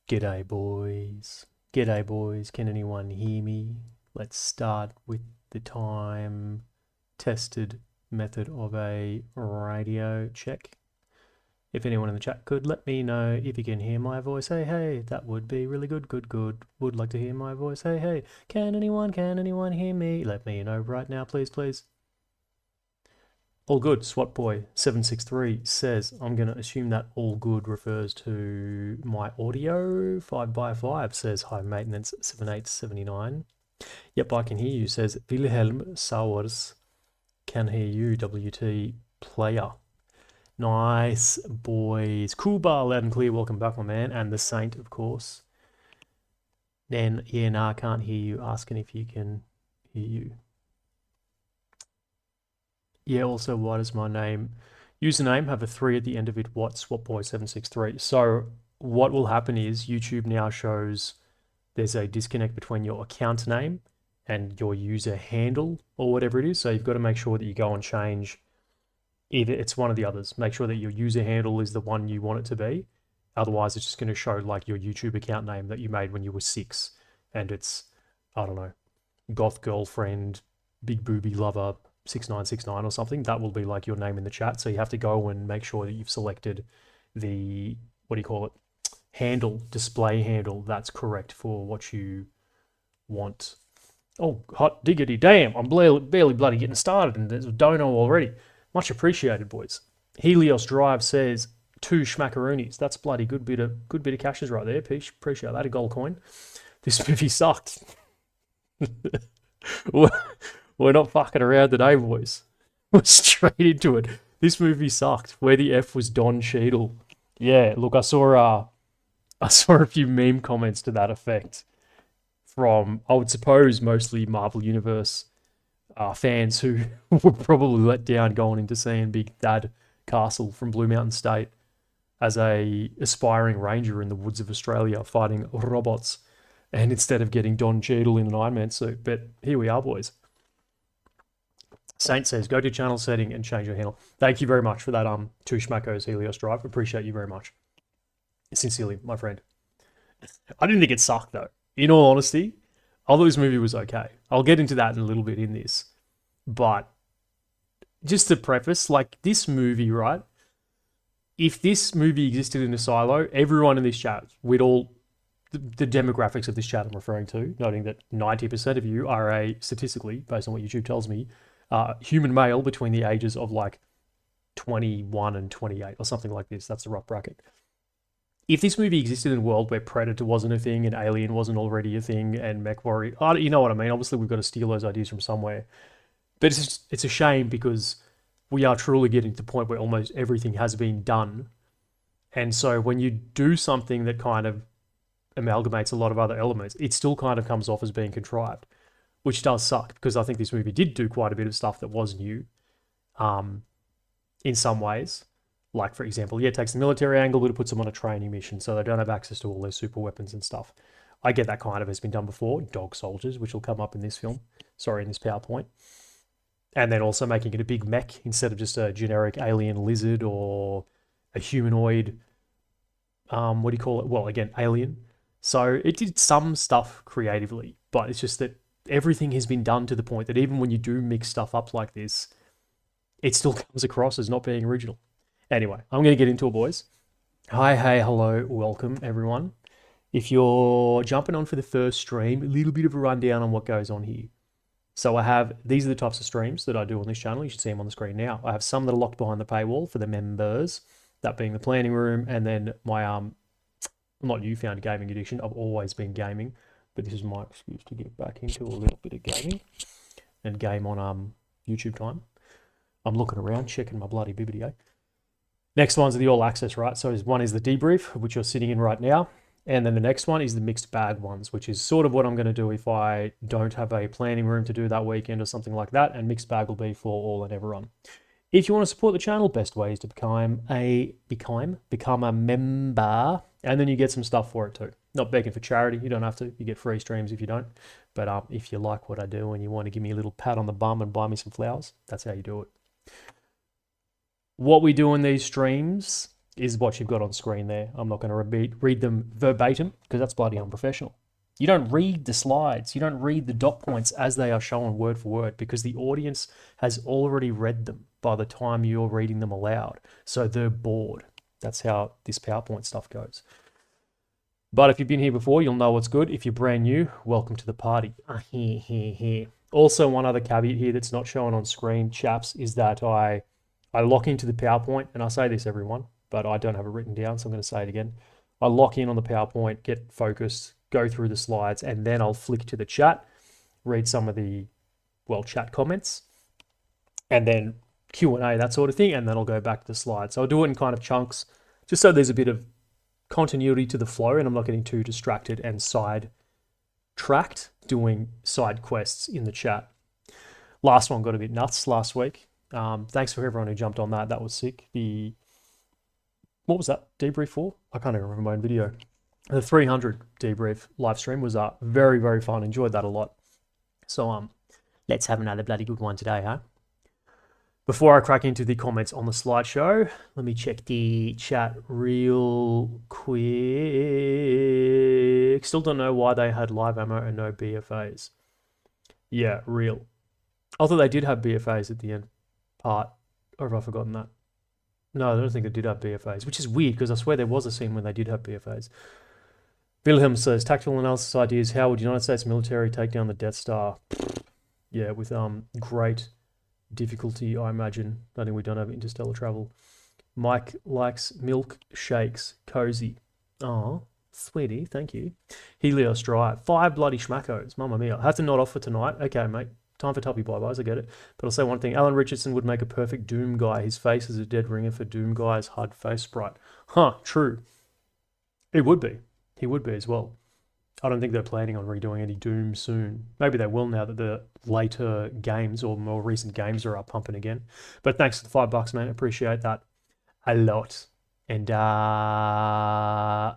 G'day, boys. G'day, boys. Can anyone hear me? Let's start with the time tested method of a radio check. If anyone in the chat could let me know if you can hear my voice, hey, hey, that would be really good, good, good. Would like to hear my voice, hey, hey. Can anyone hear me? Let me know right now, please, please. All good, SWATBoy763 says, I'm going to assume that all good refers to my audio. 5x5 says, high maintenance 7879. Yep, I can hear you, says Wilhelm Sowers. Can hear you, WT player. Nice, boys. Cool bar, loud and clear. Welcome back, my man. And the Saint, of course. Then, yeah, nah, I can't hear you. Asking if you can hear you. Yeah, also, why does my username have a 3 at the end of it? What? SwapBoy763. So what will happen is YouTube now shows there's a disconnect between your account name and your user handle or whatever it is. So you've got to make sure that you go and change either it's one of the others. Make sure that your user handle is the one you want it to be. Otherwise, it's just going to show like your YouTube account name that you made when you were 6. And it's, I don't know, goth girlfriend, big booby lover, 6969 or something. That will be like your name in the chat. So you have to go and make sure that you've selected the, what do you call it? Handle, display handle. That's correct for what you want. Oh, hot diggity damn. I'm barely bloody getting started and there's a dono already. Much appreciated, boys. Helios Drive says 2 schmackaroonies. That's bloody good bit of cashes right there. Appreciate that. A gold coin. This movie sucked. We're not fucking around today, boys. We're straight into it. This movie sucked. Where the F was Don Cheadle. Yeah, look, I saw a few meme comments to that effect from, I would suppose, mostly Marvel Universe fans who were probably let down going into seeing Big Dad Castle from Blue Mountain State as a aspiring ranger in the woods of Australia fighting robots, and instead of getting Don Cheadle in an Iron Man suit. But here we are, boys. Saint says, go to channel setting and change your handle. Thank you very much for that 2 schmackos Helios Drive. Appreciate you very much. Sincerely, my friend. I didn't think it sucked, though. In all honesty, I thought this movie was okay. I'll get into that in a little bit in this. But just to preface, like this movie, right? If this movie existed in a silo, everyone in this chat, with all the demographics of this chat I'm referring to, noting that 90% of you are statistically, based on what YouTube tells me, human male between the ages of like 21 and 28 or something like this. That's the rough bracket. If this movie existed in a world where Predator wasn't a thing and Alien wasn't already a thing and Mech Warrior, you know what I mean? Obviously, we've got to steal those ideas from somewhere. But it's a shame because we are truly getting to the point where almost everything has been done. And so when you do something that kind of amalgamates a lot of other elements, it still kind of comes off as being contrived, which does suck because I think this movie did do quite a bit of stuff that was new in some ways. Like, for example, yeah, it takes the military angle, but it puts them on a training mission, so they don't have access to all their super weapons and stuff. I get that kind of has been done before. Dog soldiers, which will come up in this film. Sorry, in this PowerPoint. And then also making it a big mech instead of just a generic alien lizard or a humanoid, what do you call it? Well, again, alien. So it did some stuff creatively, but it's just that everything has been done to the point that even when you do mix stuff up like this, it still comes across as not being original. Anyway, I'm going to get into it, boys. Hi, hey, hello, welcome, everyone. If you're jumping on for the first stream, a little bit of a rundown on what goes on here. So these are the types of streams that I do on this channel. You should see them on the screen now. I have some that are locked behind the paywall for the members, that being the planning room, and then my, not newfound gaming addiction. I've always been gaming, but this is my excuse to get back into a little bit of gaming and game on YouTube time. I'm looking around, checking my bloody bibbity, eh? Next one's the all access, right? So one is the debrief, which you're sitting in right now. And then the next one is the mixed bag ones, which is sort of what I'm going to do if I don't have a planning room to do that weekend or something like that. And mixed bag will be for all and everyone. If you want to support the channel, best way is to become a member, and then you get some stuff for it too. Not begging for charity, you don't have to. You get free streams if you don't. But if you like what I do and you want to give me a little pat on the bum and buy me some flowers, that's how you do it. What we do in these streams is what you've got on screen there. I'm not going to read them verbatim because that's bloody unprofessional. You don't read the slides. You don't read the dot points as they are shown word for word because the audience has already read them by the time you're reading them aloud. So they're bored. That's how this PowerPoint stuff goes. But if you've been here before, you'll know what's good. If you're brand new, welcome to the party. Also, one other caveat here that's not shown on screen, chaps, is that I lock into the PowerPoint, and I say this, everyone, but I don't have it written down, so I'm going to say it again. I lock in on the PowerPoint, get focused, go through the slides, and then I'll flick to the chat, read some of the, chat comments, and then Q&A, that sort of thing, and then I'll go back to the slides. So I'll do it in kind of chunks, just so there's a bit of continuity to the flow and I'm not getting too distracted and side-tracked doing side quests in the chat. Last one got a bit nuts last week. Thanks for everyone who jumped on that. That was sick. What was that debrief for? I can't even remember my own video. The 300 debrief live stream was very, very fun. Enjoyed that a lot. So let's have another bloody good one today, huh? Before I crack into the comments on the slideshow, let me check the chat real quick. Still don't know why they had live ammo and no BFAs. Yeah, real. I thought they did have BFAs at the end part, or have I forgotten that? No, I don't think they did have BFAs, which is weird because I swear there was a scene when they did have BFAs. Wilhelm says, tactical analysis ideas. How would United States military take down the Death Star? Yeah, with great difficulty, I imagine. I think we don't have interstellar travel. Mike likes milkshakes. Cozy. Oh, sweetie, thank you. Helios Drive. 5 bloody schmackos. Mamma mia. I have to nod off for tonight. Okay, mate. Time for tuppy bye-byes, I get it. But I'll say one thing. Alan Richardson would make a perfect Doom guy. His face is a dead ringer for Doom guy's HUD face sprite. Huh, true. It would be. He would be as well. I don't think they're planning on redoing any Doom soon. Maybe they will now that the later games or more recent games are up pumping again. But thanks for the $5, man. Appreciate that a lot. And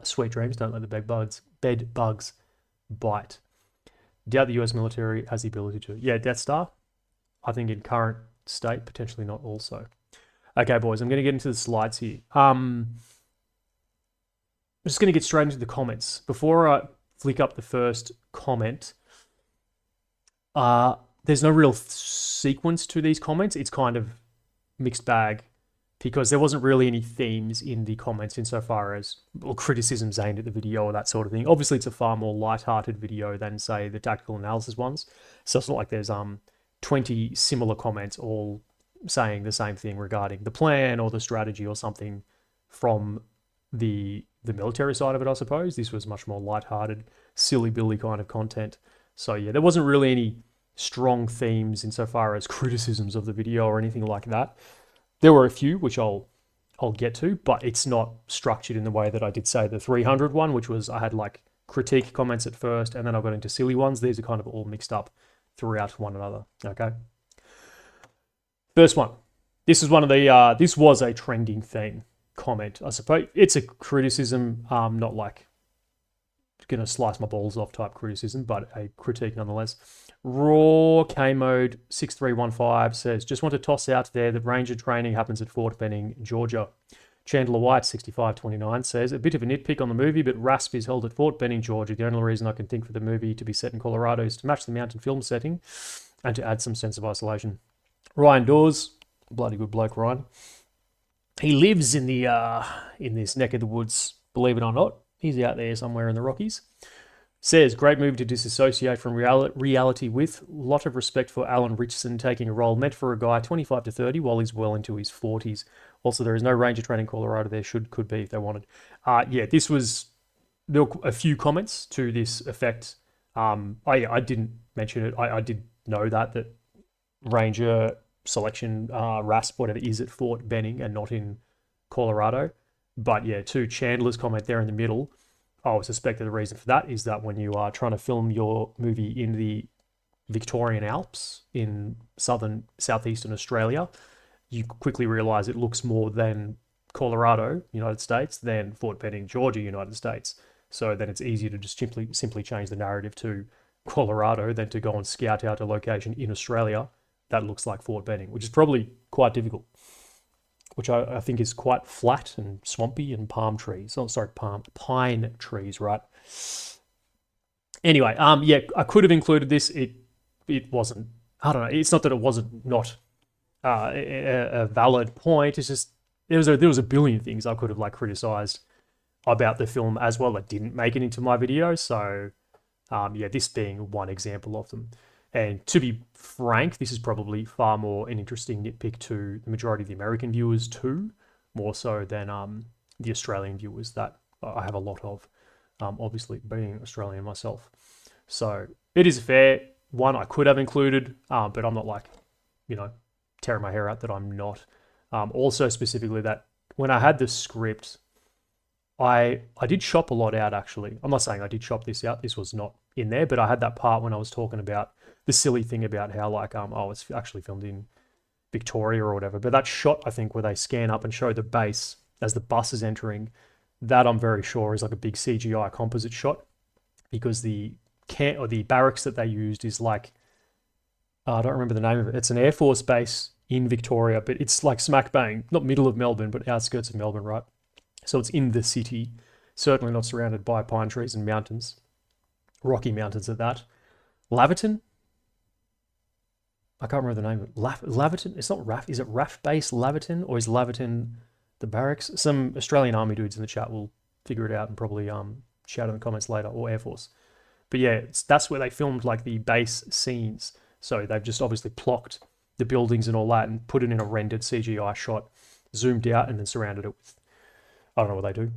sweet dreams. Don't let the bed bugs bite. Doubt the US military has the ability to. Yeah, Death Star. I think in current state, potentially not also. Okay, boys, I'm going to get into the slides here. I'm just going to get straight into the comments. Before I flick up the first comment, there's no real sequence to these comments. It's kind of mixed bag because there wasn't really any themes in the comments insofar as criticisms aimed at the video or that sort of thing. Obviously, it's a far more light-hearted video than, say, the tactical analysis ones. So it's not like there's 20 similar comments all saying the same thing regarding the plan or the strategy or something from the military side of it, I suppose. This was much more light-hearted, silly-billy kind of content. So yeah, there wasn't really any strong themes insofar as criticisms of the video or anything like that. There were a few, which I'll get to, but it's not structured in the way that I did, say, the 300 one, which was I had like critique comments at first, and then I got into silly ones. These are kind of all mixed up throughout one another, okay? First one. This is one of the, this was a trending theme comment, I suppose. It's a criticism, not like gonna slice my balls off type criticism, but a critique nonetheless. Raw K Mode 6315 says, just want to toss out there that Ranger training happens at Fort Benning, Georgia. Chandler White 6529 says, a bit of a nitpick on the movie, but RASP is held at Fort Benning, Georgia. The only reason I can think for the movie to be set in Colorado is to match the mountain film setting and to add some sense of isolation. Ryan Dawes, bloody good bloke, Ryan. He lives in the in this neck of the woods, believe it or not. He's out there somewhere in the Rockies. Says, great movie to disassociate from reality with. Lot of respect for Alan Richardson taking a role meant for a guy 25 to 30 while he's well into his 40s. Also, there is no Ranger training in Colorado. There could be if they wanted. Yeah, there were a few comments to this effect. I didn't mention it. I did know that Ranger selection, RASP, whatever, is at Fort Benning and not in Colorado. But yeah, to Chandler's comment there in the middle, I would suspect that the reason for that is that when you are trying to film your movie in the Victorian Alps in southeastern Australia, you quickly realize it looks more than Colorado, United States, than Fort Benning, Georgia, United States. So then it's easier to just simply change the narrative to Colorado than to go and scout out a location in Australia that looks like Fort Benning, which is probably quite difficult. which I think is quite flat and swampy, and palm trees. Oh, sorry, pine trees, right? Anyway, yeah, I could have included this. It wasn't. I don't know. It's not that it wasn't not a valid point. It's just there was a billion things I could have like criticized about the film as well that didn't make it into my video. So yeah, this being one example of them. And to be frank, this is probably far more an interesting nitpick to the majority of the American viewers too, more so than the Australian viewers that I have a lot of, obviously being Australian myself. So it is a fair one I could have included, but I'm not like, tearing my hair out that I'm not. Also specifically that when I had the script, I did chop a lot out actually. I'm not saying I did chop this out. This was not in there, but I had that part when I was talking about the silly thing about how like, oh, it's actually filmed in Victoria or whatever. But that shot, I think, where they scan up and show the base as the bus is entering, that I'm very sure is like a big CGI composite shot, because the barracks that they used is like, I don't remember the name of it. It's an Air Force base in Victoria, but it's like smack bang, not middle of Melbourne, but outskirts of Melbourne, right? So it's in the city, certainly not surrounded by pine trees and mountains, Rocky Mountains at that. Laverton? I can't remember the name of it. Laverton? It's not RAF. Is it RAF base Laverton, or is Laverton the barracks? Some Australian Army dudes in the chat will figure it out and probably shout in the comments later, or Air Force. But yeah, that's where they filmed like the base scenes. So they've just obviously plocked the buildings and all that and put it in a rendered CGI shot, zoomed out, and then surrounded it with, I don't know what they do,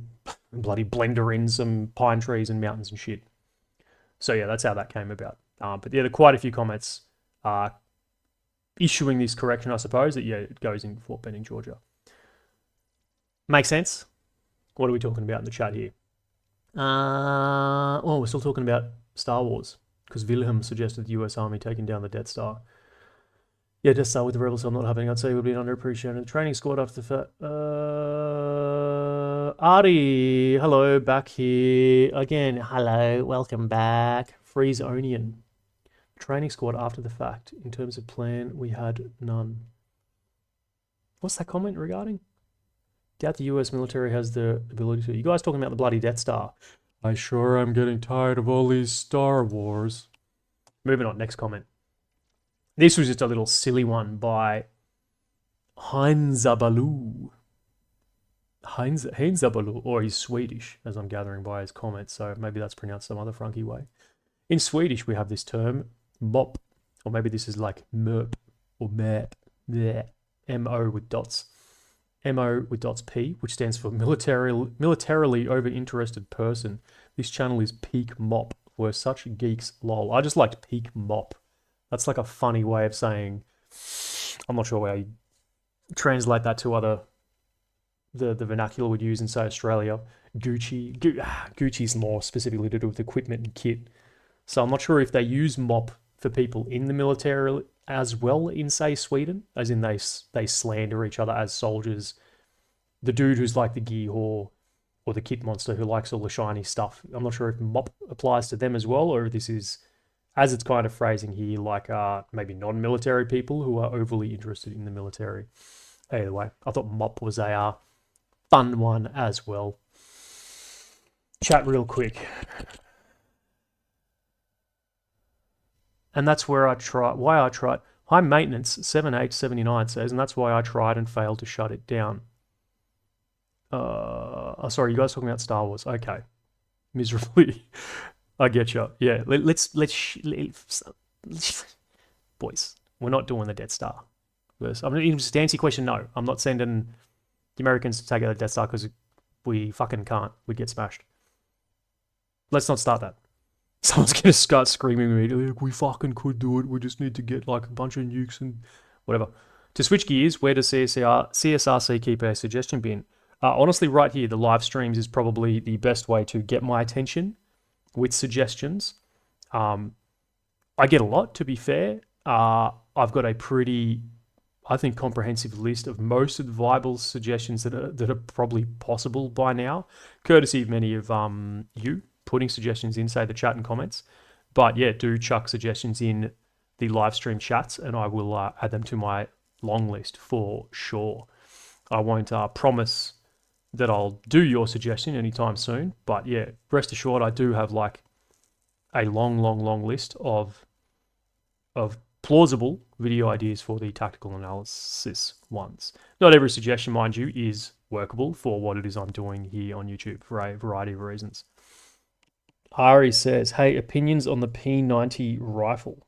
bloody blender in some pine trees and mountains and shit. So yeah, that's how that came about. But yeah, there are quite a few comments issuing this correction, I suppose, that yeah, it goes in Fort Benning, Georgia. Makes sense? What are we talking about in the chat here? Well, we're still talking about Star Wars, because Wilhelm suggested the US Army taking down the Death Star. Yeah, Death Star with the rebels, I'm not having, I'd say, would be an underappreciated training squad after the Ari, hello, back here again. Hello, welcome back. Freeze Onion. Training squad after the fact. In terms of plan, we had none. What's that comment regarding? Doubt the US military has the ability to. You guys talking about the bloody Death Star? I sure am getting tired of all these Star Wars. Moving on, next comment. This was just a little silly one by Heinzabalu. Heinzabalu, or he's Swedish, as I'm gathering by his comments, so maybe that's pronounced some other funky way. In Swedish, we have this term, mop, or maybe this is like merp, or merp, M-O with dots. MO with dots P, which stands for militarily over-interested person. This channel is Peak Mop. We're such geeks, lol. I just liked Peak Mop. That's like a funny way of saying, I'm not sure how you translate that to other, the vernacular we'd use in, say, Australia. Gucci's more specifically to do with equipment and kit. So I'm not sure if they use mop for people in the military as well in, say, Sweden, as in they slander each other as soldiers. The dude who's like the gear whore or the kit monster who likes all the shiny stuff. I'm not sure if mop applies to them as well, or if this is, as it's kind of phrasing here, like maybe non-military people who are overly interested in the military. Either way, I thought mop was a fun one as well. Chat real quick. And that's where why I tried. High maintenance 7879 says, and that's why I tried and failed to shut it down. Sorry, you guys talking about Star Wars? Okay, miserably. I get you. Yeah, let's boys. We're not doing the Death Star. I'm not even just to answer your question. No, I'm not sending the Americans to take out the Death Star because we fucking can't. We'd get smashed. Let's not start that. Someone's going to start screaming immediately, like, we fucking could do it. We just need to get like a bunch of nukes and whatever. To switch gears, where does CSRC keep a suggestion bin? Honestly, right here, the live streams is probably the best way to get my attention with suggestions. I get a lot, to be fair. I've got a pretty, I think, comprehensive list of most of the viable suggestions that are probably possible by now, courtesy of many of you putting suggestions in, say, the chat and comments. But yeah, do chuck suggestions in the live stream chats and I will add them to my long list for sure. I won't promise that I'll do your suggestion anytime soon. But yeah, rest assured, I do have like a long list of plausible video ideas for the tactical analysis ones. Not every suggestion, mind you, is workable for what it is I'm doing here on YouTube for a variety of reasons. Ari says, hey, opinions on the P90 rifle.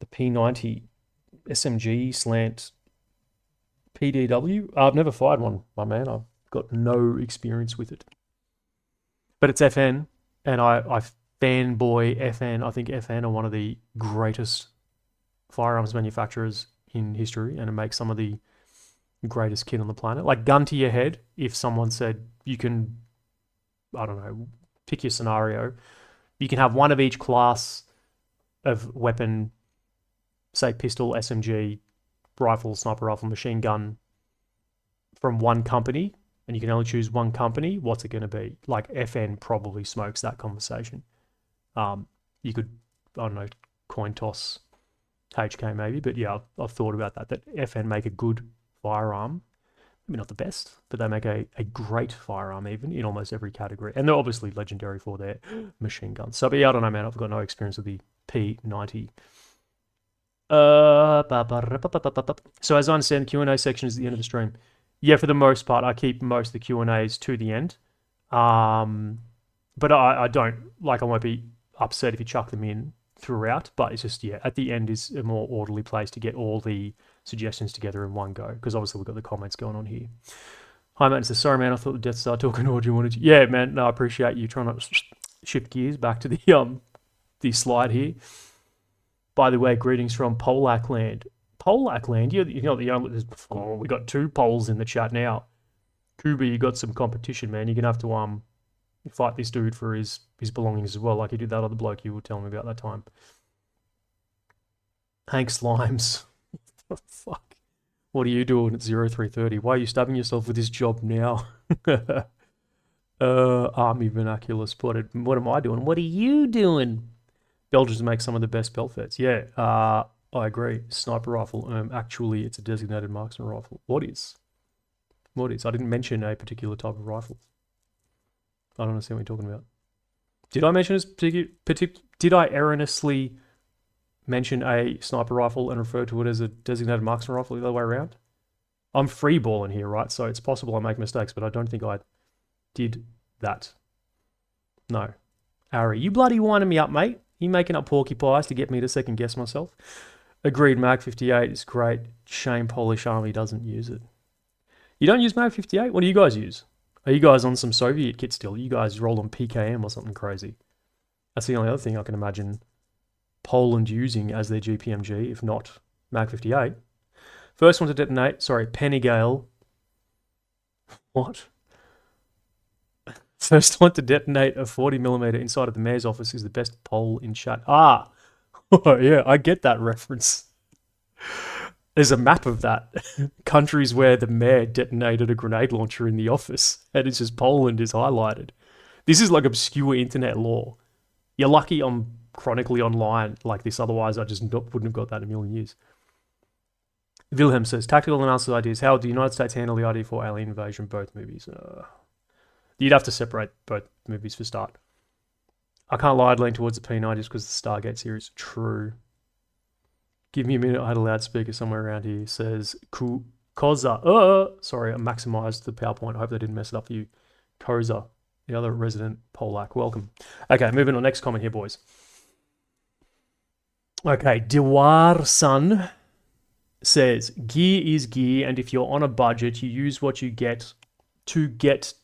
The P90 SMG slant PDW? I've never fired one, my man. I've got no experience with it. But it's FN, and I fanboy FN. I think FN are one of the greatest firearms manufacturers in history, and it makes some of the greatest kit on the planet. Like, gun to your head, if someone said you can, I don't know, pick your scenario, you can have one of each class of weapon, say pistol, SMG, rifle, sniper rifle, machine gun, from one company, and you can only choose one company, what's it going to be? Like, FN probably smokes that conversation. You could, I don't know, coin toss HK maybe, but yeah, I've thought about that FN make a good firearm. Maybe not the best, but they make a great firearm even in almost every category. And they're obviously legendary for their machine guns. So, but yeah, I don't know, man. I've got no experience with the P90. So as I understand, the Q&A section is the end of the stream. Yeah, for the most part, I keep most of the Q&As to the end. But I don't, like, I won't be upset if you chuck them in throughout, but it's just, yeah, at the end is a more orderly place to get all the suggestions together in one go, because obviously we've got the comments going on here. Hi, man. Says, sorry, man, I thought the Death Star talking to you wanted to. Yeah, man, no, I appreciate you trying to shift gears back to the slide here. By the way, greetings from Polak land. Polak land? You know, the only, we got 2 Poles in the chat now. Kuba, you got some competition, man. You're going to have to fight this dude for his belongings as well, like you did that other bloke you were telling me about that time. Hank Slimes. What the fuck? What are you doing at 0330? Why are you stabbing yourself with this job now? Army vernacular spotted. What am I doing? What are you doing? Belgians make some of the best belt feds. Yeah, I agree. Sniper rifle. Actually, it's a designated marksman rifle. What is? I didn't mention a particular type of rifle. I don't understand what you're talking about. Did I mention did I erroneously mention a sniper rifle and refer to it as a designated marksman rifle the other way around? I'm freeballing here, right? So it's possible I make mistakes, but I don't think I did that. No. Ari, you bloody winding me up, mate. You making up porcupines to get me to second guess myself? Agreed, Mag 58 is great. Shame Polish Army doesn't use it. You don't use Mag 58? What do you guys use? Are you guys on some Soviet kit still? You guys roll on PKM or something crazy? That's the only other thing I can imagine Poland using as their GPMG, if not Mag 58. First one to detonate, sorry, Pennygale. What? First one to detonate a 40mm inside of the mayor's office is the best Pole in chat. Ah, yeah, I get that reference. There's a map of that. Countries where the mayor detonated a grenade launcher in the office, and it's just Poland is highlighted. This is like obscure internet lore. You're lucky I'm chronically online like this, otherwise I just wouldn't have got that in a million years. Wilhelm says, tactical analysis ideas. How would the United States handle the idea for alien invasion? Both movies. You'd have to separate both movies for start. I can't lie, I'd lean towards the P90 just because the Stargate series. True. Give me a minute, I had a loudspeaker somewhere around here. Says, Koza. Sorry, I maximized the PowerPoint. I hope they didn't mess it up for you. Koza, the other resident Polak. Welcome. Okay, moving on. Next comment here, boys. Okay, Dewar Sun says, gear is gear, and if you're on a budget, you use what you got to get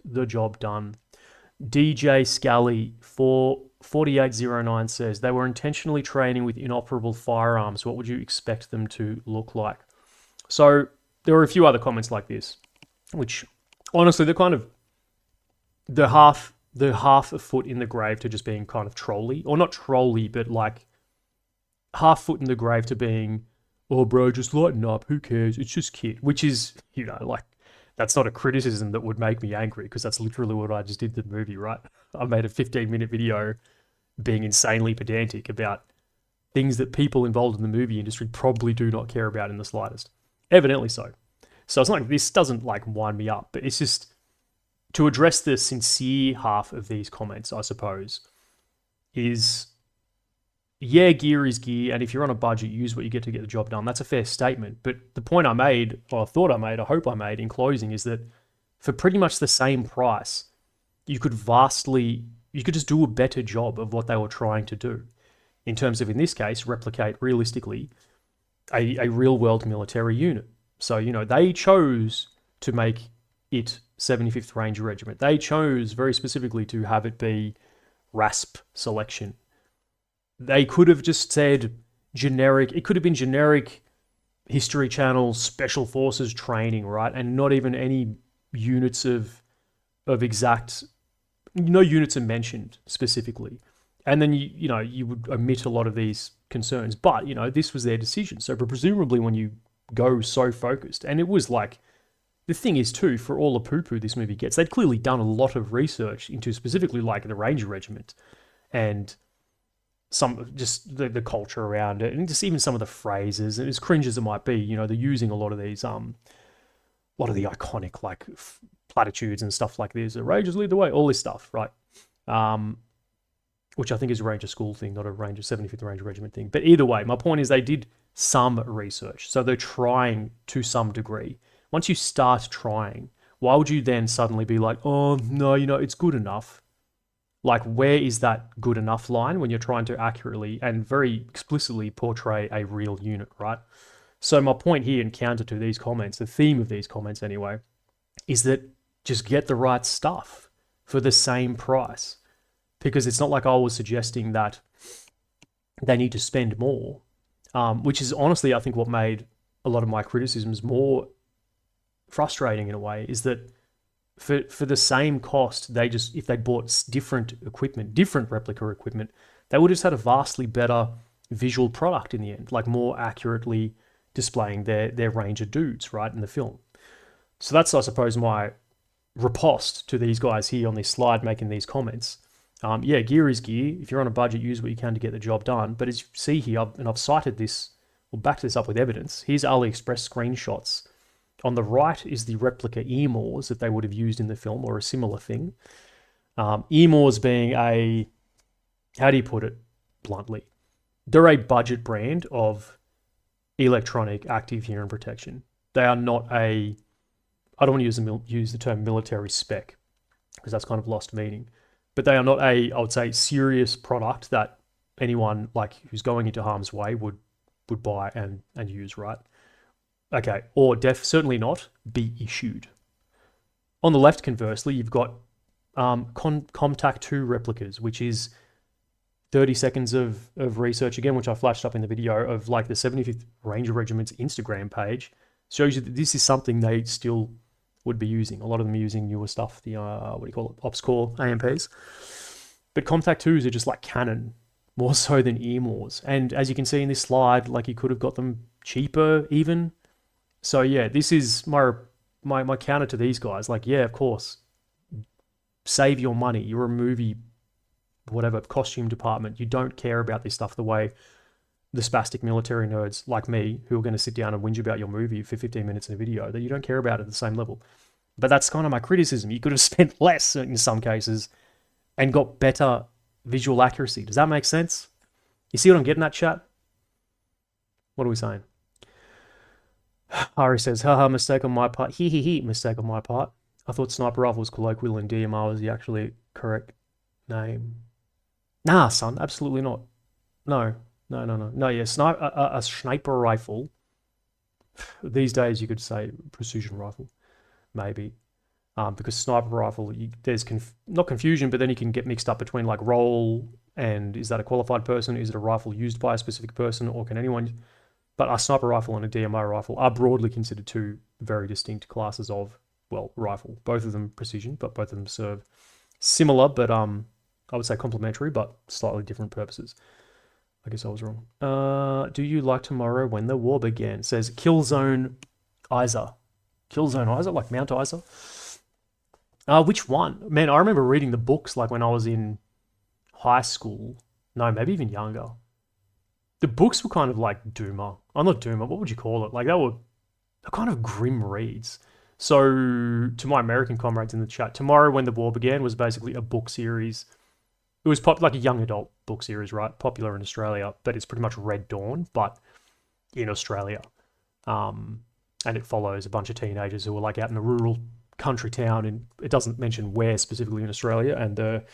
the job done. DJ Scally 4809 says, they were intentionally training with inoperable firearms. What would you expect them to look like? So there were a few other comments like this, which honestly, they're kind of the half a foot in the grave to just being kind of trolly, or not trolly, but like half foot in the grave to being, oh bro, just lighten up, who cares, it's just kit, which is, you know, like, that's not a criticism that would make me angry, because that's literally what I just did to the movie, right? I made a 15-minute video being insanely pedantic about things that people involved in the movie industry probably do not care about in the slightest. Evidently so. So it's not like this doesn't like wind me up, but it's just to address the sincere half of these comments, I suppose, is yeah, gear is gear, and if you're on a budget, use what you get to get the job done. That's a fair statement. But the point I made, or I thought I made, I hope I made in closing, is that for pretty much the same price, you could just do a better job of what they were trying to do. In terms of, in this case, replicate realistically a real world military unit. So, they chose to make it 75th Ranger Regiment. They chose very specifically to have it be RASP selection. They could have just said generic, it could have been generic History Channel Special Forces training, right? And not even any units of exact, no units are mentioned specifically. And then, you would omit a lot of these concerns. But, this was their decision. So presumably when you go so focused, and it was like, the thing is too, for all the poo-poo this movie gets, they'd clearly done a lot of research into specifically like the Ranger Regiment and some just the culture around it, and just even some of the phrases, and as cringe as it might be, they're using a lot of these, a lot of the iconic like platitudes and stuff like this. The Rangers lead the way, all this stuff, right? Which I think is a Ranger School thing, not a 75th Ranger Regiment thing. But either way, my point is they did some research, so they're trying to some degree. Once you start trying, why would you then suddenly be like, oh no, it's good enough? Like, where is that good enough line when you're trying to accurately and very explicitly portray a real unit, right? So my point here, in counter to these comments, the theme of these comments anyway, is that just get the right stuff for the same price. Because it's not like I was suggesting that they need to spend more, which is honestly, I think, what made a lot of my criticisms more frustrating in a way, is that for the same cost, if they bought different equipment, different replica equipment, they would have just had a vastly better visual product in the end, like more accurately displaying their Ranger dudes, right, in the film. So that's, I suppose, my riposte to these guys here on this slide making these comments. Yeah, gear is gear. If you're on a budget, use what you can to get the job done. But as you see here, I've cited this, we'll back this up with evidence. Here's AliExpress screenshots. On the right is the replica earmores that they would have used in the film, or a similar thing. Earmores being how do you put it bluntly? They're a budget brand of electronic active hearing protection. They are not I don't want to use the term military spec, because that's kind of lost meaning. But they are not I would say, serious product that anyone like who's going into harm's way would buy and use, right? Okay, or certainly not be issued. On the left, conversely, you've got Comtac 2 replicas, which is 30 seconds of research again, which I flashed up in the video of like the 75th Ranger Regiment's Instagram page. Shows you that this is something they still would be using. A lot of them are using newer stuff, the, Ops Core AMPs. But Comtac 2s are just like canon, more so than earmores. And as you can see in this slide, like you could have got them cheaper even. So yeah, this is my counter to these guys. Like, yeah, of course, save your money. You're a movie, whatever, costume department. You don't care about this stuff the way the spastic military nerds like me, who are going to sit down and whinge about your movie for 15 minutes in a video, that you don't care about it at the same level. But that's kind of my criticism. You could have spent less in some cases and got better visual accuracy. Does that make sense? You see what I'm getting at, chat? What are we saying? Ari says, haha, mistake on my part. He, mistake on my part. I thought sniper rifle was colloquial and DMR was the actually correct name. Nah, son, absolutely not. No, yeah, a sniper rifle. These days you could say precision rifle, maybe. Because sniper rifle, there's not confusion, but then you can get mixed up between like role and is that a qualified person? Is it a rifle used by a specific person, or can anyone... But a sniper rifle and a DMR rifle are broadly considered two very distinct classes of, well, rifle. Both of them precision, but both of them serve similar, but I would say complementary, but slightly different purposes. I guess I was wrong. Do you like tomorrow when the war began? Says Killzone Isa. Killzone Isa, like Mount Isa. Which one? Man, I remember reading the books like when I was in high school. No, maybe even younger. The books were kind of like Doomer. I'm not Doomer. What would you call it? Like they were they're kind of grim reads. So, to my American comrades in the chat, Tomorrow When the War Began was basically a book series. It was like a young adult book series, right? Popular in Australia, but it's pretty much Red Dawn, but in Australia. And it follows a bunch of teenagers who are like out in a rural country town, and it doesn't mention where specifically in Australia, and they're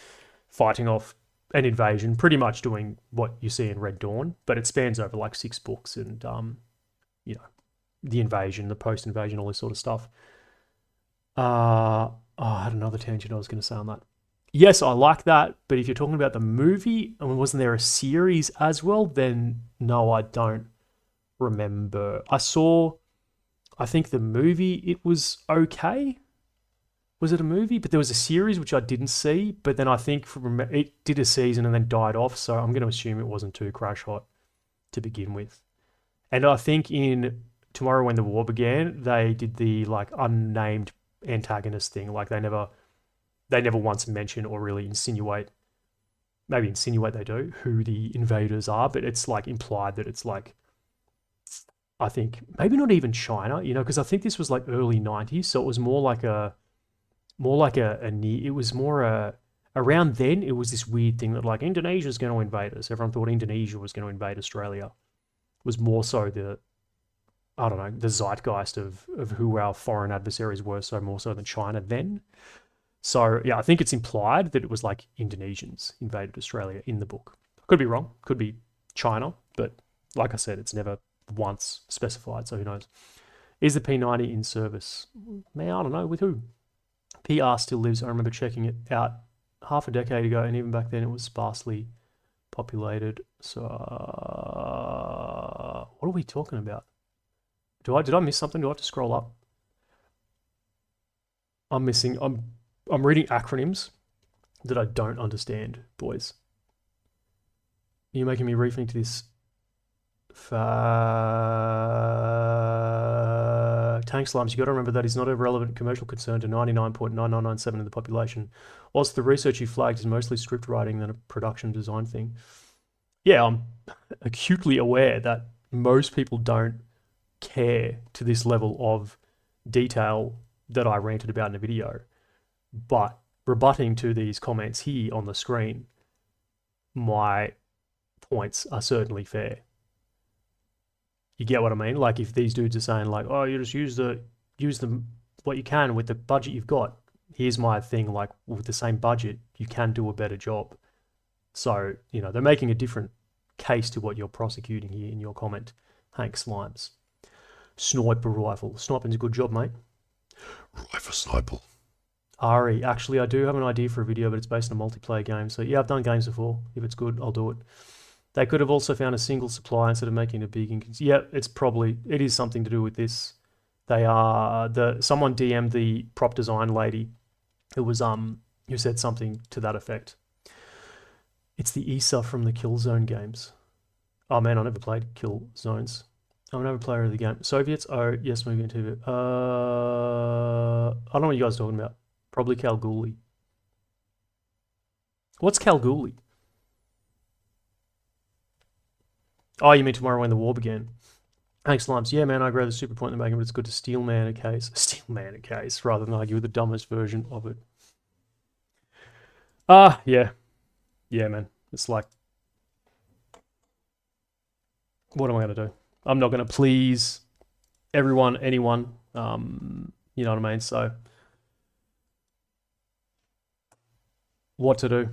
fighting off an invasion, pretty much doing what you see in Red Dawn, but it spans over like 6 books, and you know, the invasion, the post-invasion, all this sort of stuff. I had another tangent I was going to say on that. Yes, I like that, but if you're talking about the movie, I mean, wasn't there a series as well? Then no, I don't remember. I think the movie, it was okay. Was it a movie? But there was a series which I didn't see, but then I think it did a season and then died off, so I'm going to assume it wasn't too crash hot to begin with. And I think in Tomorrow When the War Began, they did the like unnamed antagonist thing. Like they never once mention or really insinuate, maybe insinuate they do, who the invaders are, but it's like implied that it's like, I think maybe not even China, because I think this was like early 90s, so it was more like it was more around then it was this weird thing that like Indonesia's going to invade us. Everyone thought Indonesia was going to invade Australia. It was more so I don't know, the zeitgeist of who our foreign adversaries were, so more so than China then. So yeah, I think it's implied that it was like Indonesians invaded Australia in the book. Could be wrong, could be China, but like I said, it's never once specified, so who knows. Is the P90 in service? Man, I don't know, with who? PR still lives. I remember checking it out half a decade ago, and even back then it was sparsely populated. So what are we talking about? Did I miss something? Do I have to scroll up? I'm reading acronyms that I don't understand, boys. You're making me rethink this. Tank slimes, you got to remember that is not a relevant commercial concern to 99.9997% of the population. Whilst the research you flagged is mostly script writing than a production design thing. Yeah, I'm acutely aware that most people don't care to this level of detail that I ranted about in a video. But rebutting to these comments here on the screen, my points are certainly fair. You get what I mean? Like if these dudes are saying like, oh, you just use what you can with the budget you've got. Here's my thing, like with the same budget, you can do a better job. So, they're making a different case to what you're prosecuting here in your comment. Hank Slimes. Sniper rifle. Sniping's a good job, mate. Rifle sniper. Ari, actually, I do have an idea for a video, but it's based on a multiplayer game. So yeah, I've done games before. If it's good, I'll do it. They could have also found a single supply instead of making a big. Yeah, it is something to do with this. Someone DM'd the prop design lady, who said something to that effect. It's the ESA from the Killzone games. Oh man, I never played Killzones. I'm never a player of the game. Soviets? Oh yes, moving into it. I don't know what you guys are talking about. Probably Kalgoorlie. What's Kalgoorlie? Oh, you mean Tomorrow When the War Began? Thanks, Slimes. Yeah, man, I agree with the super point they're making, but it's good to steel man a case rather than argue with the dumbest version of it. Yeah. Yeah, man. It's like, what am I going to do? I'm not going to please everyone, anyone. You know what I mean? So, what to do?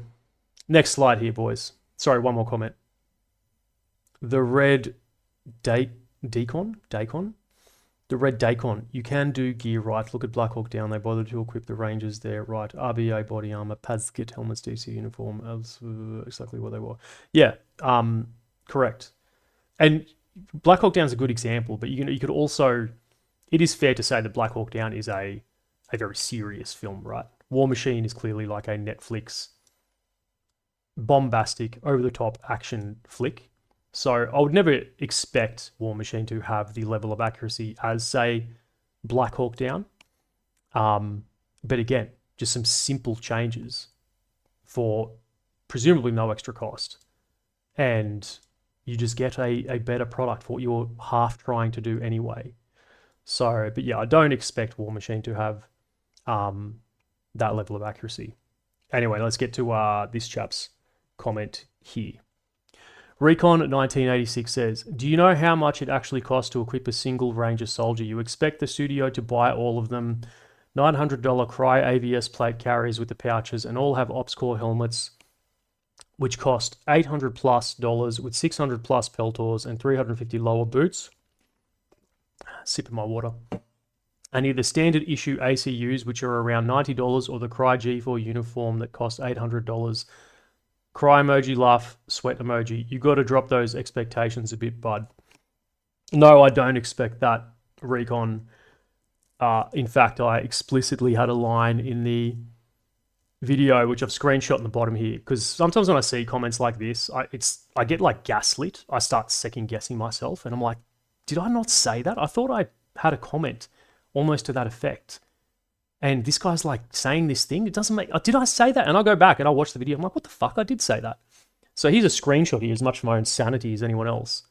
Next slide here, boys. Sorry, one more comment. The red Dacon? The red Dacon. You can do gear right. Look at Black Hawk Down. They bothered to equip the Rangers there, right? RBA body armor, pads, kit, helmets, DC uniform. That's exactly what they were. Yeah, correct. And Black Hawk Down is a good example, but you could also, it is fair to say that Black Hawk Down is a very serious film, right? War Machine is clearly like a Netflix bombastic, over-the-top action flick. So I would never expect War Machine to have the level of accuracy as, say, Black Hawk Down. But again, just some simple changes for presumably no extra cost. And you just get a better product for what you're half trying to do anyway. So, but yeah, I don't expect War Machine to have that level of accuracy. Anyway, let's get to this chap's comment here. Recon 1986 says, do you know how much it actually costs to equip a single Ranger soldier? You expect the studio to buy all of them. $900 Cry AVS plate carriers with the pouches and all have Ops Core helmets, which cost $800 plus with 600 plus Peltors and 350 lower boots. Sipping my water. And either standard issue ACUs, which are around $90, or the Cry G4 uniform that costs $800. Cry emoji, laugh, sweat emoji. You got to drop those expectations a bit, bud. No, I don't expect that, Recon. In fact, I explicitly had a line in the video, which I've screenshot in the bottom here, because sometimes when I see comments like this, I get like gaslit. I start second guessing myself, and I'm like, did I not say that? I thought I had a comment almost to that effect. And this guy's like saying this thing. It doesn't make... Did I say that? And I'll go back and I'll watch the video. I'm like, what the fuck? I did say that. So here's a screenshot here, as much for my own sanity as anyone else.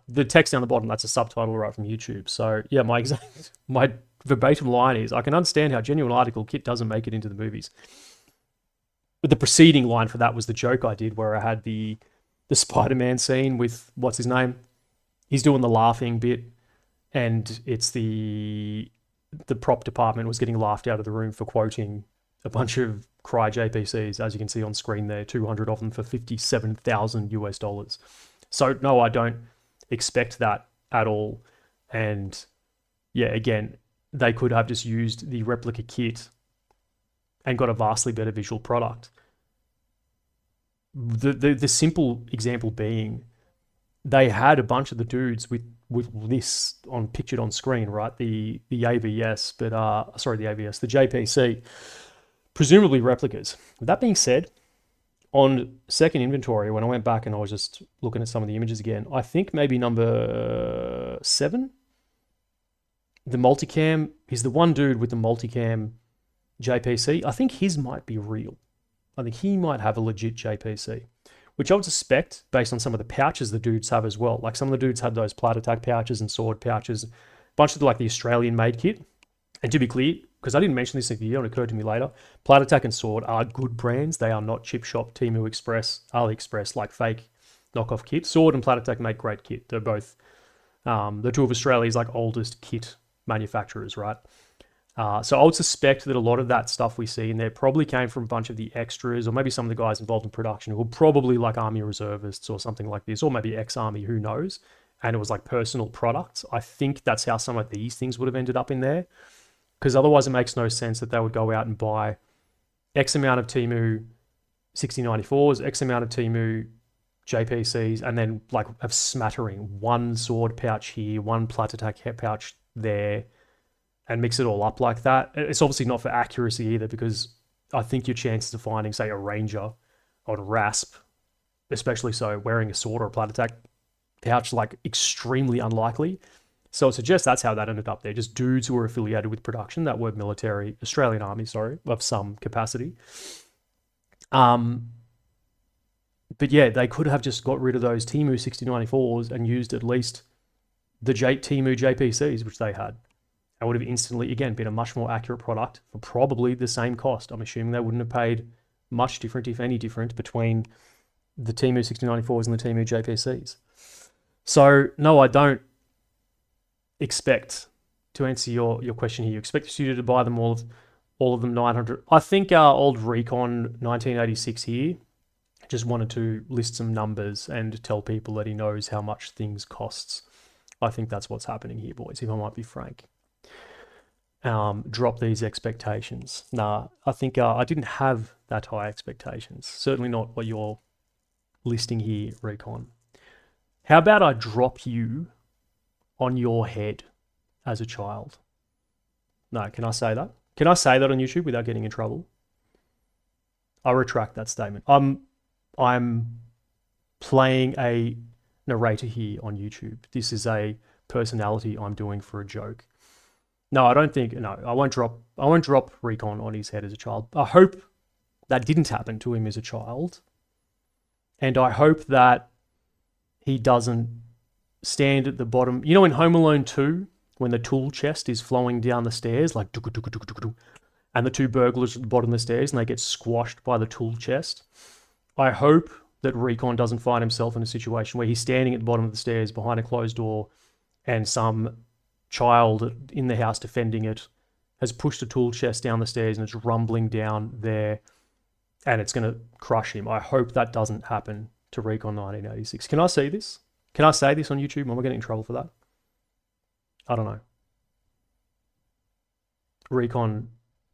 The text down the bottom, that's a subtitle right from YouTube. So yeah, my verbatim line is, I can understand how genuine article kit doesn't make it into the movies. But the preceding line for that was the joke I did where I had the Spider-Man scene with, what's his name? He's doing the laughing bit, and it's the prop department was getting laughed out of the room for quoting a bunch of Cry JPCs, as you can see on screen there, 200 of them for $57,000 US. So no, I don't expect that at all. And yeah, again, they could have just used the replica kit and got a vastly better visual product. The simple example being, they had a bunch of the dudes with this pictured on screen, right? The AVS, the JPC, presumably replicas. With that being said, on second inventory, when I went back and I was just looking at some of the images again, I think maybe number 7, the multicam, he's the one dude with the multicam JPC. I think his might be real. I think he might have a legit JPC, which I would suspect based on some of the pouches the dudes have as well. Like some of the dudes had those Plat Attack pouches and sword pouches, a bunch of the Australian made kit. And to be clear, because I didn't mention this in the video and it occurred to me later, Plat Attack and Sword are good brands. They are not Chip Shop, Temu Express, AliExpress, like fake knockoff kit. Sword and Plat Attack make great kit. They're both the two of Australia's oldest kit manufacturers, right? So I would suspect that a lot of that stuff we see in there probably came from a bunch of the extras, or maybe some of the guys involved in production who were probably Army reservists or something like this, or maybe ex-Army, who knows? And it was personal products. I think that's how some of these things would have ended up in there, because otherwise it makes no sense that they would go out and buy X amount of Temu 6094s, X amount of Temu JPCs, and then have smattering, one sword pouch here, one Plat Attack pouch there, and mix it all up like that. It's obviously not for accuracy either, because I think your chances of finding, say, a Ranger on RASP, especially so, wearing a sword or a Plat Attack pouch, extremely unlikely. So it suggests that's how that ended up there. Just dudes who were affiliated with production that were military, Australian Army, sorry, of some capacity. But yeah, they could have just got rid of those Temu 6094s and used at least the Temu JPCs, which they had. It would have instantly, again, been a much more accurate product for probably the same cost. I'm assuming they wouldn't have paid much different, if any different, between the Temu 6094s and the Temu JPCs. So, no, I don't expect, to answer your question here, you expect the studio to buy them all of them 900. I think our old Recon 1986 here just wanted to list some numbers and tell people that he knows how much things costs. I think that's what's happening here, boys, if I might be frank. Drop these expectations. Nah, I think I didn't have that high expectations. Certainly not what you're listing here, Recon. How about I drop you on your head as a child? No, can I say that? Can I say that on YouTube without getting in trouble? I retract that statement. I'm playing a narrator here on YouTube. This is a personality I'm doing for a joke. No, I don't think, no, I won't drop Recon on his head as a child. I hope that didn't happen to him as a child. And I hope that he doesn't stand at the bottom. You know, in Home Alone 2, when the tool chest is flowing down the stairs, like, and the two burglars at the bottom of the stairs, and they get squashed by the tool chest. I hope that Recon doesn't find himself in a situation where he's standing at the bottom of the stairs behind a closed door, and some child in the house defending it has pushed a tool chest down the stairs and it's rumbling down there, and it's going to crush him. I hope that doesn't happen to Recon 1986. Can I see this? Can I say this on YouTube? Am I getting in trouble for that? I don't know. Recon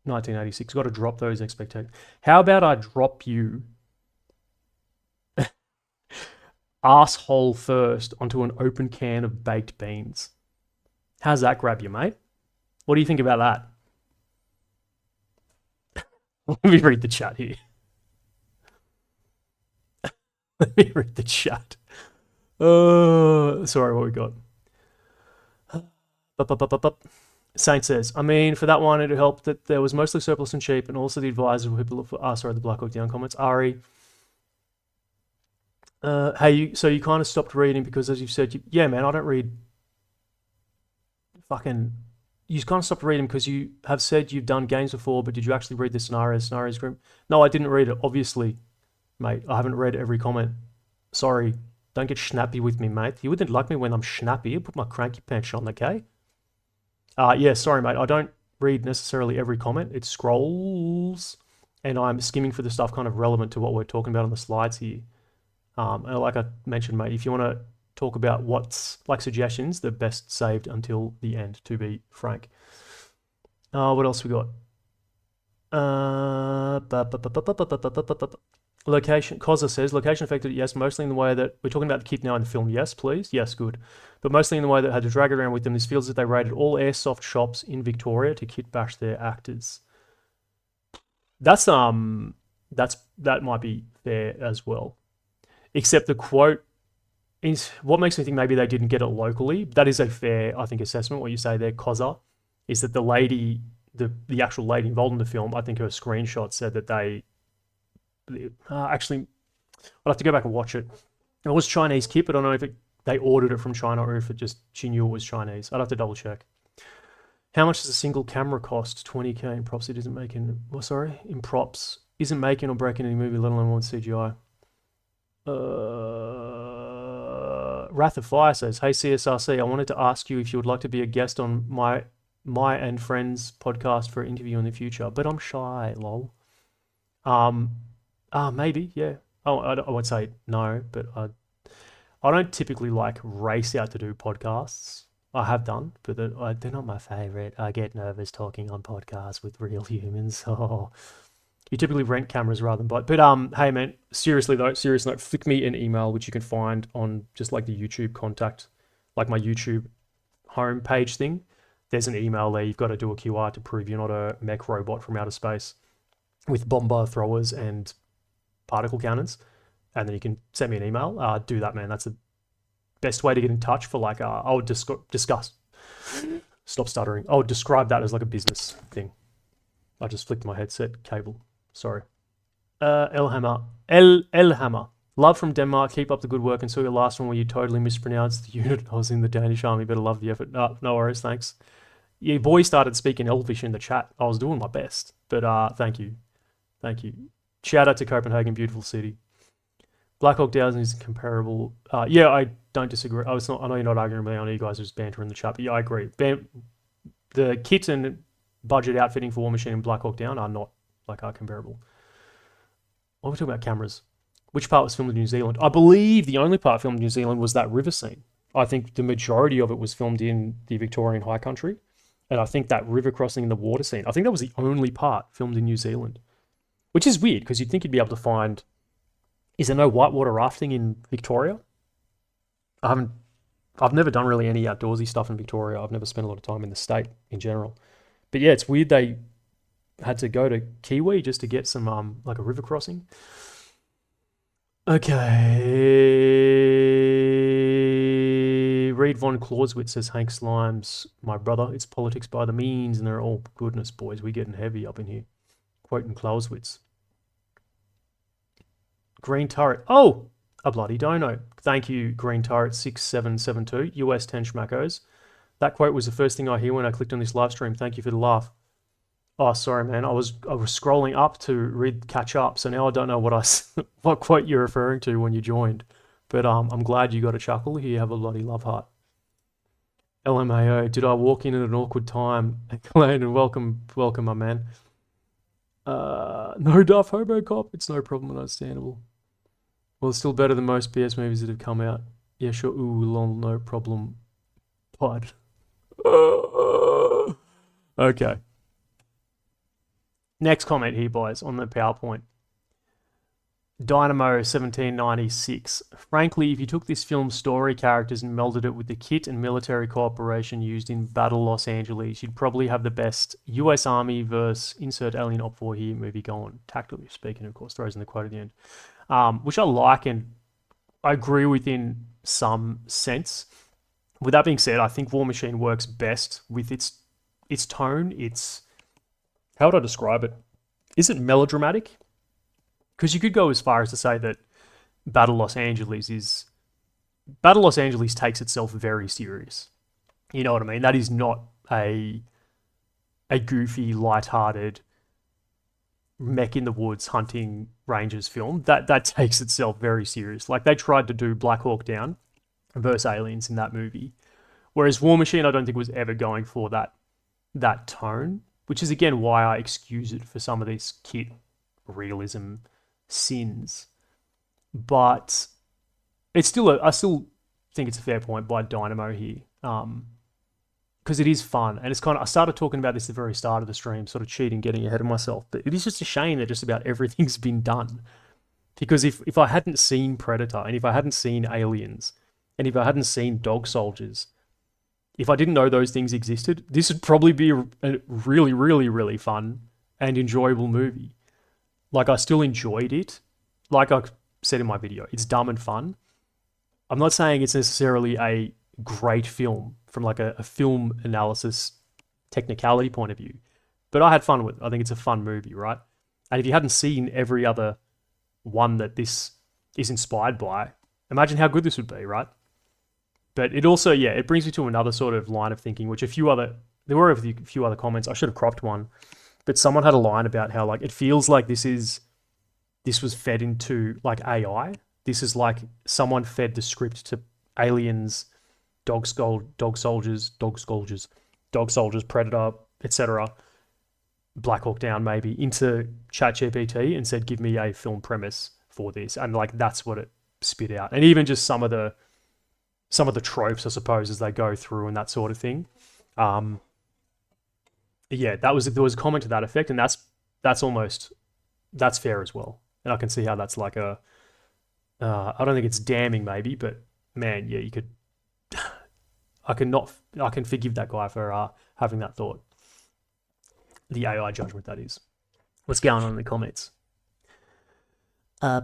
1986. Got to drop those expectations. How about I drop you asshole first onto an open can of baked beans? How's that grab you, mate? What do you think about that? Let me read the chat here. Let me read the chat. Sorry, what we got? Saint says, I mean, for that one, it helped that there was mostly surplus and cheap, and also the advisors were people for. Sorry, the Black Hawk Down comments. Ari, hey, so you kind of stopped reading because, as you've said, yeah, man, I don't read. Fucking, you kind of stopped reading because you have said you've done games before, but did you actually read the scenarios? Scenarios grim? No, I didn't read it. Obviously, mate, I haven't read every comment. Sorry, don't get snappy with me, mate. You wouldn't like me when I'm snappy. Put my cranky pants on, okay? Yeah, sorry, mate. I don't read necessarily every comment. It scrolls, and I'm skimming for the stuff kind of relevant to what we're talking about on the slides here. And like I mentioned, mate, if you want to talk about what's like suggestions, they're best saved until the end, to be frank. What else we got? Location, Koza says, location affected, yes, mostly in the way that, we're talking about the kid now in the film, yes, please, yes, good. But mostly in the way that had to drag it around with them. This feels that they raided all airsoft shops in Victoria to kit bash their actors. That might be fair as well. Except the quote is, what makes me think maybe they didn't get it locally. That is a fair, I think, assessment. What you say there, Koza, is that the lady, the actual lady involved in the film, I think her screenshot said that they, actually, I'll have to go back and watch it. It was Chinese kit, but I don't know if they ordered it from China or if it just, she knew it was Chinese. I'd have to double check. How much does a single camera cost? 20k in props. It isn't making, in props. Isn't making or breaking any movie, let alone one CGI. Wrath of Fire says, hey CSRC, I wanted to ask you if you would like to be a guest on my and Friends podcast for an interview in the future, but I'm shy, lol. Maybe, yeah. Oh, I would say no, but I don't typically like race out to do podcasts. I have done, but they're not my favorite. I get nervous talking on podcasts with real humans. Oh, you typically rent cameras rather than buy. But hey man, seriously though, flick me an email, which you can find on just like the YouTube contact, like my YouTube homepage thing. There's an email there. You've got to do a QR to prove you're not a mech robot from outer space with bomber throwers and particle counters, and then you can send me an email. Do that, man. That's the best way to get in touch for like, I would discuss. Stop stuttering. I would describe that as like a business thing. I just flicked my headset cable. Sorry. Elhammer. Elhammer. Love from Denmark. Keep up the good work. And saw your last one where you totally mispronounced the unit. I was in the Danish army. Better love the effort. No worries. Thanks. Your boy started speaking Elvish in the chat. I was doing my best. But thank you. Thank you. Shout out to Copenhagen, beautiful city. Black Hawk Down is comparable. Yeah, I don't disagree. I know you're not arguing with me. I know you guys are just bantering in the chat, but yeah, I agree. The kit and budget outfitting for War Machine and Black Hawk Down are not are comparable. What are we talking about? Cameras. Which part was filmed in New Zealand? I believe the only part filmed in New Zealand was that river scene. I think the majority of it was filmed in the Victorian High Country, and I think that river crossing in the water scene, I think that was the only part filmed in New Zealand, which is weird because you'd think you'd be able to find. Is there no whitewater rafting in Victoria? I've never done really any outdoorsy stuff in Victoria. I've never spent a lot of time in the state in general. But yeah, it's weird they had to go to Kiwi just to get some like a river crossing. Okay. Reed von Clausewitz says Hank Slime's my brother. It's politics by the means, and they're all goodness, boys. We're getting heavy up in here. Quoting Clausewitz. Green Turret. Oh, a bloody dono. Thank you, Green Turret 6772. US 10 schmackos. That quote was the first thing I hear when I clicked on this live stream. Thank you for the laugh. Oh, sorry, man. I was scrolling up to catch up, so now I don't know what quote you're referring to when you joined. But I'm glad you got a chuckle. Here, have a bloody love heart. LMAO, did I walk in at an awkward time? Glenn, and welcome, my man. No Duff Hobocop. It's no problem and understandable. Well, it's still better than most PS movies that have come out. Yeah, sure. Ooh, lol, no problem. Pod. Okay. Next comment here, boys, on the PowerPoint. Dynamo 1796. Frankly, if you took this film's story characters and melded it with the kit and military cooperation used in Battle Los Angeles, you'd probably have the best US Army versus insert alien op 4 here movie going. Tactically speaking, of course, throws in the quote at the end. Which I like and I agree with in some sense. With that being said, I think War Machine works best with its tone. How would I describe it? Is it melodramatic? Because you could go as far as to say that Battle Los Angeles takes itself very serious. You know what I mean? That is not a goofy, lighthearted mech in the woods hunting rangers film. That takes itself very serious. Like they tried to do Black Hawk Down versus aliens in that movie, whereas War Machine I don't think was ever going for that tone, which is again why I excuse it for some of these kit realism sins. But it's still I still think it's a fair point by Dynamo here, because it is fun and it's kind of, I started talking about this at the very start of the stream, sort of cheating, getting ahead of myself, but it is just a shame that just about everything's been done. Because if I hadn't seen Predator and if I hadn't seen Aliens and if I hadn't seen Dog Soldiers, if I didn't know those things existed, this would probably be a really, really, really fun and enjoyable movie. Like, I still enjoyed it. Like I said in my video, it's dumb and fun. I'm not saying it's necessarily a great film from like a film analysis technicality point of view, but I had fun with it. I think it's a fun movie, right? And if you hadn't seen every other one that this is inspired by, imagine how good this would be, right? But it also, yeah, it brings me to another sort of line of thinking, which there were a few other comments. I should have cropped one, but someone had a line about how like it feels like this was fed into like AI. This is like someone fed the script to Aliens, Dog Soldiers, Predator, etc. Black Hawk Down maybe into ChatGPT and said, "Give me a film premise for this," and like that's what it spit out. And even just some of the tropes, I suppose, as they go through and that sort of thing. Yeah, there was a comment to that effect, and that's fair as well. And I can see how that's like I don't think it's damning maybe, but man, yeah, you could. I can forgive that guy for having that thought. The AI judgment, that is. What's going on in the comments? You're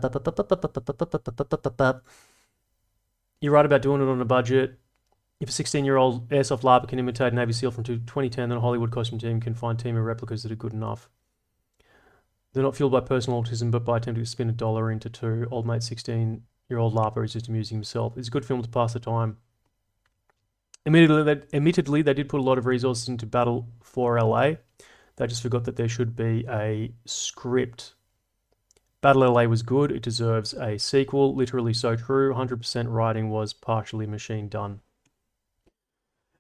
right about doing it on a budget. If a 16-year-old airsoft LARPer can imitate a Navy SEAL from 2010, then a Hollywood costume team can find team of replicas that are good enough. They're not fueled by personal autism, but by attempting to spin $1 into two. Old mate 16-year-old LARPer is just amusing himself. It's a good film to pass the time. Admittedly, they did put a lot of resources into Battle for LA. They just forgot that there should be a script. Battle LA was good. It deserves a sequel. Literally so true. 100% writing was partially machine done.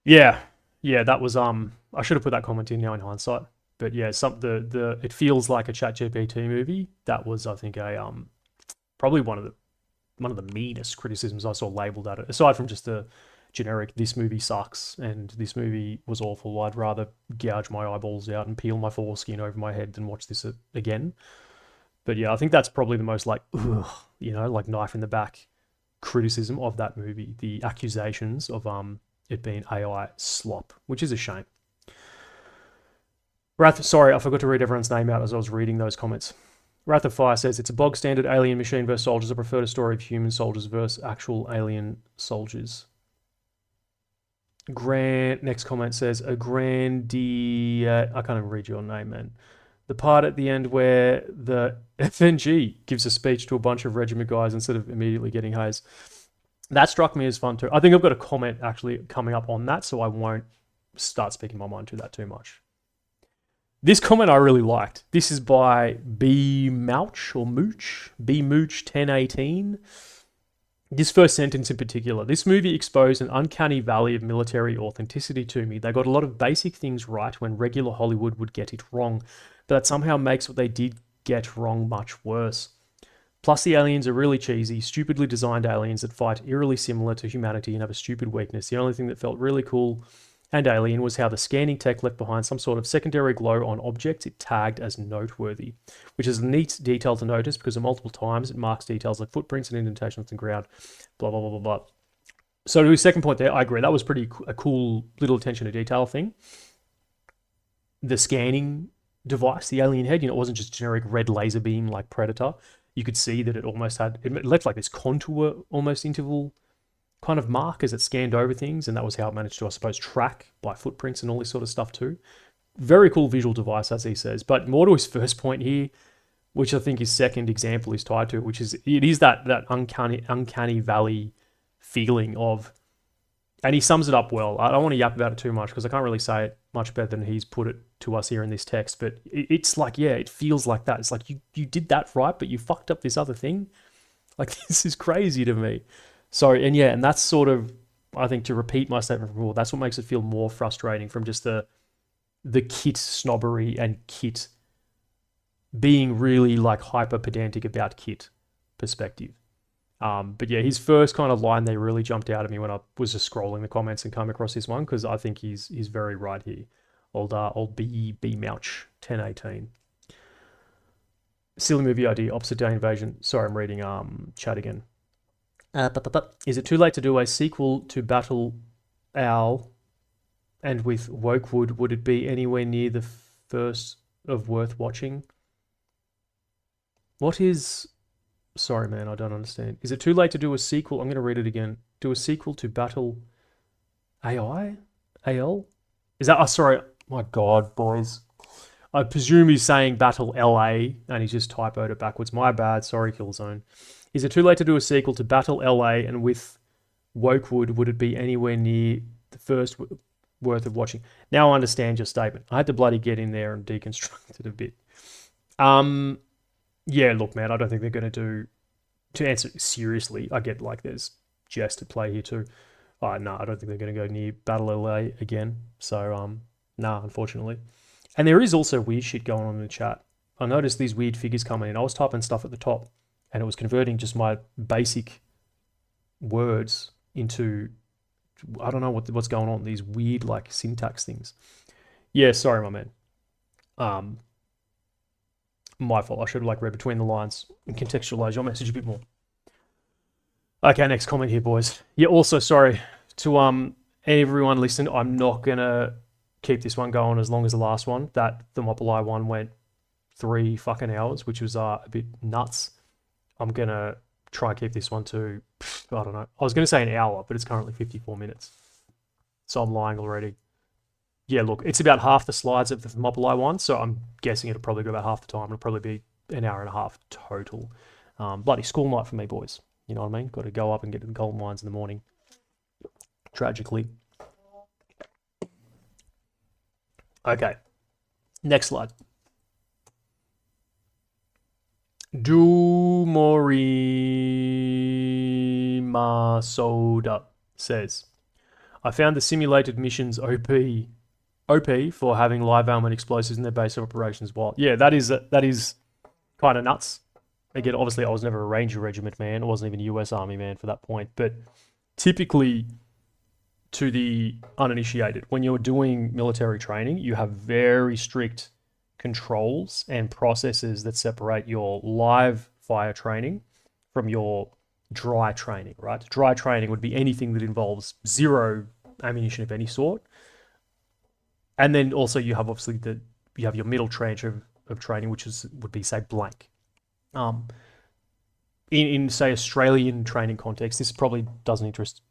Yeah, that was I should have put that comment in now in hindsight. But yeah, it feels like a ChatGPT movie. That was, I think, a probably one of the meanest criticisms I saw labeled at it. Aside from just the generic, this movie sucks and this movie was awful. I'd rather gouge my eyeballs out and peel my foreskin over my head than watch this again. But yeah, I think that's probably the most like, like knife in the back criticism of that movie. The accusations of it being AI slop, which is a shame. Sorry, I forgot to read everyone's name out as I was reading those comments. Wrath of Fire says, it's a bog standard alien machine versus soldiers. I prefer a story of human soldiers versus actual alien soldiers. Next comment says, I can't even read your name, man. The part at the end where the FNG gives a speech to a bunch of regiment guys instead of immediately getting hazed. That struck me as fun too. I think I've got a comment actually coming up on that, so I won't start speaking my mind to that too much. This comment I really liked. This is by B Mouch or Mooch, B Mooch 1018. This first sentence in particular. This movie exposed an uncanny valley of military authenticity to me. They got a lot of basic things right when regular Hollywood would get it wrong, but that somehow makes what they did get wrong much worse. Plus, the aliens are really cheesy, stupidly designed aliens that fight eerily similar to humanity and have a stupid weakness. The only thing that felt really cool and alien was how the scanning tech left behind some sort of secondary glow on objects it tagged as noteworthy, which is a neat detail to notice because multiple times it marks details like footprints and indentations on the ground, blah, blah, blah, blah, blah. So to his second point there, I agree. That was pretty a cool little attention to detail thing. The scanning device, the alien head, it wasn't just generic red laser beam like Predator. You could see that it almost had, it left like this contour almost interval kind of mark as it scanned over things, and that was how it managed to, I suppose, track by footprints and all this sort of stuff too. Very cool visual device, as he says. But more to his first point here, which I think his second example is tied to, which is it is that uncanny valley feeling of, and he sums it up well. I don't want to yap about it too much because I can't really say it much better than he's put it to us here in this text. But it's like, yeah, it feels like that. It's like you did that right, but you fucked up this other thing. Like, this is crazy to me. So, and that's sort of, I think, to repeat my statement from before, that's what makes it feel more frustrating from just the kit snobbery and kit being really like hyper pedantic about kit perspective. But yeah, his first kind of line there really jumped out at me when I was just scrolling the comments and come across this one, because I think he's very right here. Old B Mouch 1018. Silly movie idea, opposite day invasion. Sorry, I'm reading chat again. Is it too late to do a sequel to Battle Owl? And with Wokewood, would it be anywhere near the first of worth watching? What is... Sorry, man, I don't understand. Is it too late to do a sequel? I'm going to read it again. Do a sequel to Battle AI? AL? Is that... Oh, sorry. My God, boys. I presume he's saying Battle LA, and he's just typoed it backwards. My bad. Sorry, Killzone. Is it too late to do a sequel to Battle LA? And with Wokewood, would it be anywhere near the first worth of watching? Now I understand your statement. I had to bloody get in there and deconstruct it a bit. Yeah, look, man, I don't think they're going to do... To answer seriously, I get like there's jest at play here too. No, I don't think they're going to go near Battle LA again. So, nah, unfortunately. And there is also weird shit going on in the chat. I noticed these weird figures coming in. I was typing stuff at the top, and it was converting just my basic words into... I don't know what's going on. These weird, like, syntax things. Yeah, sorry, my man. My fault. I should have read between the lines and contextualize your message a bit more. Okay, next comment here, boys. Yeah, also sorry to everyone listening. I'm not gonna keep this one going as long as the last one. That Thermopylae one went 3 fucking hours, which was a bit nuts. I'm gonna try and keep this one to, I don't know. I was gonna say an hour, but it's currently 54 minutes. So I'm lying already. Yeah, look, it's about half the slides of the Thermopylae one, so I'm guessing it'll probably go about half the time. It'll probably be an hour and a half total. Bloody school night for me, boys. You know what I mean? Got to go up and get to the gold mines in the morning. Tragically. Okay. Next slide. Dumorima Soda says, I found the simulated missions OP for having live armament explosives in their base of operations. Well, yeah, that is kind of nuts. Again, obviously, I was never a Ranger Regiment man. I wasn't even a US Army man for that point. But typically, to the uninitiated, when you're doing military training, you have very strict controls and processes that separate your live fire training from your dry training, right? Dry training would be anything that involves zero ammunition of any sort. And then also you have obviously you have your middle tranche of training, which would be, say, blank. In say Australian training context, this probably doesn't interest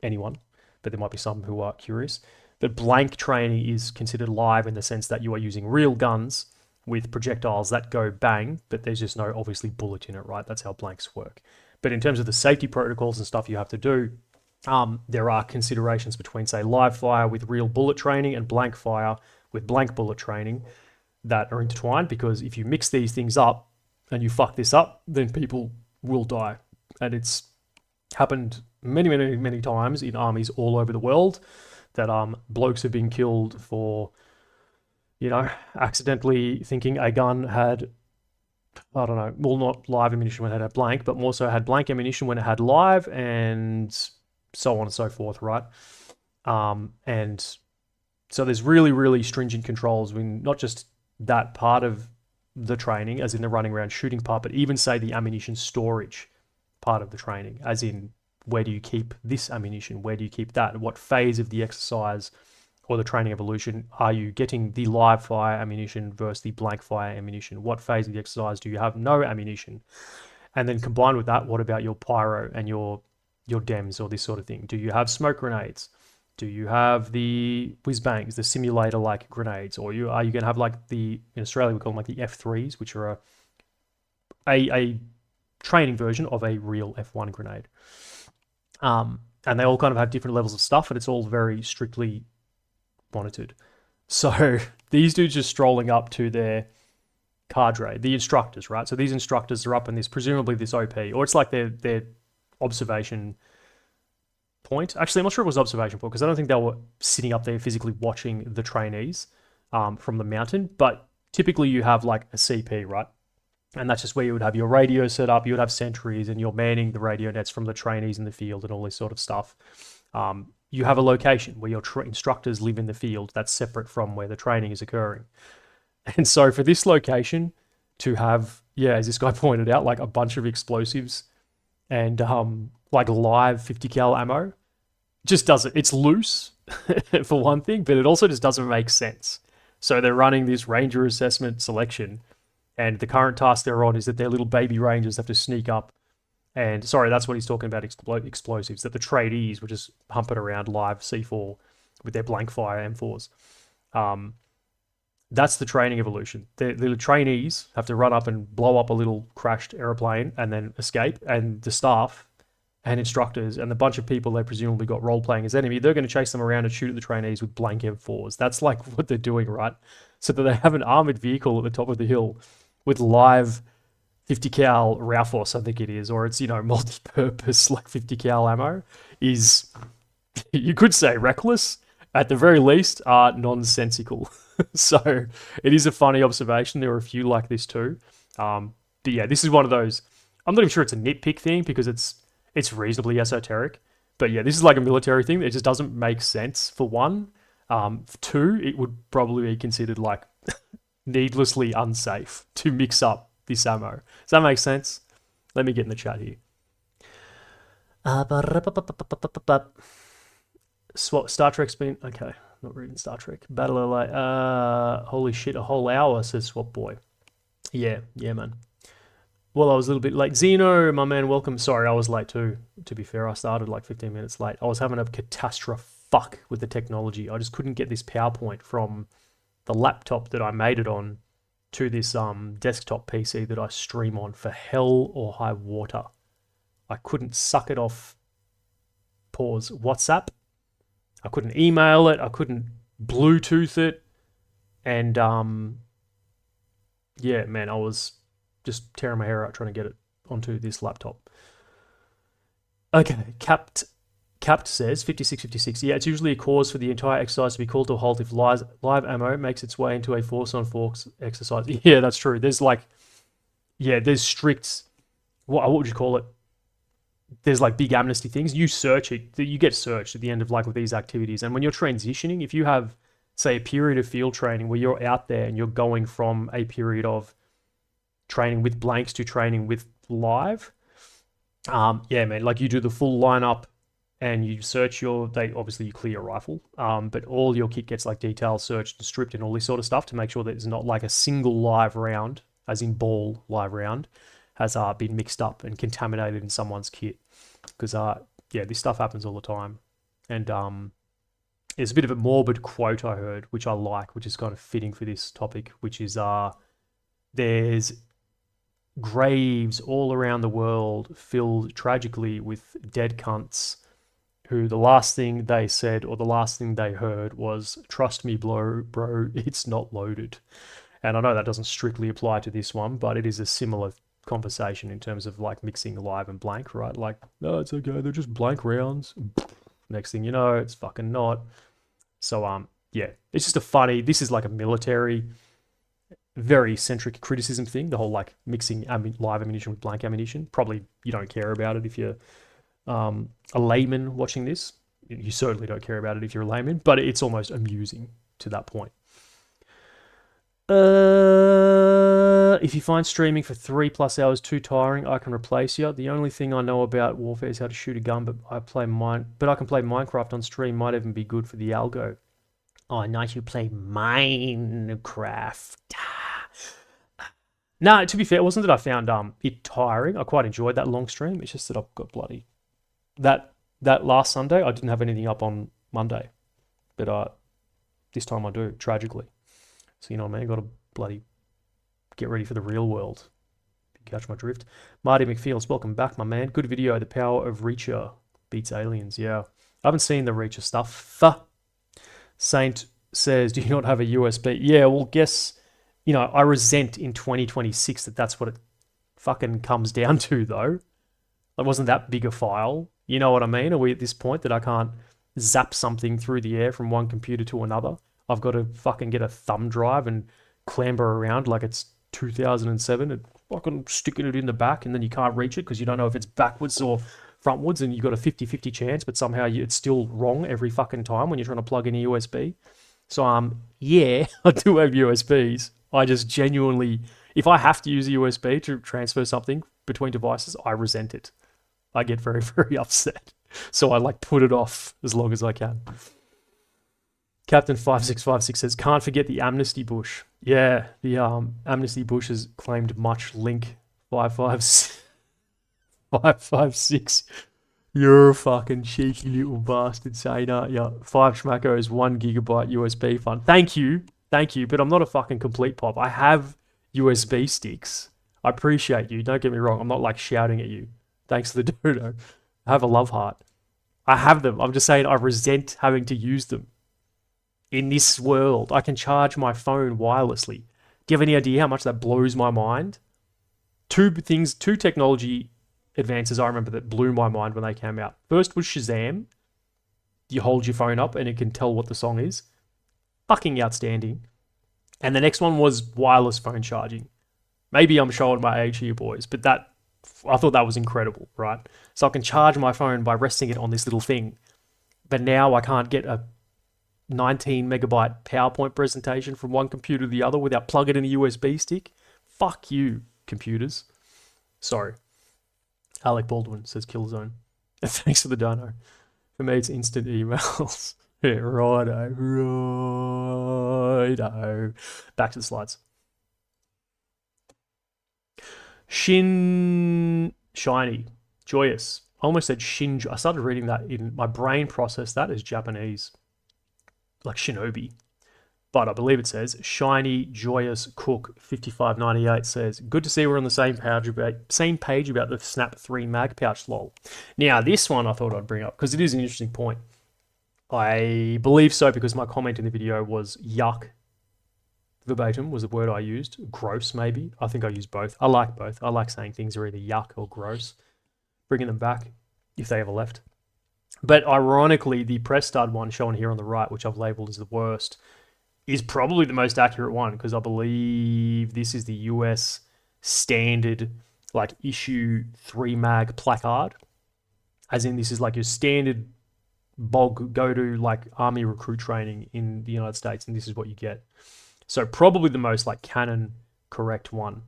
anyone, but there might be some who are curious. But blank training is considered live in the sense that you are using real guns with projectiles that go bang, but there's just no obviously bullet in it, right? That's how blanks work. But in terms of the safety protocols and stuff you have to do, there are considerations between, say, live fire with real bullet training and blank fire with blank bullet training that are intertwined, because if you mix these things up and you fuck this up, then people will die. And it's happened many, many, many times in armies all over the world that blokes have been killed for, accidentally thinking a gun had, I don't know, well, not live ammunition when it had blank, but more so had blank ammunition when it had live, and so on and so forth, right? And so there's really, really stringent controls when not just that part of the training, as in the running around shooting part, but even say the ammunition storage part of the training, as in where do you keep this ammunition? Where do you keep that? What phase of the exercise or the training evolution are you getting the live fire ammunition versus the blank fire ammunition? What phase of the exercise do you have no ammunition? And then combined with that, what about your pyro and your DEMS or this sort of thing? Do you have smoke grenades? Do you have the whiz bangs, the simulator like grenades? Or are you going to have like in Australia we call them like the F3s, which are a training version of a real F1 grenade. And they all kind of have different levels of stuff, and it's all very strictly monitored. So these dudes just strolling up to their cadre, the instructors, right? So these instructors are up in presumably this OP, or it's like their observation point. Actually, I'm not sure it was observation point, because I don't think they were sitting up there physically watching the trainees from the mountain. But typically you have like a CP, right? And that's just where you would have your radio set up, you would have sentries, and you're manning the radio nets from the trainees in the field and all this sort of stuff. You have a location where your instructors live in the field that's separate from where the training is occurring. And so for this location to have, as this guy pointed out, like a bunch of explosives and like live 50 cal ammo, just doesn't, it's loose for one thing, but it also just doesn't make sense. So they're running this ranger assessment selection, and the current task they're on is that their little baby rangers have to sneak up. And sorry, that's what he's talking about, explosives, that the tradies were just humping around live C4 with their blank fire M4s. That's the training evolution. The trainees have to run up and blow up a little crashed airplane and then escape, and the staff and instructors and the bunch of people they presumably got role-playing as enemy, they're going to chase them around and shoot at the trainees with blank M4s. That's like what they're doing, right? So that they have an armored vehicle at the top of the hill with live 50 cal Raufoss, I think it is, or it's, multi-purpose like 50 cal ammo, is, you could say reckless, at the very least, nonsensical. So it is a funny observation. There are a few like this too. But yeah, this is one of those, I'm not even sure it's a nitpick thing because it's reasonably esoteric. But yeah, this is like a military thing that just doesn't make sense, for one. For two, it would probably be considered like needlessly unsafe to mix up this ammo. Does that make sense? Let me get in the chat here. Star Trek's been... Okay, not reading Star Trek. Battle of holy shit, a whole hour, says Swap Boy. Yeah, man. Well, I was a little bit late. Zeno, my man, welcome. Sorry, I was late too, to be fair. I started like 15 minutes late. I was having a catastrophe with the technology. I just couldn't get this PowerPoint from the laptop that I made it on to this desktop PC that I stream on for hell or high water. I couldn't suck it off WhatsApp. I couldn't email it. I couldn't Bluetooth it. And yeah, man, I was just tearing my hair out trying to get it onto this laptop. Okay, Capped says 5656. Yeah, it's usually a cause for the entire exercise to be called to a halt if live ammo makes its way into a force on force exercise. Yeah, that's true. There's there's strict, what would you call it? There's like big amnesty things. You search it, you get searched at the end of like with these activities. And when you're transitioning, if you have, say, a period of field training where you're out there and you're going from a period of training with blanks to training with live, yeah, man, like you do the full lineup and you search obviously you clear your rifle, but all your kit gets like detailed, searched and stripped and all this sort of stuff to make sure that it's not like a single live round, as in ball live round, has been mixed up and contaminated in someone's kit. Because, this stuff happens all the time. And there's a bit of a morbid quote I heard, which I like, which is kind of fitting for this topic, which is there's graves all around the world filled tragically with dead cunts who the last thing they said or the last thing they heard was, "Trust me, bro, it's not loaded." And I know that doesn't strictly apply to this one, but it is a similar conversation in terms of like mixing live and blank, right? Like, no, it's okay, they're just blank rounds. Next thing you know, it's fucking not. So yeah, it's just a funny. This is like a military, very centric criticism thing. The whole like mixing live ammunition with blank ammunition. Probably you don't care about it if you're a layman watching this. You certainly don't care about it if you're a layman, but it's almost amusing to that point. If you find streaming for 3+ hours too tiring, I can replace you. The only thing I know about Warfare is how to shoot a gun, but I can play Minecraft on stream. Might even be good for the algo. Oh, nice, you play Minecraft. No, to be fair, it wasn't that I found it tiring. I quite enjoyed that long stream. It's just that I've got bloody that last Sunday I didn't have anything up on Monday, but this time I do, tragically. So you know what I mean? Got to bloody get ready for the real world. If you catch my drift. Marty McFields, welcome back, my man. Good video. The power of Reacher beats aliens. Yeah, I haven't seen the Reacher stuff. Saint says, do you not have a USB? Yeah, well, guess, you know, I resent in 2026 that that's what it fucking comes down to, though. It wasn't that big a file. You know what I mean? Are we at this point that I can't zap something through the air from one computer to another? I've got to fucking get a thumb drive and clamber around like it's 2007 and fucking sticking it in the back, and then you can't reach it because you don't know if it's backwards or frontwards, and you've got a 50-50 chance, but somehow it's still wrong every fucking time when you're trying to plug in a USB. So, yeah, I do have USBs. I just genuinely, if I have to use a USB to transfer something between devices, I resent it. I get very, very upset. So I like put it off as long as I can. Captain 5656 says, can't forget the amnesty bush. Yeah, the amnesty bush has claimed much link 556. You're a fucking cheeky little bastard saying, yeah, 5 schmackos, 1 gigabyte USB fund. Thank you, but I'm not a fucking complete pop. I have USB sticks. I appreciate you. Don't get me wrong. I'm not like shouting at you. Thanks for the dodo. I have a love heart. I have them. I'm just saying I resent having to use them. In this world, I can charge my phone wirelessly. Do you have any idea how much that blows my mind? Two technology advances I remember that blew my mind when they came out. First was Shazam. You hold your phone up and it can tell what the song is. Fucking outstanding. And the next one was wireless phone charging. Maybe I'm showing my age here, boys, but I thought that was incredible, right? So I can charge my phone by resting it on this little thing. But now I can't get a 19 megabyte PowerPoint presentation from one computer to the other without plugging in a USB stick. Fuck you, computers. Sorry. Alec Baldwin says Killzone. Thanks for the dono. For me, it's instant emails. Yeah, righto. Back to the slides. Shiny, joyous. I almost said Shin. I started reading that in my brain, processed that as Japanese, like shinobi. But I believe it says Shiny Joyous Cook 5598 says, good to see we're on the same page about the Snap 3 mag pouch lol. Now this one I thought I'd bring up because it is an interesting point. I believe so because my comment in the video was yuck. Verbatim was the word I used. Gross maybe. I think I used both. I like both. I like saying things are either yuck or gross. Bringing them back if they ever left. But ironically, the press stud one shown here on the right, which I've labeled as the worst, is probably the most accurate one because I believe this is the US standard like issue 3 mag placard. As in this is like your standard bog go to like army recruit training in the United States, and this is what you get. So probably the most like canon correct one.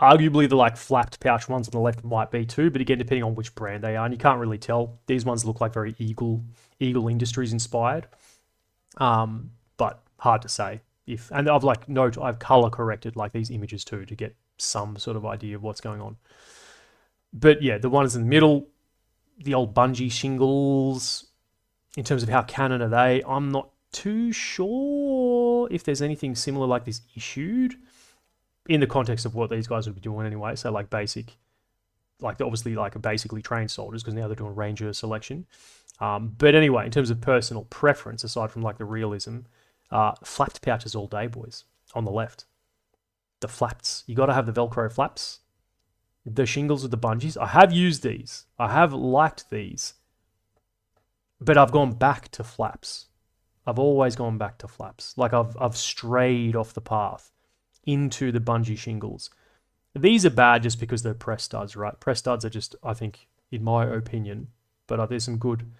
Arguably the like flapped pouch ones on the left might be too, but again, depending on which brand they are, and you can't really tell. These ones look like very Eagle Industries inspired. But hard to say if, and I've color corrected like these images too to get some sort of idea of what's going on. But yeah, the ones in the middle, the old bungee shingles, in terms of how canon are they, I'm not too sure if there's anything similar like this issued. in the context of what these guys would be doing anyway. So like basic, like they're obviously like basically trained soldiers because now they're doing ranger selection. But anyway, in terms of personal preference, aside from like the realism, flapped pouches all day, boys. On the left, the flaps. You got to have the Velcro flaps. The shingles with the bungees. I have used these. I have liked these. But I've gone back to flaps. I've always gone back to flaps. Like I've strayed off the path into the bungee shingles. These are bad just because they're press studs, right? Press studs are just, I think, in my opinion, but there's some good,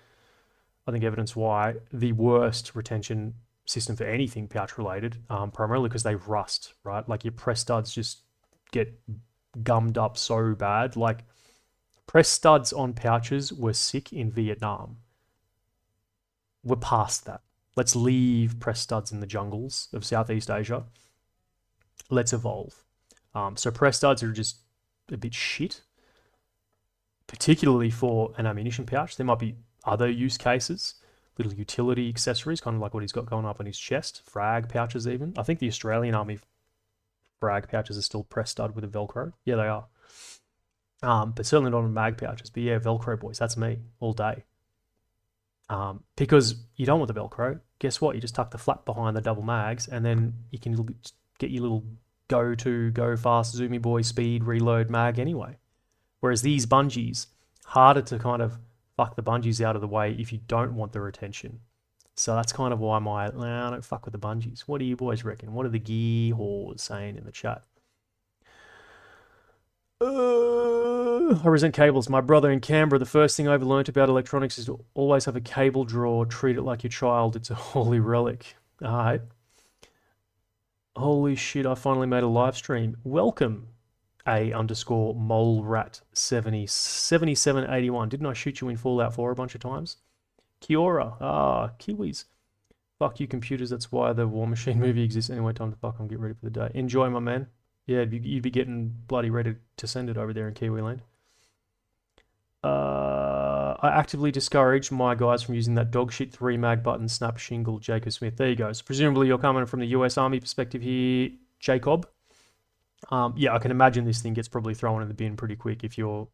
I think, evidence why the worst retention system for anything pouch related, primarily because they rust, right? Like your press studs just get gummed up so bad. Like press studs on pouches were sick in Vietnam. We're past that. Let's leave press studs in the jungles of Southeast Asia. Let's evolve. So press studs are just a bit shit, particularly for an ammunition pouch. There might be other use cases, little utility accessories, kind of like what he's got going up on his chest, frag pouches even. I think the Australian Army frag pouches are still press stud with a Velcro. Yeah, they are. But certainly not on mag pouches. But yeah, Velcro boys, that's me all day. Because you don't want the Velcro. Guess what? You just tuck the flap behind the double mags and then you can get your little go fast, zoomy boy, speed, reload mag anyway. Whereas these bungees, harder to kind of fuck the bungees out of the way if you don't want the retention. So that's kind of why I don't fuck with the bungees. What do you boys reckon? What are the gear whores saying in the chat? I resent cables. My brother in Canberra, the first thing I ever learnt about electronics is to always have a cable drawer. Treat it like your child. It's a holy relic. All right. Holy shit, I finally made a live stream. Welcome, A_molerat7781. Didn't I shoot you in Fallout 4 a bunch of times? Kia ora. Kiwis. Fuck you computers, that's why the War Machine movie exists. Anyway, time to fuck, I'm get ready for the day. Enjoy, my man. Yeah, you'd be getting bloody ready to send it over there in Kiwi land. I actively discourage my guys from using that dogshit 3 mag button snap shingle, Jacob Smith. There you go. So presumably you're coming from the US Army perspective here, Jacob. Yeah, I can imagine this thing gets probably thrown in the bin pretty quick if you're,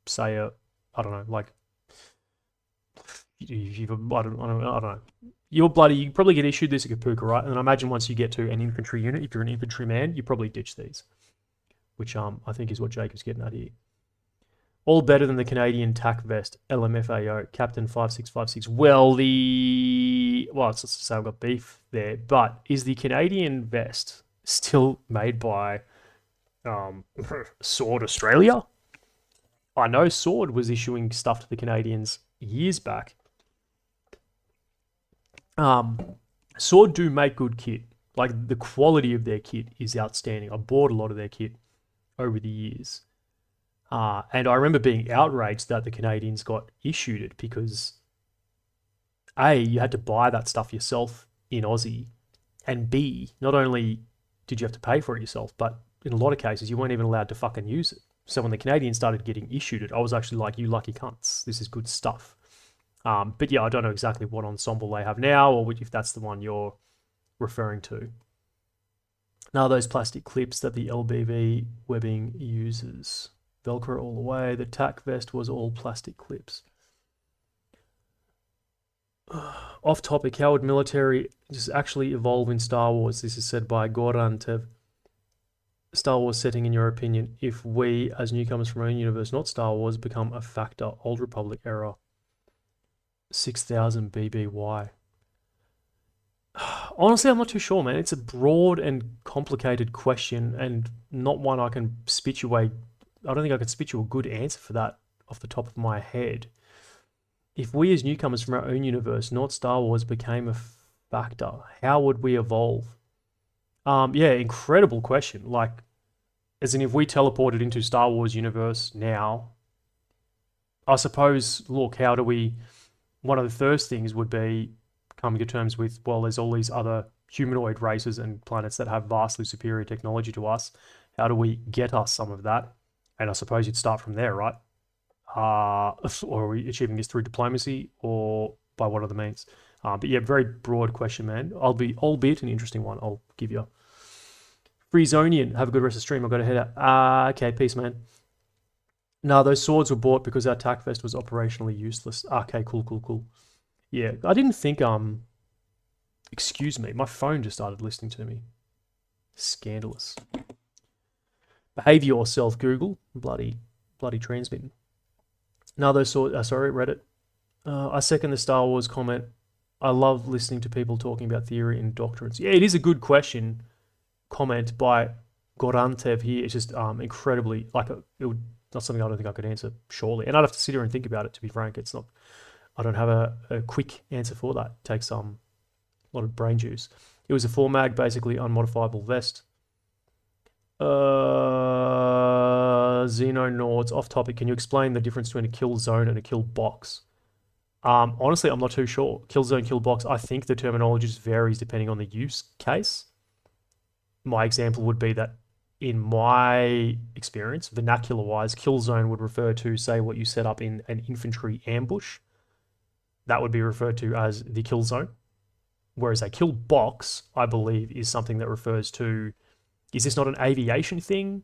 say, I don't know, like, I don't know. You probably get issued this at Kapuka, right? And I imagine once you get to an infantry unit, if you're an infantryman, you probably ditch these, which I think is what Jacob's getting at here. All better than the Canadian TAC vest, LMFAO, Captain 5656. Well, it's to say I've got beef there, but is the Canadian vest still made by Sword Australia? I know Sword was issuing stuff to the Canadians years back. Sword do make good kit. Like, the quality of their kit is outstanding. I bought a lot of their kit over the years. And I remember being outraged that the Canadians got issued it because A, you had to buy that stuff yourself in Aussie, and B, not only did you have to pay for it yourself, but in a lot of cases you weren't even allowed to fucking use it. So when the Canadians started getting issued it, I was actually like, you lucky cunts, this is good stuff. But yeah, I don't know exactly what ensemble they have now or if that's the one you're referring to. Now those plastic clips that the LBV webbing uses. Velcro all the way. The TAC vest was all plastic clips. Off topic, how would military just actually evolve in Star Wars? This is said by Goran Tev. Star Wars setting, in your opinion, if we, as newcomers from our own universe, not Star Wars, become a factor? Old Republic era. 6000 BBY. Honestly, I'm not too sure, man. It's a broad and complicated question and not one I can spit you a... I don't think I can spit you a good answer for that off the top of my head. If we as newcomers from our own universe, not Star Wars, became a factor, how would we evolve? Yeah, incredible question. Like, as in if we teleported into Star Wars universe now, I suppose, look, how do we... One of the first things would be coming to terms with, well, there's all these other humanoid races and planets that have vastly superior technology to us. How do we get us some of that? And I suppose you'd start from there, right? Or are we achieving this through diplomacy or by what other means? But yeah, very broad question, man. Albeit an interesting one, I'll give you. Freezonian, have a good rest of the stream. I've got to head out. Okay, peace, man. No, those swords were bought because our tack vest was operationally useless. Okay, cool. Yeah, I didn't think, excuse me, my phone just started listening to me. Scandalous. Behave yourself, Google. Bloody transmitting. No, those swords, sorry, Reddit. I second the Star Wars comment. I love listening to people talking about theory and doctrines. Yeah, it is a good question. Comment by Gorantev here. It's just incredibly, like, it would, not something I don't think I could answer, surely. And I'd have to sit here and think about it, to be frank. It's not, I don't have a quick answer for that. It takes a lot of brain juice. It was a 4-mag, basically unmodifiable vest. Xenonauts, off topic. Can you explain the difference between a kill zone and a kill box? Honestly, I'm not too sure. Kill zone, kill box, I think the terminology just varies depending on the use case. My example would be that in my experience, vernacular-wise, kill zone would refer to, say, what you set up in an infantry ambush. That would be referred to as the kill zone. Whereas a kill box, I believe, is something that refers to, is this not an aviation thing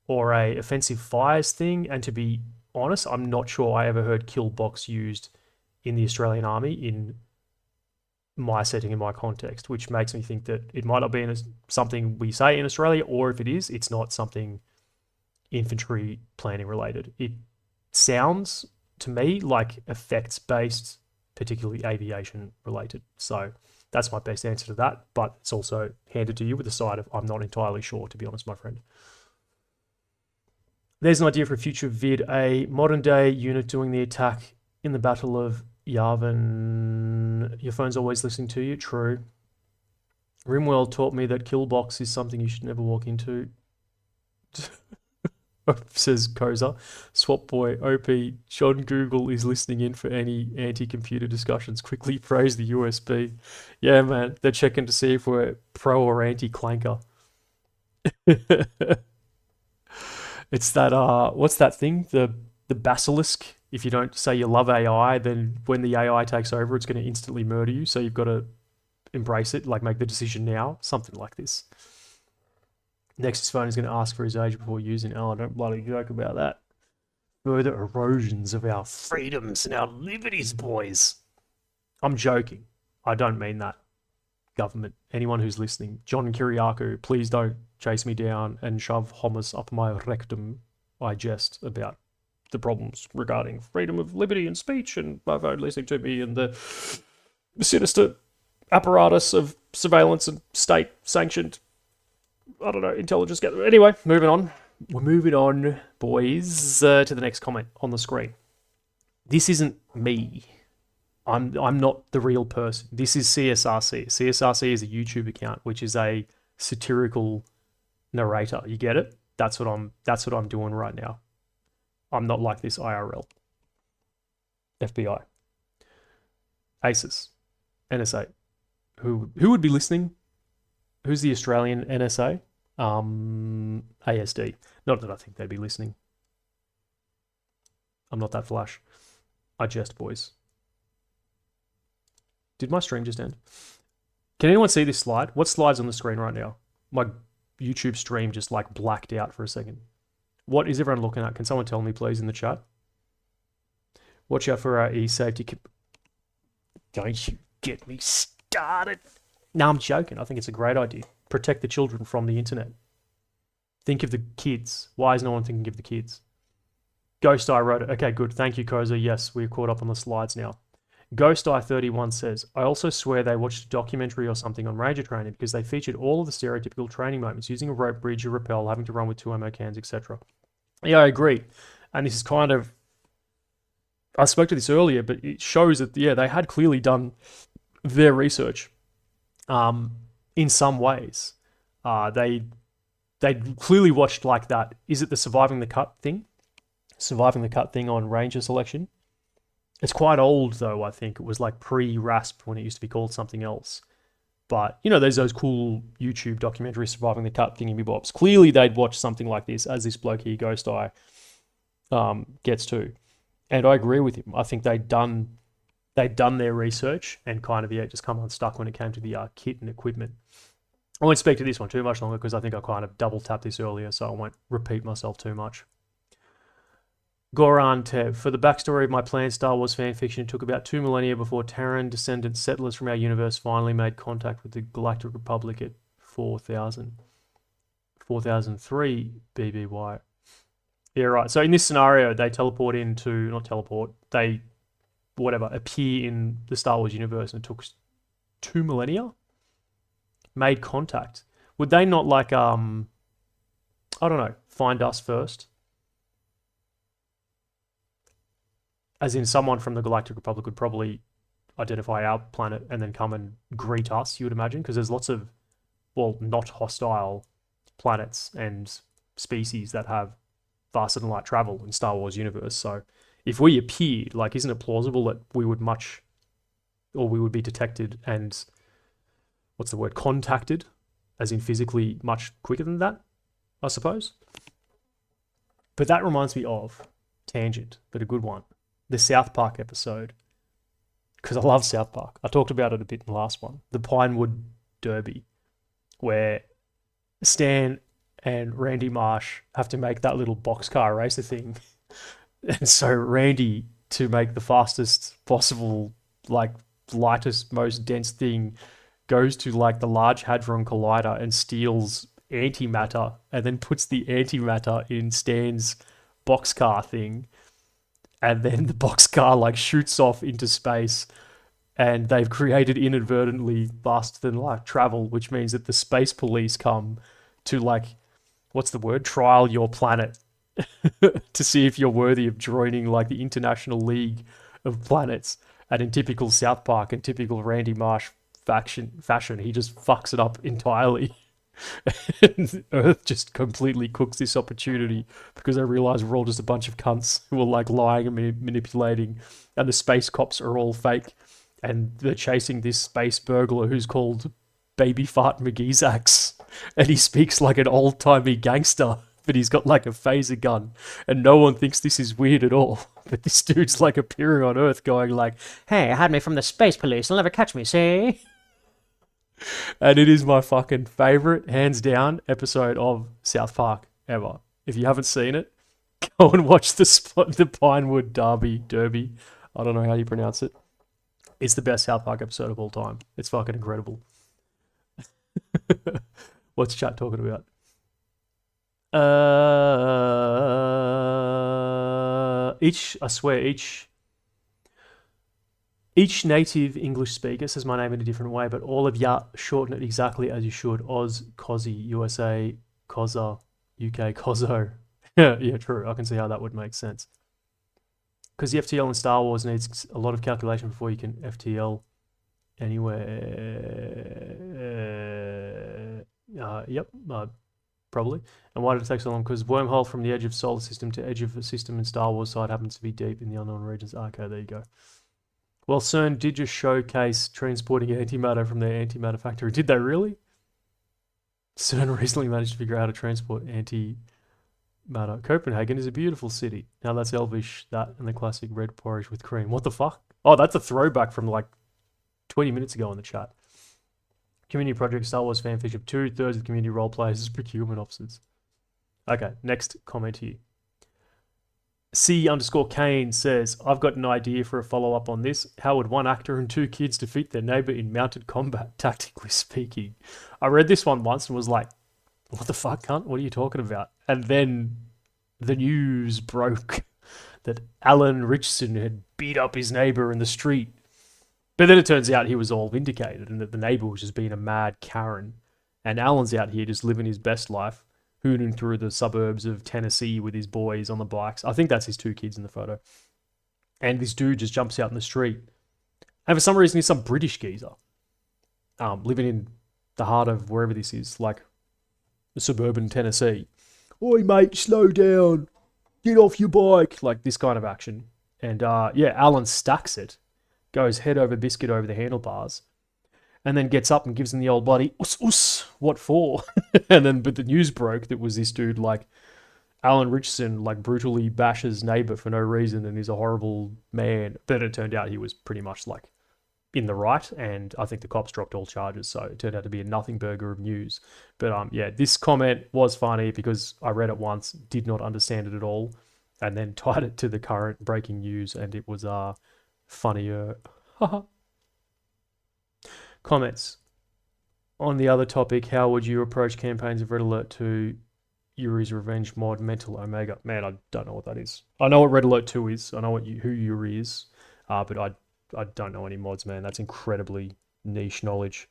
or a offensive fires thing? And to be honest, I'm not sure I ever heard kill box used in the Australian Army in my setting, in my context, which makes me think that it might not be something we say in Australia, or if it is, it's not something infantry planning related. It sounds to me like effects based, particularly aviation related. So that's my best answer to that, but it's also handed to you with the side of I'm not entirely sure, to be honest, my friend. There's an idea for a future vid, a modern day unit doing the attack in the Battle of Yavin. Your phone's always listening to you. True. Rimworld taught me that kill box is something you should never walk into. Says Koza. Swap boy, OP, John Google is listening in for any anti-computer discussions. Quickly praise the USB. Yeah, man, they're checking to see if we're pro or anti-clanker. It's that, what's that thing? The basilisk. If you don't say you love AI, then when the AI takes over, it's going to instantly murder you. So you've got to embrace it, like make the decision now. Something like this. Nexus phone is going to ask for his age before using it. Oh, don't bloody joke about that. Further erosions of our freedoms and our liberties, boys. I'm joking. I don't mean that. Government, anyone who's listening, John Kiriakou, please don't chase me down and shove hummus up my rectum. I jest about the problems regarding freedom of liberty and speech and my phone listening to me and the sinister apparatus of surveillance and state-sanctioned, I don't know, intelligence. Anyway, moving on. We're moving on, boys, to the next comment on the screen. This isn't me. I'm not the real person. This is CSRC. CSRC is a YouTube account, which is a satirical narrator. You get it? That's what I'm doing right now. I'm not like this IRL. FBI. ACES. NSA. Who would be listening? Who's the Australian NSA? ASD. Not that I think they'd be listening. I'm not that flash. I jest, boys. Did my stream just end? Can anyone see this slide? What slide's on the screen right now? My YouTube stream just like blacked out for a second. What is everyone looking at? Can someone tell me, please, in the chat? Watch out for our e-safety. Don't you get me started. No, I'm joking. I think it's a great idea. Protect the children from the internet. Think of the kids. Why is no one thinking of the kids? Ghost Eye wrote it. Okay, good. Thank you, Koza. Yes, we're caught up on the slides now. Ghost Eye 31 says, I also swear they watched a documentary or something on Ranger training because they featured all of the stereotypical training moments, using a rope bridge, a rappel, having to run with 2 ammo cans, etc. Yeah, I agree. And this is kind of, I spoke to this earlier, but it shows that, yeah, they had clearly done their research in some ways. They clearly watched like that. Is it the surviving the cut thing? Surviving the cut thing on Ranger selection? It's quite old, though, I think. It was like pre-RASP when it used to be called something else. But, you know, there's those cool YouTube documentaries, Surviving the Cut, thingy-bobs. Clearly, they'd watch something like this, as this bloke here, Ghost Eye, gets to. And I agree with him. I think they'd done their research and kind of, yeah, just come unstuck when it came to the kit and equipment. I won't speak to this one too much longer because I think I kind of double tapped this earlier, so I won't repeat myself too much. Goran Tev. For the backstory of my planned Star Wars fanfiction, it took about 2 millennia before Terran descendant settlers from our universe finally made contact with the Galactic Republic at 4003 BBY. Yeah, right. So in this scenario, they teleport into, not teleport, they, whatever, appear in the Star Wars universe, and it took 2 millennia? Made contact. Would they not, like, I don't know, find us first? As in, someone from the Galactic Republic would probably identify our planet and then come and greet us, you would imagine, because there's lots of, well, not hostile planets and species that have faster than light travel in Star Wars universe. So if we appeared, like, isn't it plausible that we would be detected and, what's the word, contacted, as in physically much quicker than that, I suppose? But that reminds me of, tangent, but a good one, the South Park episode, because I love South Park. I talked about it a bit in the last one, the Pinewood Derby, where Stan and Randy Marsh have to make that little boxcar racer thing. And so Randy, to make the fastest possible, like, lightest, most dense thing, goes to, like, the Large Hadron Collider and steals antimatter and then puts the antimatter in Stan's boxcar thing. And then the boxcar, like, shoots off into space, and they've created inadvertently faster than light travel, which means that the space police come to, like, what's the word? Trial your planet to see if you're worthy of joining, like, the International League of Planets. And in typical South Park and typical Randy Marsh fashion, he just fucks it up entirely. And Earth just completely cooks this opportunity because they realize we're all just a bunch of cunts who are, like, lying and manipulating, and the space cops are all fake, and they're chasing this space burglar who's called Baby Fart McGeezax, and he speaks like an old-timey gangster, but he's got, like, a phaser gun, and no one thinks this is weird at all. But this dude's, like, appearing on Earth going like, "Hey, hide me from the space police, they'll never catch me, see?" And it is my fucking favorite, hands down, episode of South Park ever. If you haven't seen it, go and watch the Pinewood Derby. I don't know how you pronounce it. It's the best South Park episode of all time. It's fucking incredible. What's chat talking about? Each native English speaker says my name in a different way, but all of ya shorten it exactly as you should. Oz, Cozzy, USA, Cozza, UK, Cozzo. Yeah, true. I can see how that would make sense. Because the FTL in Star Wars needs a lot of calculation before you can FTL anywhere. Yep, probably. And why did it take so long? Because wormhole from the edge of solar system to edge of the system in Star Wars side happens to be deep in the unknown regions. Okay, there you go. Well, CERN did just showcase transporting antimatter from their antimatter factory. Did they really? CERN recently managed to figure out how to transport antimatter. Copenhagen is a beautiful city. Now that's Elvish, that, and the classic red porridge with cream. What the fuck? Oh, that's a throwback from, like, 20 minutes ago in the chat. Community project Star Wars fanfiction. 2/3 of the community role players as procurement officers. Okay, next comment here. C_Kane says, I've got an idea for a follow-up on this. How would one actor and 2 kids defeat their neighbor in mounted combat, tactically speaking? I read this one once and was like, what the fuck, cunt? What are you talking about? And then the news broke that Alan Richardson had beat up his neighbor in the street. But then it turns out he was all vindicated and that the neighbor was just being a mad Karen. And Alan's out here just living his best life, hooning through the suburbs of Tennessee with his boys on the bikes. I think that's his 2 kids in the photo. And this dude just jumps out in the street. And for some reason, he's some British geezer. Living in the heart of wherever this is, like suburban Tennessee. Oi, mate, slow down. Get off your bike. Like this kind of action. And yeah, Alan stacks it. Goes head over biscuit over the handlebars. And then gets up and gives him the old bloody us, what for? And then, but the news broke that was this dude, like, Alan Richardson, like, brutally bashes neighbor for no reason and is a horrible man. But it turned out he was pretty much, like, in the right, and I think the cops dropped all charges, so it turned out to be a nothing burger of news. But yeah, this comment was funny because I read it once, did not understand it at all, and then tied it to the current breaking news, and it was funnier. Comments. On the other topic, how would you approach campaigns of Red Alert 2, Yuri's Revenge mod, Mental Omega? Man, I don't know what that is. I know what Red Alert 2 is. I know who Yuri is, but I don't know any mods, man. That's incredibly niche knowledge,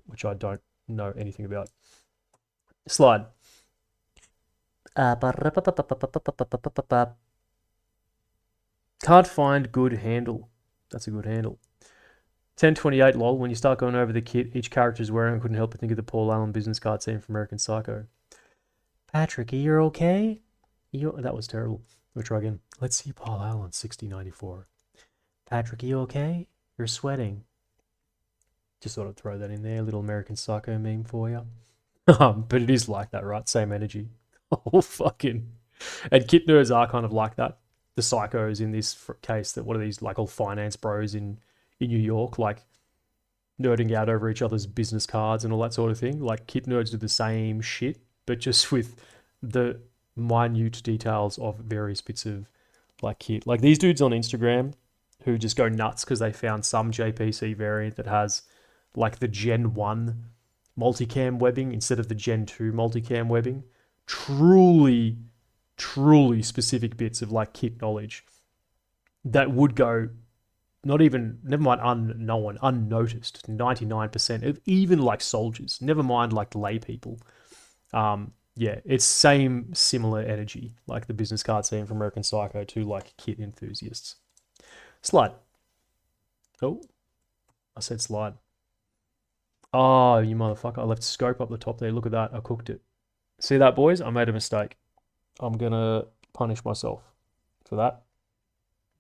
which I don't know anything about. Slide. Can't find good handle. That's a good handle. 1028 lol. When you start going over the kit each character is wearing, I couldn't help but think of the Paul Allen business card scene from American Psycho. Patrick, are you okay? That was terrible. We'll try again. Let's see Paul Allen, 6094. Patrick, are you okay? You're sweating. Just thought I'd throw that in there. A little American Psycho meme for you. But it is like that, right? Same energy. Oh, fucking. And kit nerds are kind of like that. The psychos in this case, that what are these, like, all finance bros in New York, like nerding out over each other's business cards and all that sort of thing. Like kit nerds do the same shit, but just with the minute details of various bits of like kit. Like these dudes on Instagram who just go nuts because they found some JPC variant that has like the Gen 1 multicam webbing instead of the Gen 2 multicam webbing. Truly, truly specific bits of like kit knowledge that would go never mind unknown, unnoticed, 99% of even like soldiers, never mind like lay people. Yeah, it's similar energy, like the business card scene from American Psycho to like kit enthusiasts. Slide. Oh, I said slide. Oh, you motherfucker. I left scope up the top there. Look at that. I cooked it. See that, boys? I made a mistake. I'm going to punish myself for that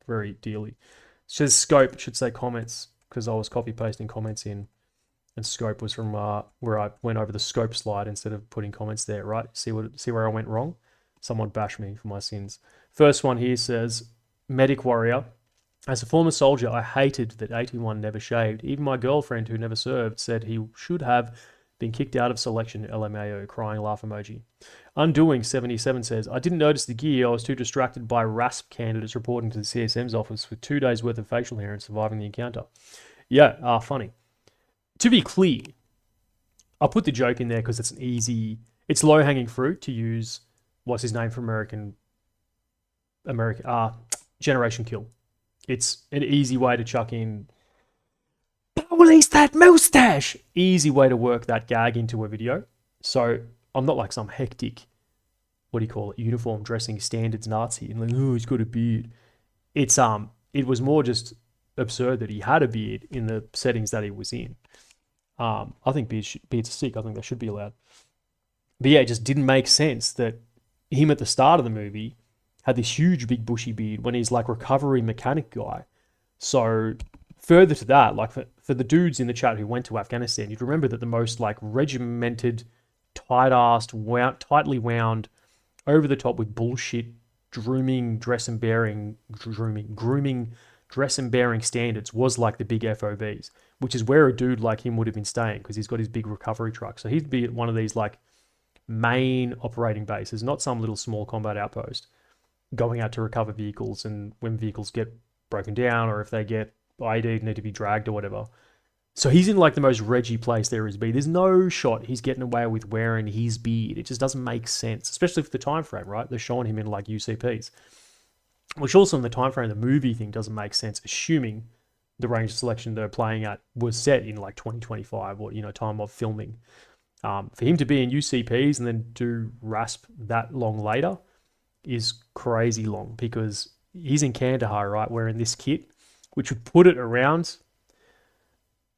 very dearly. It says scope. It should say comments because I was copy pasting comments in. And scope was from where I went over the scope slide instead of putting comments there, right? See where I went wrong? Someone bash me for my sins. First one here says, Medic Warrior. As a former soldier, I hated that 81 never shaved. Even my girlfriend, who never served, said he should have been kicked out of selection. LMAO, crying laugh emoji. Undoing 77 says, I didn't notice the gear. I was too distracted by RASP candidates reporting to the CSM's office with 2 days worth of facial hair and surviving the encounter. Yeah, funny. To be clear, I'll put the joke in there because it's low-hanging fruit to use, what's his name for American Generation Kill. It's an easy way to chuck in, release that mustache! Easy way to work that gag into a video. So I'm not like some hectic, uniform dressing standards Nazi and like, oh, he's got a beard. It was more just absurd that he had a beard in the settings that he was in. I think beards are sick. I think they should be allowed. But yeah, it just didn't make sense that him at the start of the movie had this huge, big, bushy beard when he's like recovery mechanic guy. So further to that, like for the dudes in the chat who went to Afghanistan, you'd remember that the most like regimented, tight-assed, tightly wound, over the top with bullshit, grooming dress and bearing standards was like the big FOBs, which is where a dude like him would have been staying because he's got his big recovery truck. So he'd be at one of these like main operating bases, not some little small combat outpost, going out to recover vehicles, and when vehicles get broken down or if they get ID'd, need to be dragged or whatever. So he's in like the most reggy place there is be. There's no shot he's getting away with wearing his beard. It just doesn't make sense, especially for the time frame, right? They're showing him in like UCPs. Which also in the time frame, the movie thing doesn't make sense, assuming the range of selection they're playing at was set in like 2025 or, time of filming. For him to be in UCPs and then do RASP that long later is crazy long because he's in Kandahar, right, wearing this kit, which would put it around.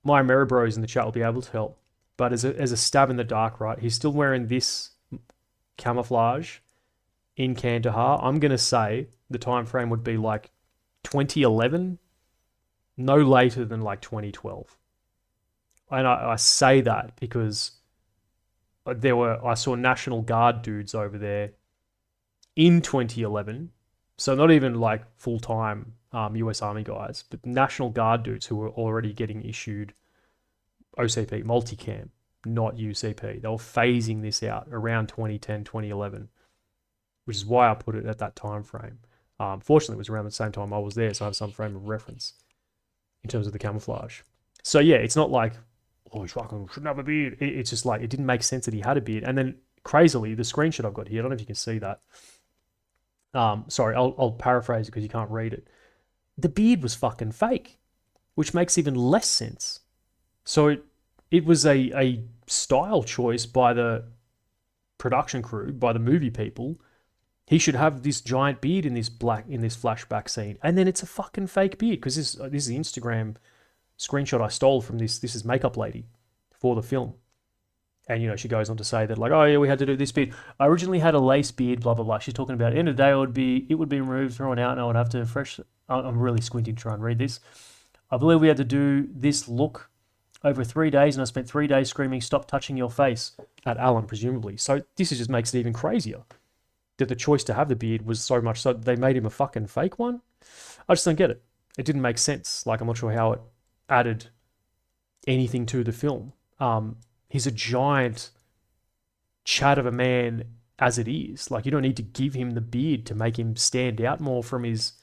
My Ameribros in the chat will be able to help. But as a stab in the dark, right, he's still wearing this camouflage in Kandahar. I'm going to say the time frame would be like 2011, no later than like 2012. And I say that because I saw National Guard dudes over there in 2011, so not even like full time US Army guys, but National Guard dudes who were already getting issued OCP, multicam, not UCP. They were phasing this out around 2010, 2011, which is why I put it at that time frame. Fortunately, it was around the same time I was there, so I have some frame of reference in terms of the camouflage. So yeah, it's not like, oh, he fucking shouldn't have a beard. It's just like, it didn't make sense that he had a beard. And then crazily, the screenshot I've got here, I don't know if you can see that. Sorry, I'll paraphrase it because you can't read it. The beard was fucking fake, which makes even less sense. So it was a style choice by the production crew, by the movie people. He should have this giant beard in this flashback scene, and then it's a fucking fake beard because this is the Instagram screenshot I stole from this is makeup lady for the film. And, you know, she goes on to say that, like, oh yeah, we had to do this beard. I originally had a lace beard, blah blah blah. She's talking about at the end of the day, it would be removed, thrown out, and I would have to fresh. I'm really squinting to try and read this. I believe we had to do this look over 3 days, and I spent 3 days screaming, "Stop touching your face," at Alan, presumably. So this just makes it even crazier that the choice to have the beard was so much so that they made him a fucking fake one. I just don't get it. It didn't make sense. Like, I'm not sure how it added anything to the film. He's a giant chat of a man as it is. Like, you don't need to give him the beard to make him stand out more from his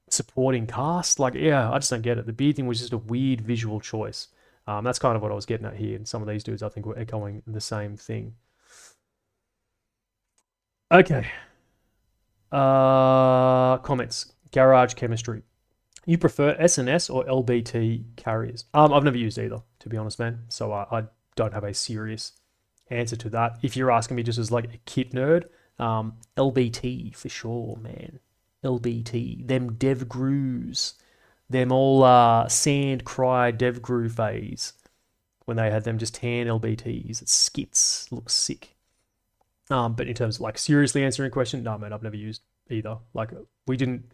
supporting cast. Like, yeah, I just don't get it. The beard thing was just a weird visual choice. That's kind of what I was getting at here. And some of these dudes, I think, were echoing the same thing. Okay. Comments. Garage chemistry. You prefer SNS or LBT carriers? I've never used either, to be honest, man. So I don't have a serious answer to that. If you're asking me just as like a kit nerd, LBT for sure, man. LBT. Them dev grooves. Them all sand cry dev grew phase. When they had them just tan LBTs. It's skits. Looks sick. But in terms of like seriously answering a question, no, man, I've never used either. Like, we didn't.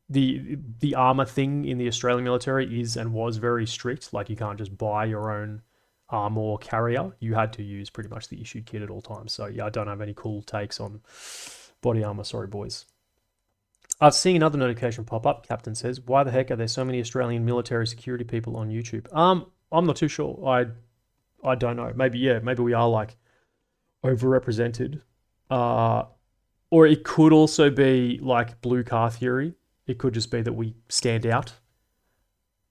The armor thing in the Australian military is and was very strict. Like, you can't just buy your own armor carrier. You had to use pretty much the issued kit at all times. So yeah, I don't have any cool takes on body armor. Sorry, boys. I've seen another notification pop up. Captain says, "Why the heck are there so many Australian military security people on YouTube?" I'm not too sure. I don't know. Maybe we are like overrepresented. Or it could also be like blue car theory. It could just be that we stand out.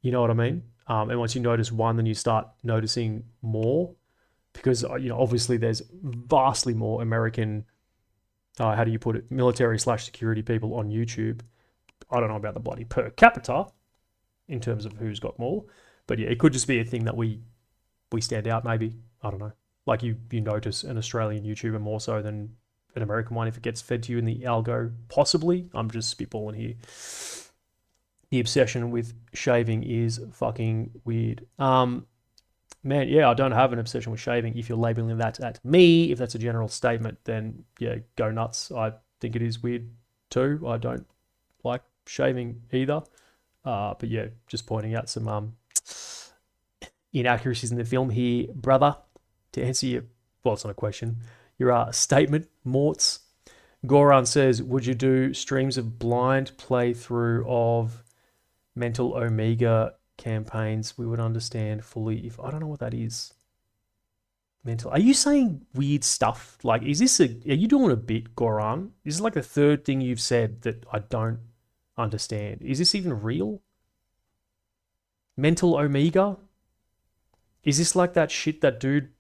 You know what I mean? And once you notice one, then you start noticing more. Because, you know, obviously there's vastly more American, how do you put it, military/security people on YouTube. I don't know about the bloody per capita in terms of who's got more. But yeah, it could just be a thing that we stand out maybe. I don't know. Like, you notice an Australian YouTuber more so than an American one if it gets fed to you in the algo, possibly. I'm just spitballing here. The obsession with shaving is fucking weird. Man, yeah, I don't have an obsession with shaving. If you're labeling that at me, if that's a general statement, then yeah, go nuts. I think it is weird too. I don't like shaving either. But yeah, just pointing out some inaccuracies in the film here, brother. To answer your, well, it's not a question, your statement, Morts. Goran says, would you do streams of blind playthrough of Mental Omega campaigns? We would understand fully if, I don't know what that is. Mental, are you saying weird stuff? Like, is this are you doing a bit, Goran? This is like the third thing you've said that I don't understand. Is this even real? Mental Omega? Is this like that shit that dude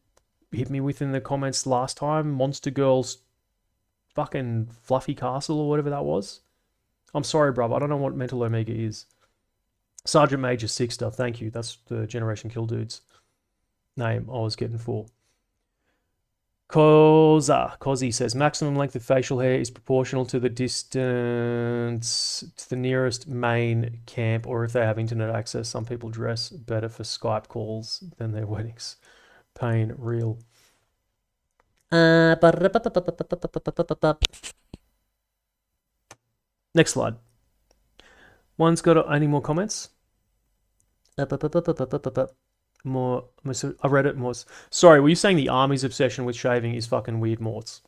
hit me with in the comments last time? Monster Girl's fucking Fluffy Castle or whatever that was? I'm sorry, bruv. I don't know what Mental Omega is. Sergeant Major Sixter, thank you. That's the Generation Kill dude's name I was getting for. Kozi says, maximum length of facial hair is proportional to the distance to the nearest main camp, or if they have internet access. Some people dress better for Skype calls than their weddings. Pain, real. Next slide. One's got any more comments? More, I read it more. Sorry, were you saying the army's obsession with shaving is fucking weird, Morts?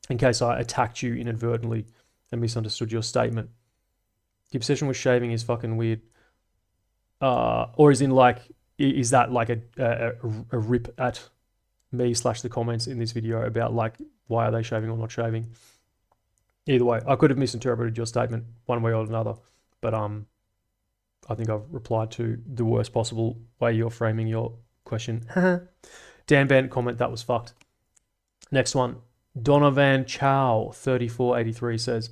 In case I attacked you inadvertently and misunderstood your statement. The obsession with shaving is fucking weird. Or is in like, is that like a rip at me / the comments in this video about like why are they shaving or not shaving? Either way, I could have misinterpreted your statement one way or another, but I think I've replied to the worst possible way you're framing your question. Dan Band comment, that was fucked. Next one, Donovan Chow 3483 says,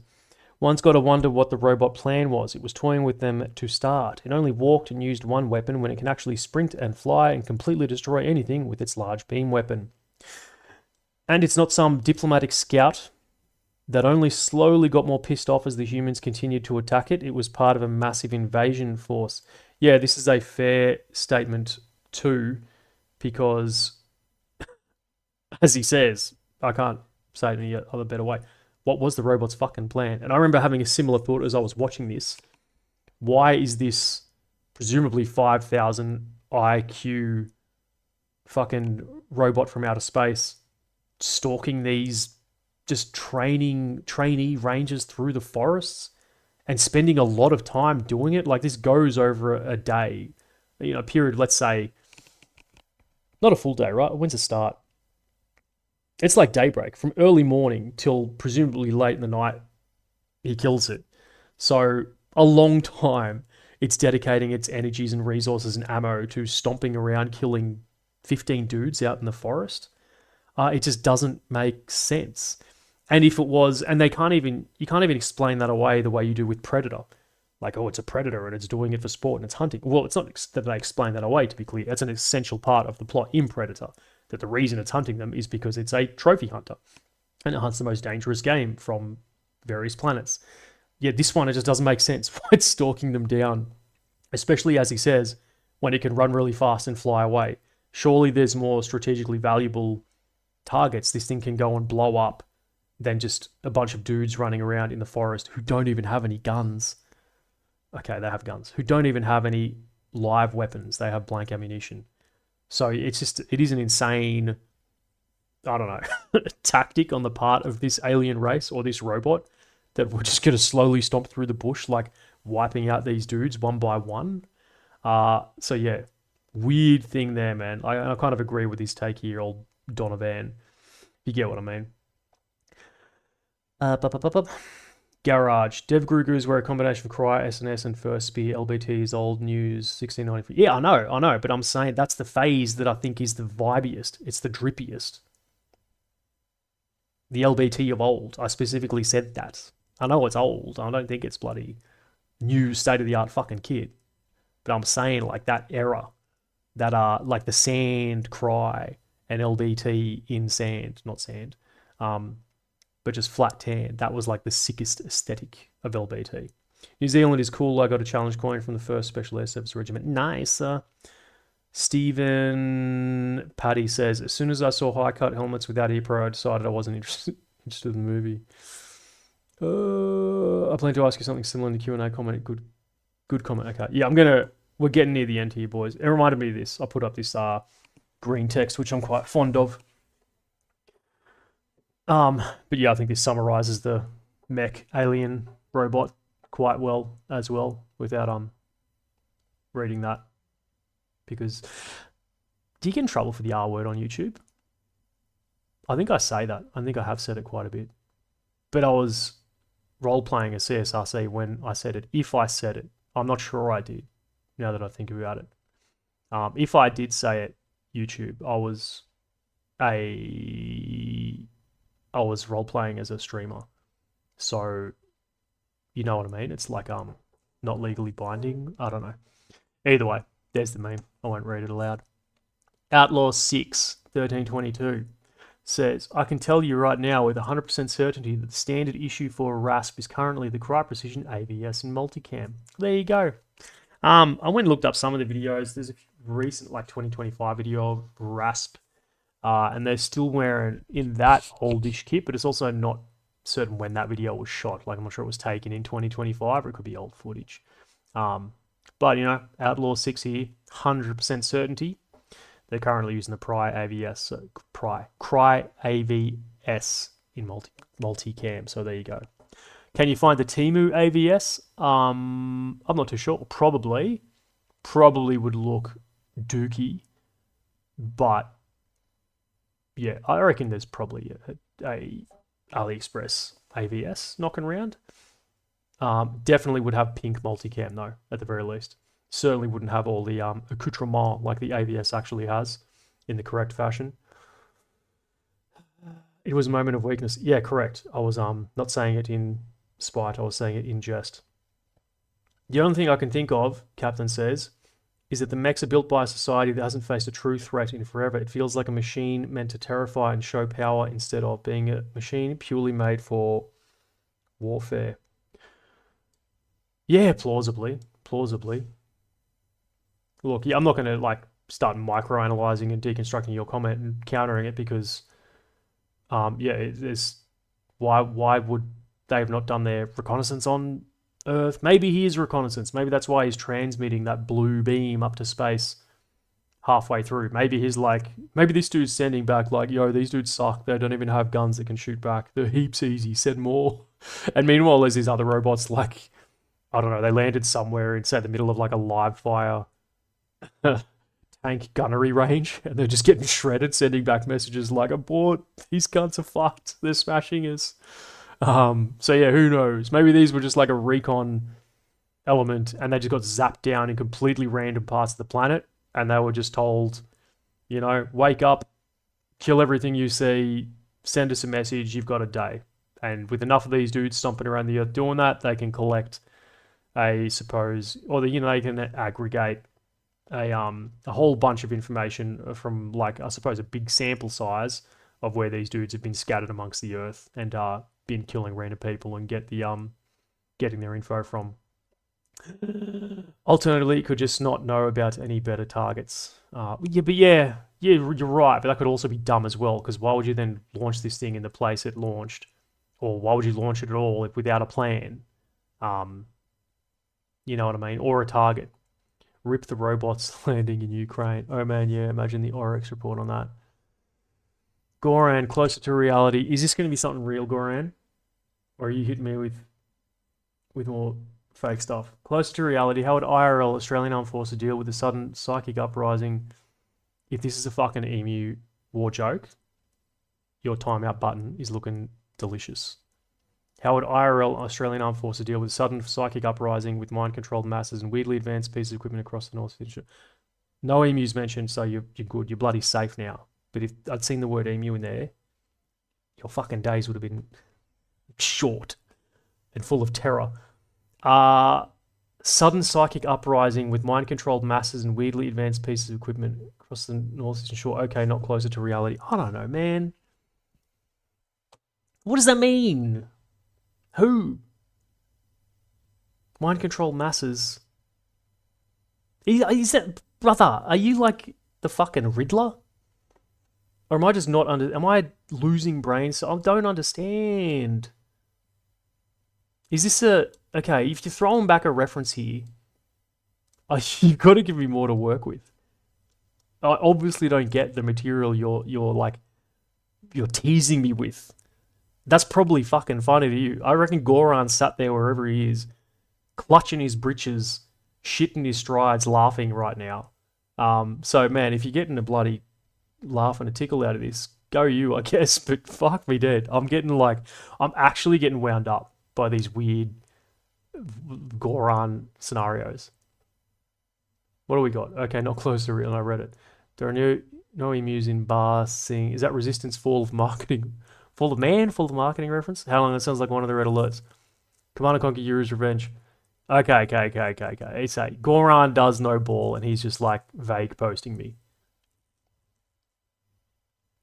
one's got to wonder what the robot plan was. It was toying with them to start. It only walked and used one weapon when it can actually sprint and fly and completely destroy anything with its large beam weapon. And it's not some diplomatic scout that only slowly got more pissed off as the humans continued to attack it. It was part of a massive invasion force. Yeah, this is a fair statement too, because as he says, I can't say it any other better way, what was the robot's fucking plan? And I remember having a similar thought as I was watching this. Why is this presumably 5,000 IQ fucking robot from outer space stalking these just trainee rangers through the forests and spending a lot of time doing it? Like, this goes over a day, a period, let's say, not a full day, right? When's it start? It's like daybreak, from early morning till presumably late in the night, he kills it. So a long time it's dedicating its energies and resources and ammo to stomping around killing 15 dudes out in the forest. It just doesn't make sense. And if it was, and you can't even explain that away the way you do with Predator. Like, oh, it's a predator and it's doing it for sport and it's hunting. Well, it's not that they explain that away, to be clear. That's an essential part of the plot in Predator, that the reason it's hunting them is because it's a trophy hunter and it hunts the most dangerous game from various planets. Yeah, this one, it just doesn't make sense why it's stalking them down, especially as he says, when it can run really fast and fly away. Surely there's more strategically valuable targets this thing can go and blow up than just a bunch of dudes running around in the forest who don't even have any guns. Okay, they have guns. Who don't even have any live weapons. They have blank ammunition. So it is an insane, I don't know, tactic on the part of this alien race or this robot that we're just going to slowly stomp through the bush, like wiping out these dudes one by one. So yeah, weird thing there, man. I kind of agree with his take here, old Donovan. You get what I mean. Garage. Dev Grugers were a combination of Cry, SNS, and First Spear. LBT is old news, 1693. Yeah, I know, but I'm saying that's the phase that I think is the vibiest. It's the drippiest. The LBT of old. I specifically said that. I know it's old. I don't think it's bloody new state-of-the-art fucking kit. But I'm saying, like, that era, that are like the Sand, Cry, and LBT in sand, not sand, but just flat tan. That was like the sickest aesthetic of LBT. New Zealand is cool. I got a challenge coin from the 1st Special Air Service Regiment. Nice. Stephen Paddy says, as soon as I saw high-cut helmets without ear-pro, I decided I wasn't interested in the movie. I plan to ask you something similar in the Q&A comment. Good comment. Okay. Yeah, we're getting near the end here, boys. It reminded me of this. I put up this green text, which I'm quite fond of. But yeah, I think this summarizes the mech alien robot quite well as well without reading that. Because do you get in trouble for the R word on YouTube? I think I say that. I think I have said it quite a bit. But I was role-playing a CSRC when I said it. If I said it, I'm not sure I did, now that I think about it. If I did say it, YouTube, I was role-playing as a streamer. So, you know what I mean? It's like not legally binding. I don't know. Either way, there's the meme. I won't read it aloud. Outlaw 6, 1322 says, I can tell you right now with 100% certainty that the standard issue for RASP is currently the Cry Precision AVS in multicam. There you go. I went and looked up some of the videos. There's a recent, like 2025 video of RASP, and they're still wearing in that oldish kit, but it's also not certain when that video was shot. Like, I'm not sure it was taken in 2025 or it could be old footage. But, you know, Outlaw 6 here, 100% certainty. They're currently using the Cry AVS in multicam. So there you go. Can you find the Temu AVS? I'm not too sure. Probably would look dookie, but yeah, I reckon there's probably a AliExpress AVS knocking around. Definitely would have pink multicam though, at the very least. Certainly wouldn't have all the accoutrement like the AVS actually has in the correct fashion. It was a moment of weakness. Yeah, correct. I was not saying it in spite, I was saying it in jest. The only thing I can think of, Captain says, is that the mechs are built by a society that hasn't faced a true threat in forever. It feels like a machine meant to terrify and show power instead of being a machine purely made for warfare. Yeah, plausibly. Look, yeah, I'm not going to like start microanalyzing and deconstructing your comment and countering it because, there's why would they have not done their reconnaissance on Earth? Maybe he is reconnaissance. Maybe that's why he's transmitting that blue beam up to space halfway through. Maybe he's like, maybe this dude's sending back like, yo, these dudes suck. They don't even have guns that can shoot back. They're heaps easy. Send more. And meanwhile, there's these other robots like, I don't know, they landed somewhere in, say, the middle of like a live fire tank gunnery range, and they're just getting shredded, sending back messages like, abort, these guns are fucked, they're smashing us. So yeah, who knows? Maybe these were just like a recon element, and they just got zapped down in completely random parts of the planet, and they were just told, you know, wake up, kill everything you see, send us a message, you've got a day. And with enough of these dudes stomping around the earth doing that, they can collect they can aggregate a whole bunch of information from, like, I suppose, a big sample size of where these dudes have been scattered amongst the earth and been killing random people and get the getting their info from. Alternatively, it could just not know about any better targets. You're right, but that could also be dumb as well, because why would you then launch this thing in the place it launched? Or why would you launch it at all without a plan? You know what I mean? Or a target. Rip the robots landing in Ukraine. Oh man, yeah, imagine the Oryx report on that. Goran, closer to reality. Is this going to be something real, Goran? Or are you hitting me with more fake stuff? Closer to reality, how would IRL, Australian Armed Forces, deal with the sudden psychic uprising if this is a fucking emu war joke? Your timeout button is looking delicious. How would IRL, Australian Armed Forces, deal with sudden psychic uprising with mind-controlled masses and weirdly advanced pieces of equipment across the North? No emus mentioned, so you're good. You're bloody safe now. But if I'd seen the word emu in there, your fucking days would have been short and full of terror. Sudden psychic uprising with mind-controlled masses and weirdly advanced pieces of equipment across the northeastern shore. Okay, not closer to reality. I don't know, man. What does that mean? Who? Mind-controlled masses. Is that... Brother, are you like the fucking Riddler? Or am I just not am I losing brains? I don't understand. Is this okay, if you're throwing back a reference here, you've got to give me more to work with. I obviously don't get the material you're teasing me with. That's probably fucking funny to you. I reckon Goran sat there wherever he is, clutching his britches, shitting his strides, laughing right now. So man, if you're getting a bloody laugh and a tickle out of this, go you, I guess. But fuck me dead. I'm actually getting wound up by these weird Goran scenarios. What do we got? Okay, not close to real. I read it. There are no emus in bar sing. Is that Resistance Fall of Marketing? Fall of marketing reference? How long? That sounds like one of the red alerts. Commander Conquer Yuru's Revenge. Okay. It's a Goran does no ball, and he's just like vague posting me.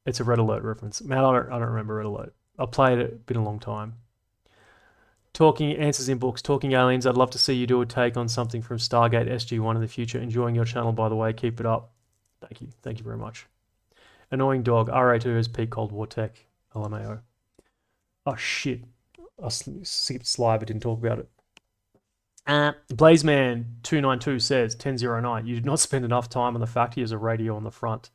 It's a red alert reference. Man, I don't remember red alert. I played it, been a long time. Talking answers in books. Talking aliens. I'd love to see you do a take on something from Stargate SG-1 in the future. Enjoying your channel, by the way. Keep it up. Thank you very much. Annoying dog. RA2 has peak Cold War tech. LMAO. Oh shit. I skipped slide but didn't talk about it. Blazeman292 says 1009. You did not spend enough time on the fact he has a radio on the front.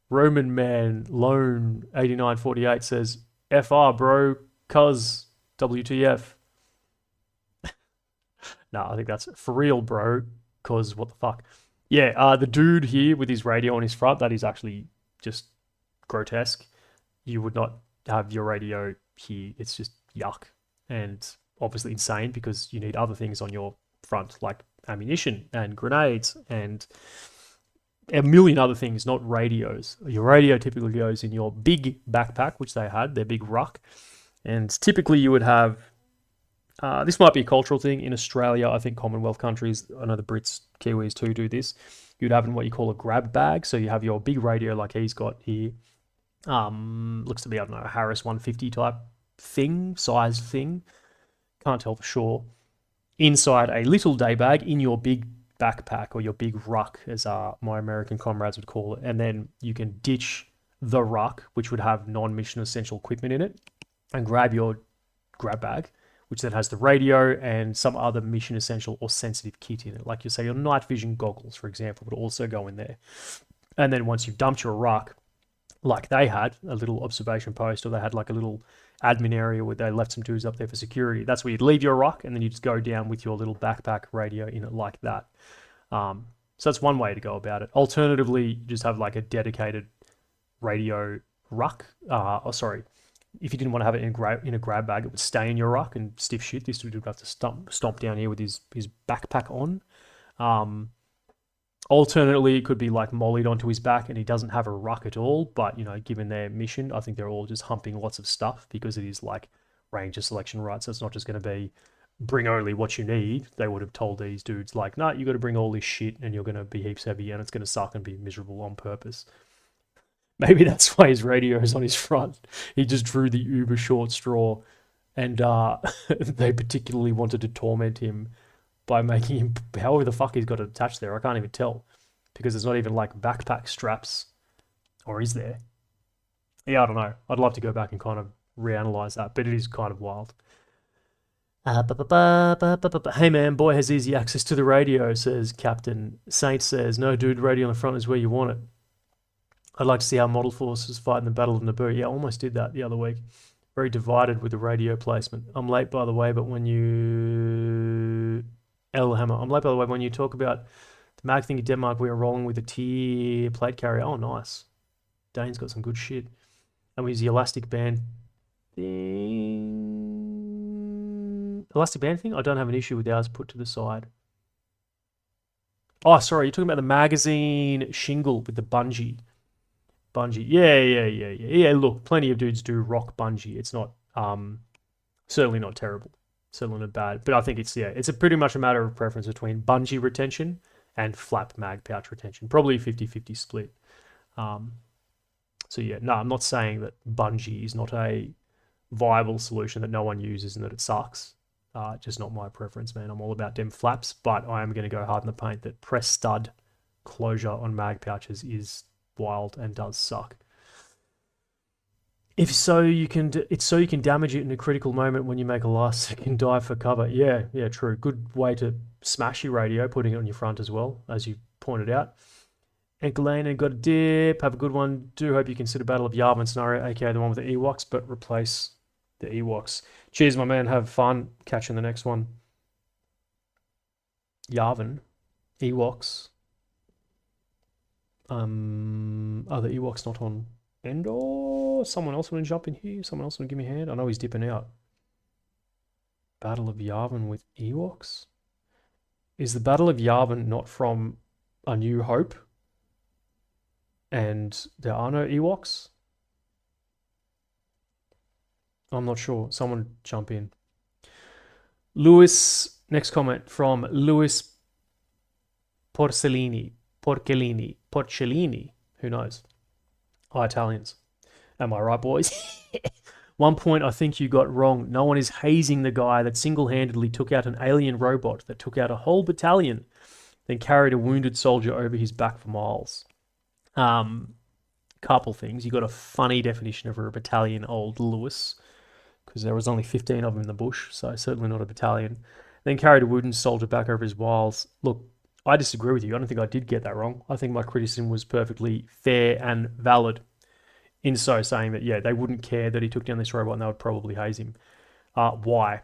Roman Man Lone 8948 says FR bro, cuz WTF. No, I think that's for real, bro. Because what the fuck? Yeah, the dude here with his radio on his front, that is actually just grotesque. You would not have your radio here. It's just yuck. And obviously insane because you need other things on your front, like ammunition and grenades and a million other things, not radios. Your radio typically goes in your big backpack, which they had, their big ruck. And typically you would have, this might be a cultural thing in Australia, I think Commonwealth countries, I know the Brits, Kiwis too do this. You'd have in what you call a grab bag. So you have your big radio like he's got here. Looks to be, I don't know, a Harris 150 type thing, size thing. Can't tell for sure. Inside a little day bag in your big backpack or your big ruck, as my American comrades would call it. And then you can ditch the ruck, which would have non-mission essential equipment in it, and grab your grab bag, which then has the radio and some other mission essential or sensitive kit in it. Like you say, your night vision goggles, for example, would also go in there. And then once you've dumped your ruck, like they had a little observation post, or they had like a little admin area where they left some dudes up there for security. That's where you'd leave your ruck, and then you just go down with your little backpack radio in it like that. So that's one way to go about it. Alternatively, you just have like a dedicated radio ruck. If you didn't want to have it in a grab bag, it would stay in your ruck and stiff shit. This dude would have to stomp down here with his backpack on. Alternately, it could be like mollied onto his back and he doesn't have a ruck at all. But, given their mission, I think they're all just humping lots of stuff because it is like Ranger selection, right? So it's not just going to be bring only what you need. They would have told these dudes like, no, you got to bring all this shit and you're going to be heaps heavy and it's going to suck and be miserable on purpose. Maybe that's why his radio is on his front. He just drew the uber short straw, and they particularly wanted to torment him by making him, however the fuck he's got it attached there. I can't even tell because there's not even like backpack straps, or is there? Yeah, I don't know. I'd love to go back and kind of reanalyze that, but it is kind of wild. Hey man, boy has easy access to the radio, says Captain. Saint says, no dude, radio on the front is where you want it. I'd like to see how model forces fight in the Battle of Naboo. Yeah, I almost did that the other week. Very divided with the radio placement. I'm late, by the way, but when you... I'm late, by the way, when you talk about the mag thing in Denmark, we are rolling with a tier plate carrier. Oh, nice. Dane's got some good shit. And we use the elastic band thing. Elastic band thing? I don't have an issue with ours put to the side. Oh, sorry, you're talking about the magazine shingle with the bungee. Yeah, look, plenty of dudes do rock bungee. It's not, certainly not terrible. Certainly not bad. But I think it's a pretty much a matter of preference between bungee retention and flap mag pouch retention. Probably a 50-50 split. So yeah, no, I'm not saying that bungee is not a viable solution that no one uses and that it sucks. Just not my preference, man. I'm all about them flaps, but I am going to go hard in the paint that press stud closure on mag pouches is wild and does suck. It's so you can damage it in a critical moment when you make a last second dive for cover. Yeah, true. Good way to smash your radio, putting it on your front as well, as you pointed out. Anchor got a dip. Have a good one. Do hope you consider Battle of Yavin scenario, aka the one with the Ewoks, but replace the Ewoks. Cheers, my man. Have fun. Catch you in the next one. Yavin, Ewoks. Are the Ewoks not on Endor? Someone else want to jump in here? Someone else want to give me a hand? I know he's dipping out. Battle of Yavin with Ewoks? Is the Battle of Yavin not from A New Hope? And there are no Ewoks? I'm not sure. Someone jump in. Lewis, next comment from Lewis Porcellini, who knows? Italians. Am I right, boys? One point I think you got wrong. No one is hazing the guy that single-handedly took out an alien robot that took out a whole battalion, then carried a wounded soldier over his back for miles. Couple things. You got a funny definition of a battalion, old Lewis, because there was only 15 of them in the bush, so certainly not a battalion. Then carried a wounded soldier back over his miles. Look, I disagree with you. I don't think I did get that wrong. I think my criticism was perfectly fair and valid in so saying that, yeah, they wouldn't care that he took down this robot and they would probably haze him. Why?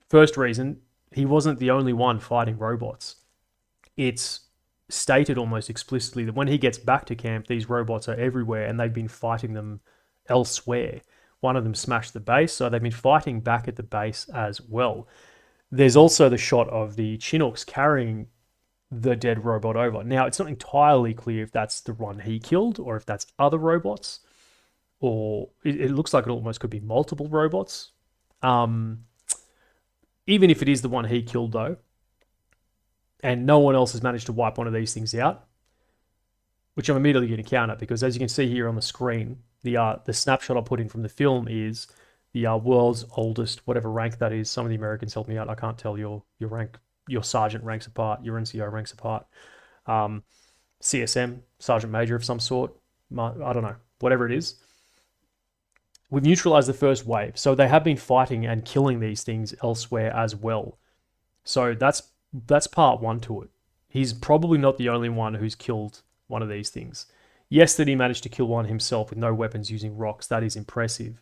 First reason, he wasn't the only one fighting robots. It's stated almost explicitly that when he gets back to camp, these robots are everywhere and they've been fighting them elsewhere. One of them smashed the base, so they've been fighting back at the base as well. There's also the shot of the Chinooks carrying the dead robot over. Now, it's not entirely clear if that's the one he killed or if that's other robots, or it looks like it almost could be multiple robots. Even if it is the one he killed, though, and no one else has managed to wipe one of these things out, which I'm immediately going to counter because, as you can see here on the screen, the snapshot I put in from the film is the world's oldest, whatever rank that is. Some of the Americans help me out. I can't tell your rank. Your sergeant ranks apart. Your NCO ranks apart. CSM, sergeant major of some sort. I don't know. Whatever it is. We've neutralized the first wave. So they have been fighting and killing these things elsewhere as well. So that's part one to it. He's probably not the only one who's killed one of these things. Yes, that he managed to kill one himself with no weapons using rocks. That is impressive.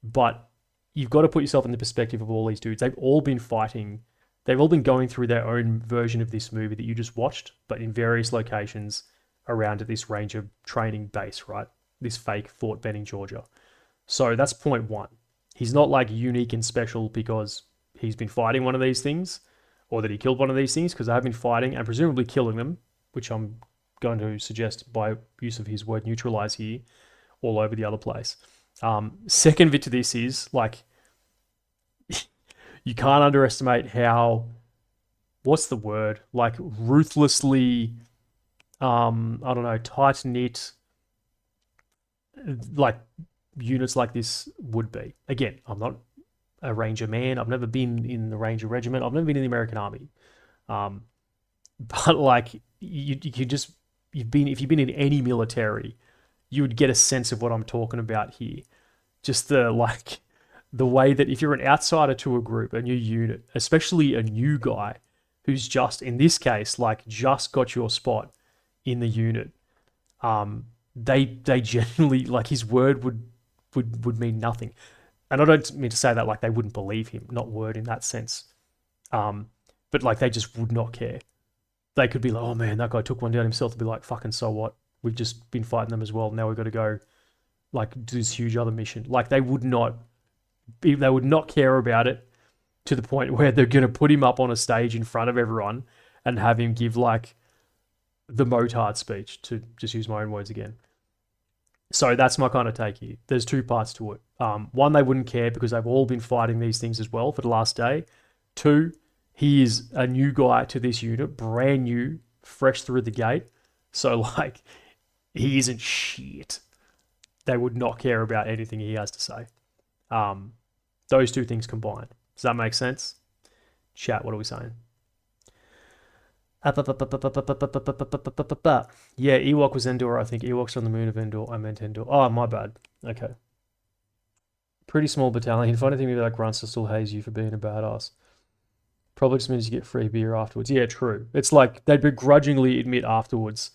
But you've got to put yourself in the perspective of all these dudes. They've all been fighting. They've all been going through their own version of this movie that you just watched, but in various locations around this Ranger training base, right? This fake Fort Benning, Georgia. So that's point one. He's not like unique and special because he's been fighting one of these things or that he killed one of these things, because they have been fighting and presumably killing them, which I'm going to suggest by use of his word neutralize here, all over the other place. Second bit to this is, like, you can't underestimate how, what's the word? Like, ruthlessly, I don't know, tight-knit, like, units like this would be. Again, I'm not a Ranger man. I've never been in the Ranger Regiment. I've never been in the American Army. But, like, you just, if you've been in any military, you would get a sense of what I'm talking about here. Just the way that if you're an outsider to a group, a new unit, especially a new guy who's just, in this case, like, just got your spot in the unit, they generally, like, his word would mean nothing. And I don't mean to say that like they wouldn't believe him, not word in that sense. But like they just would not care. They could be like, oh man, that guy took one down himself. To be like, fucking so what? We've just been fighting them as well. Now we've got to go like do this huge other mission. Like they would not care about it to the point where they're going to put him up on a stage in front of everyone and have him give like the motard speech, to just use my own words again. So that's my kind of take here. There's two parts to it. One, they wouldn't care because they've all been fighting these things as well for the last day. Two, he is a new guy to this unit, brand new, fresh through the gate. So, like, he isn't shit. They would not care about anything he has to say. Those two things combined. Does that make sense? Chat, what are we saying? Yeah, Ewok was Endor, I think. Ewoks on the moon of Endor. I meant Endor. Oh, my bad. Okay. Pretty small battalion. Funny thing about that grunts to still haze you for being a badass. Probably just means you get free beer afterwards. Yeah, true. It's like they'd begrudgingly admit afterwards,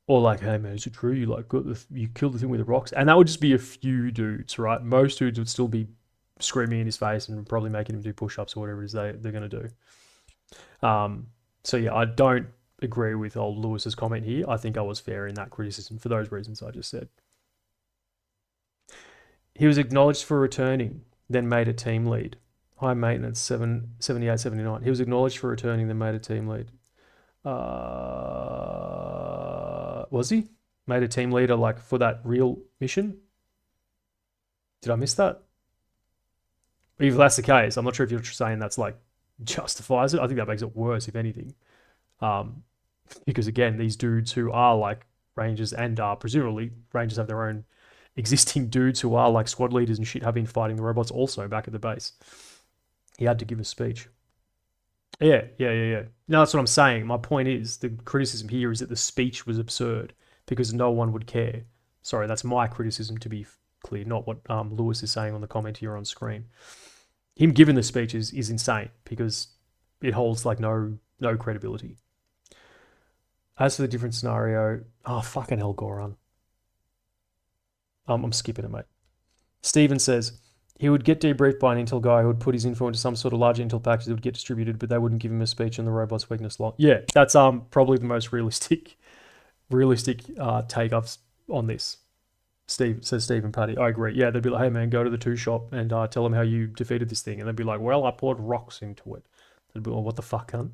or like, hey man, is it true you like you killed the thing with the rocks? And that would just be a few dudes, right? Most dudes would still be screaming in his face and probably making him do push-ups or whatever it is they're going to do. So yeah, I don't agree with old Lewis's comment here. I think I was fair in that criticism for those reasons I just said. He was acknowledged for returning, then made a team lead. High maintenance, 78, 79. He was acknowledged for returning, then made a team lead. Was he? Made a team leader like for that real mission? Did I miss that? If that's the case, I'm not sure if you're saying that's like justifies it. I think that makes it worse, if anything. Because again, these dudes who are like Rangers and presumably Rangers have their own existing dudes who are like squad leaders and shit have been fighting the robots also back at the base. He had to give a speech. Yeah. No, that's what I'm saying. My point is, the criticism here is that the speech was absurd because no one would care. Sorry, that's my criticism, to be clear, not what Lewis is saying on the comment here on screen. Him giving the speech is insane because it holds like no credibility. As for the different scenario, oh fucking hell, Goran. I'm skipping it, mate. Steven says, He would get debriefed by an intel guy who would put his info into some sort of large intel package that would get distributed, but they wouldn't give him a speech on the robot's weakness log. Yeah, that's probably the most realistic take I've on this. Steve and Paddy. I agree. Yeah, they'd be like, hey man, go to the two shop and tell them how you defeated this thing. And they'd be like, well, I poured rocks into it. They'd be like, well, what the fuck, cunt?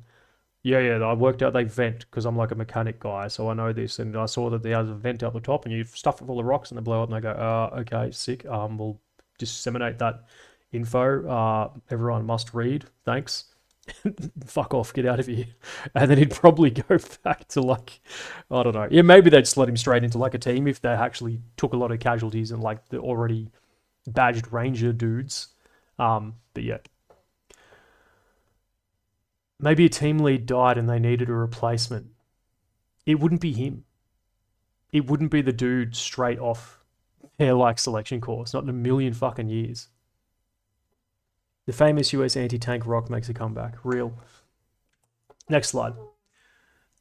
Yeah, I worked out they vent because I'm like a mechanic guy, so I know this. And I saw that there was a vent out the top and you stuff it full of rocks and they blow up and they go, okay, sick. We'll disseminate that info. Everyone must read. Thanks. Fuck off, get out of here. And then he'd probably go back to like, I don't know. Yeah, maybe they'd just let him straight into like a team if they actually took a lot of casualties and like the already badged ranger dudes. But yeah. Maybe a team lead died and they needed a replacement. It wouldn't be him. It wouldn't be the dude straight off their like selection course. Not in a million fucking years. The famous US anti-tank rock makes a comeback. Real. Next slide.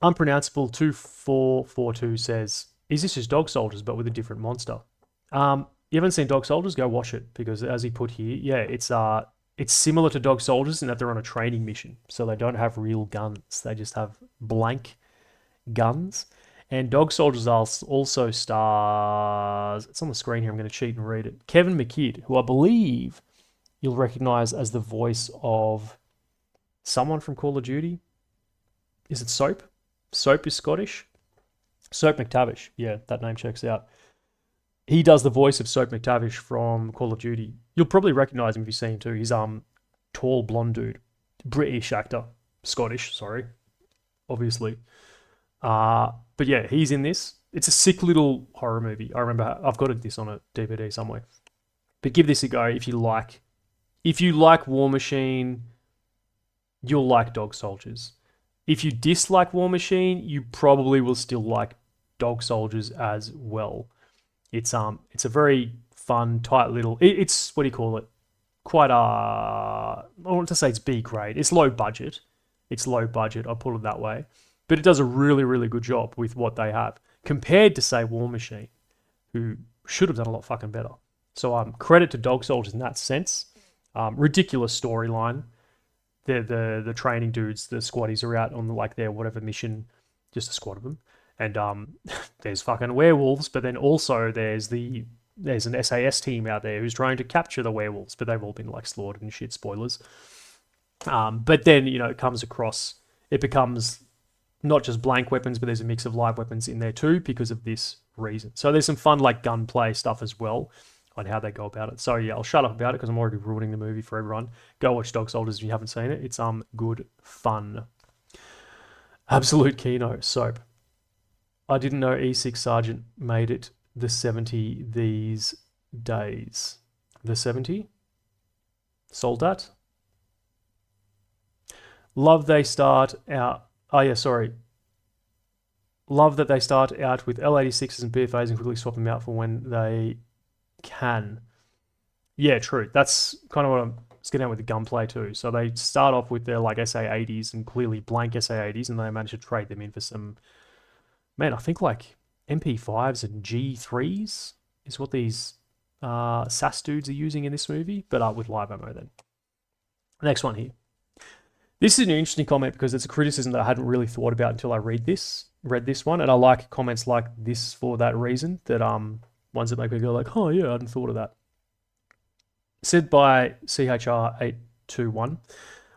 Unpronounceable 2442 says, is this just Dog Soldiers but with a different monster? You haven't seen Dog Soldiers? Go watch it, because as he put here, yeah, it's similar to Dog Soldiers in that they're on a training mission. So they don't have real guns. They just have blank guns. And Dog Soldiers also stars, it's on the screen here, I'm going to cheat and read it, Kevin McKidd, who I believe you'll recognize as the voice of someone from Call of Duty. Is it Soap? Soap is Scottish. Soap McTavish. Yeah, that name checks out. He does the voice of Soap McTavish from Call of Duty. You'll probably recognize him if you see him too. He's tall blonde dude, British actor, Scottish. Sorry, obviously. But yeah, he's in this. It's a sick little horror movie. I remember I've got this on a DVD somewhere. But give this a go if you like. If you like War Machine, you'll like Dog Soldiers. If you dislike War Machine, you probably will still like Dog Soldiers as well. It's a very fun, tight little. It's what do you call it? Quite I want to say it's B grade. It's low budget. I'll put it that way. But it does a really, really good job with what they have compared to say War Machine, who should have done a lot fucking better. So credit to Dog Soldiers in that sense. Ridiculous storyline. The training dudes, the squaddies are out on like their whatever mission, just a squad of them, and there's fucking werewolves, but then also there's an SAS team out there who's trying to capture the werewolves, but they've all been like slaughtered and shit. Spoilers. But then it becomes not just blank weapons, but there's a mix of live weapons in there too because of this reason. So there's some fun like gunplay stuff as well on how they go about it. So yeah, I'll shut up about it because I'm already ruining the movie for everyone. Go watch Dog Soldiers if you haven't seen it. It's good fun. Absolute Kino, Soap. I didn't know E6 Sergeant made it the 70 these days. The 70? Soldat? Love they start out... Oh yeah, sorry. Love that they start out with L86s and PFAs and quickly swap them out for when they can. Yeah, true. That's kind of what I'm getting at with the gunplay too. So they start off with their like SA80s and clearly blank SA80s, and they manage to trade them in for some, man, I think like MP5s and G3s is what these SAS dudes are using in this movie, but with live ammo then. Next one here. This is an interesting comment because it's a criticism that I hadn't really thought about until I read this one, and I like comments like this for that reason, that ones that make me go like, oh yeah, I hadn't thought of that. Said by CHR821,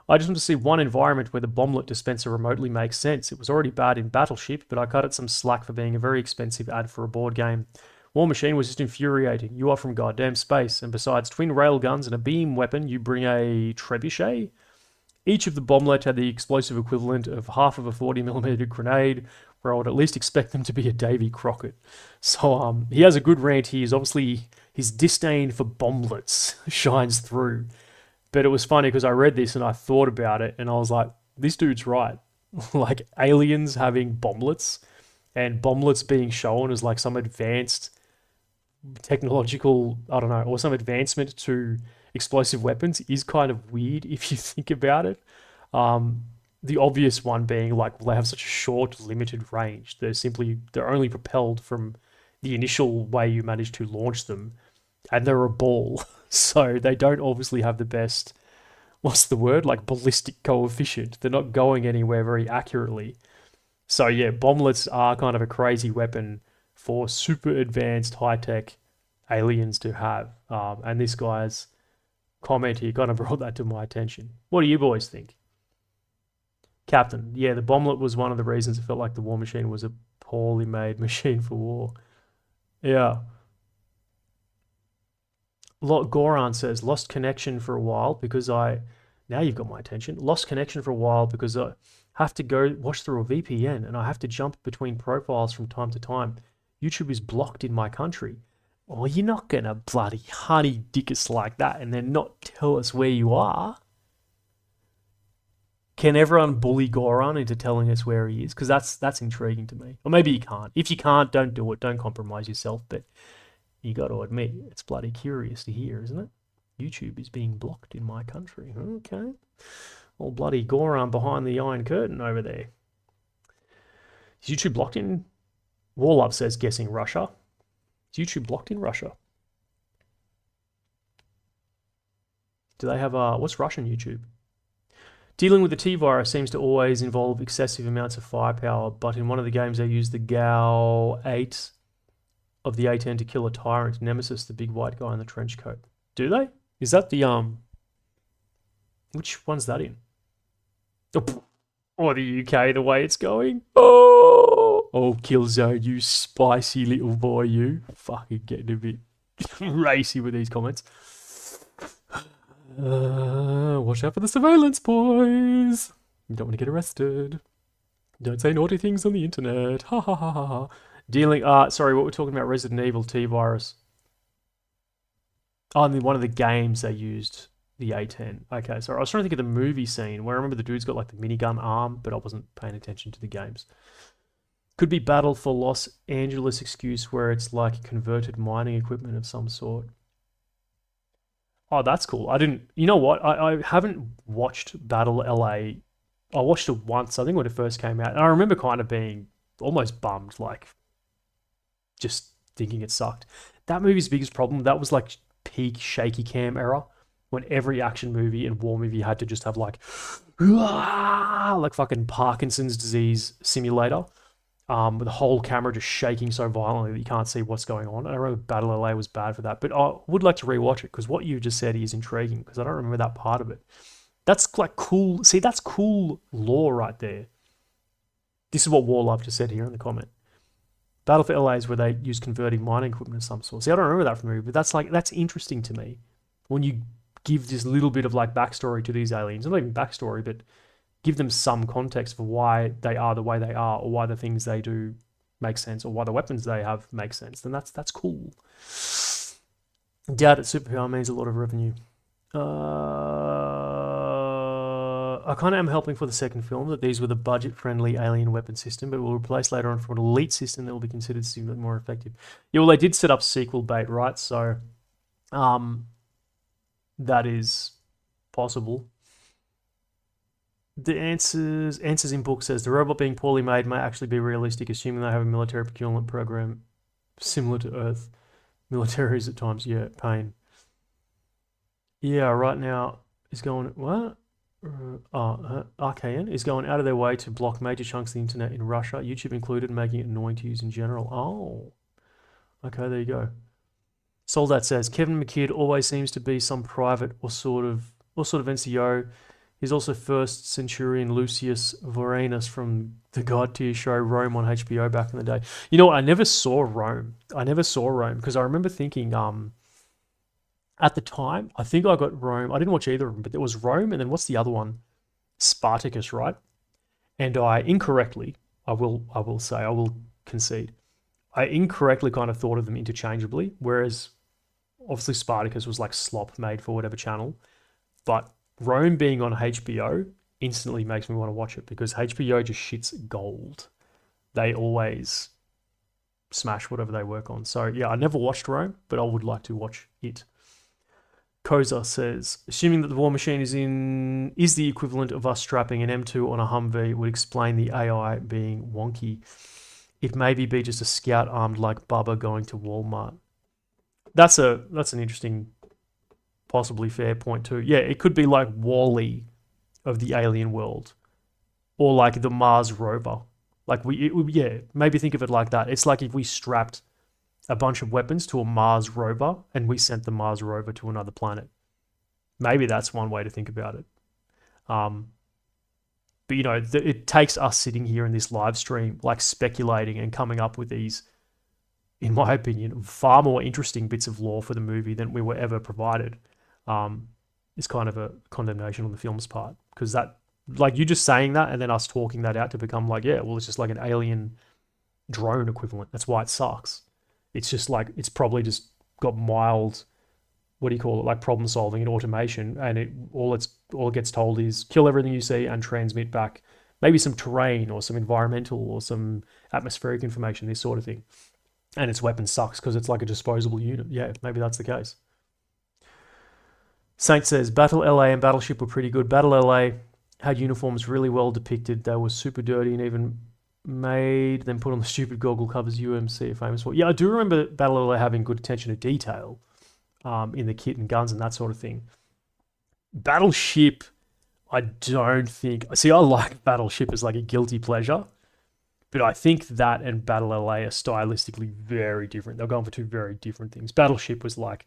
I just want to see one environment where the bomblet dispenser remotely makes sense. It was already bad in Battleship, but I cut it some slack for being a very expensive ad for a board game. War Machine was just infuriating. You are from goddamn space, and besides twin railguns and a beam weapon, you bring a trebuchet? Each of the bomblet had the explosive equivalent of half of a 40mm grenade, where I would at least expect them to be a Davy Crockett. So he has a good rant here. Obviously, his disdain for bomblets shines through. But it was funny because I read this and I thought about it, and I was like, this dude's right. Like aliens having bomblets, and bomblets being shown as like some advanced technological, I don't know, or some advancement to explosive weapons is kind of weird if you think about it. The obvious one being like, well, they have such a short, limited range. They're only propelled from the initial way you manage to launch them and they're a ball. So they don't obviously have the best, what's the word? Like ballistic coefficient. They're not going anywhere very accurately. So yeah, bomblets are kind of a crazy weapon for super advanced high-tech aliens to have. And this guy's comment here kind of brought that to my attention. What do you boys think? Captain, yeah, the bomblet was one of the reasons it felt like the war machine was a poorly made machine for war. Yeah. Goran says, lost connection for a while because now you've got my attention. Lost connection for a while because I have to go watch through a VPN and I have to jump between profiles from time to time. YouTube is blocked in my country. Oh, you're not going to bloody honey dick us like that and then not tell us where you are. Can everyone bully Goran into telling us where he is? Because that's intriguing to me. Or maybe you can't. If you can't, don't do it. Don't compromise yourself. But you got to admit, it's bloody curious to hear, isn't it? YouTube is being blocked in my country. Okay. All bloody Goran behind the Iron Curtain over there. Is YouTube blocked in? Warlove says, guessing Russia. Is YouTube blocked in Russia? Do they have what's Russian YouTube? Dealing with the T-virus seems to always involve excessive amounts of firepower, but in one of the games they used the GAU-8 of the A10 to kill a tyrant, Nemesis, the big white guy in the trench coat. Do they? Is that the which one's that in? Or the UK, the way it's going? Oh, Killzone, you spicy little boy, you. Fucking getting a bit racy with these comments. Watch out for the surveillance, boys. You don't want to get arrested. Don't say naughty things on the internet. Ha ha ha ha ha. Sorry, what we're talking about, Resident Evil T-virus. Oh, and one of the games they used the A10. Okay, sorry, I was trying to think of the movie scene where I remember the dude's got like the minigun arm, but I wasn't paying attention to the games. Could be Battle for Los Angeles excuse where it's like converted mining equipment of some sort. Oh, that's cool. You know what? I haven't watched Battle LA. I watched it once, I think, when it first came out. And I remember kind of being almost bummed, like, just thinking it sucked. That movie's biggest problem, that was like peak shaky cam era, when every action movie and war movie had to just have like fucking Parkinson's disease simulator. With the whole camera just shaking so violently that you can't see what's going on. I remember Battle LA was bad for that, but I would like to rewatch it because what you just said is intriguing because I don't remember that part of it. That's like cool. See, that's cool lore right there. This is what Warlove just said here in the comment. Battle for LA is where they use converting mining equipment of some sort. See, I don't remember that from the movie, but that's interesting to me when you give this little bit of like backstory to these aliens. Not even backstory, but give them some context for why they are the way they are, or why the things they do make sense, or why the weapons they have make sense. Then that's cool. Doubt that superpower means a lot of revenue. I kind of am helping for the second film that these were the budget-friendly alien weapon system, but will replace later on from an elite system that will be considered significantly more effective. Yeah, well, they did set up sequel bait, right? So, that is possible. The answers in book says the robot being poorly made may actually be realistic, assuming they have a military procurement program similar to Earth. Militaries at times, yeah, pain. Yeah, right now is going what? RKN is going out of their way to block major chunks of the internet in Russia, YouTube included, making it annoying to use in general. Oh, okay, there you go. Soldat says Kevin McKidd always seems to be some private or sort of NCO. He's also First Centurion Lucius Vorenus from the God tier show Rome on HBO back in the day. You know what? I never saw Rome because I remember thinking, at the time, I think I got Rome. I didn't watch either of them, but there was Rome, and then what's the other one? Spartacus, right? And I incorrectly, I will concede, I incorrectly kind of thought of them interchangeably, whereas obviously Spartacus was like slop made for whatever channel, but Rome being on HBO instantly makes me want to watch it because HBO just shits gold. They always smash whatever they work on. So yeah, I never watched Rome, but I would like to watch it. Koza says, assuming that the war machine is the equivalent of us strapping an M2 on a Humvee would explain the AI being wonky. It maybe be just a scout armed like Bubba going to Walmart. That's an interesting, possibly fair point too. Yeah, it could be like Wall-E of the alien world, or like the Mars rover. Like yeah, maybe think of it like that. It's like if we strapped a bunch of weapons to a Mars rover and we sent the Mars rover to another planet. Maybe that's one way to think about it. But it takes us sitting here in this live stream, like speculating and coming up with these, in my opinion, far more interesting bits of lore for the movie than we were ever provided. It's kind of a condemnation on the film's part, because that, like you just saying that and then us talking that out to become like, yeah, well, it's just like an alien drone equivalent. That's why it sucks. It's just like, it's probably just got mild, what do you call it, like problem solving and automation, and all it gets told is kill everything you see and transmit back maybe some terrain or some environmental or some atmospheric information, this sort of thing. And its weapon sucks because it's like a disposable unit. Yeah, maybe that's the case. Saint says Battle LA and Battleship were pretty good. Battle LA had uniforms really well depicted. They were super dirty and even made them put on the stupid goggle covers UMC are famous for. Yeah, I do remember Battle LA having good attention to detail in the kit and guns and that sort of thing. Battleship, I don't think... See, I like Battleship as like a guilty pleasure, but I think that and Battle LA are stylistically very different. They're going for two very different things. Battleship was like...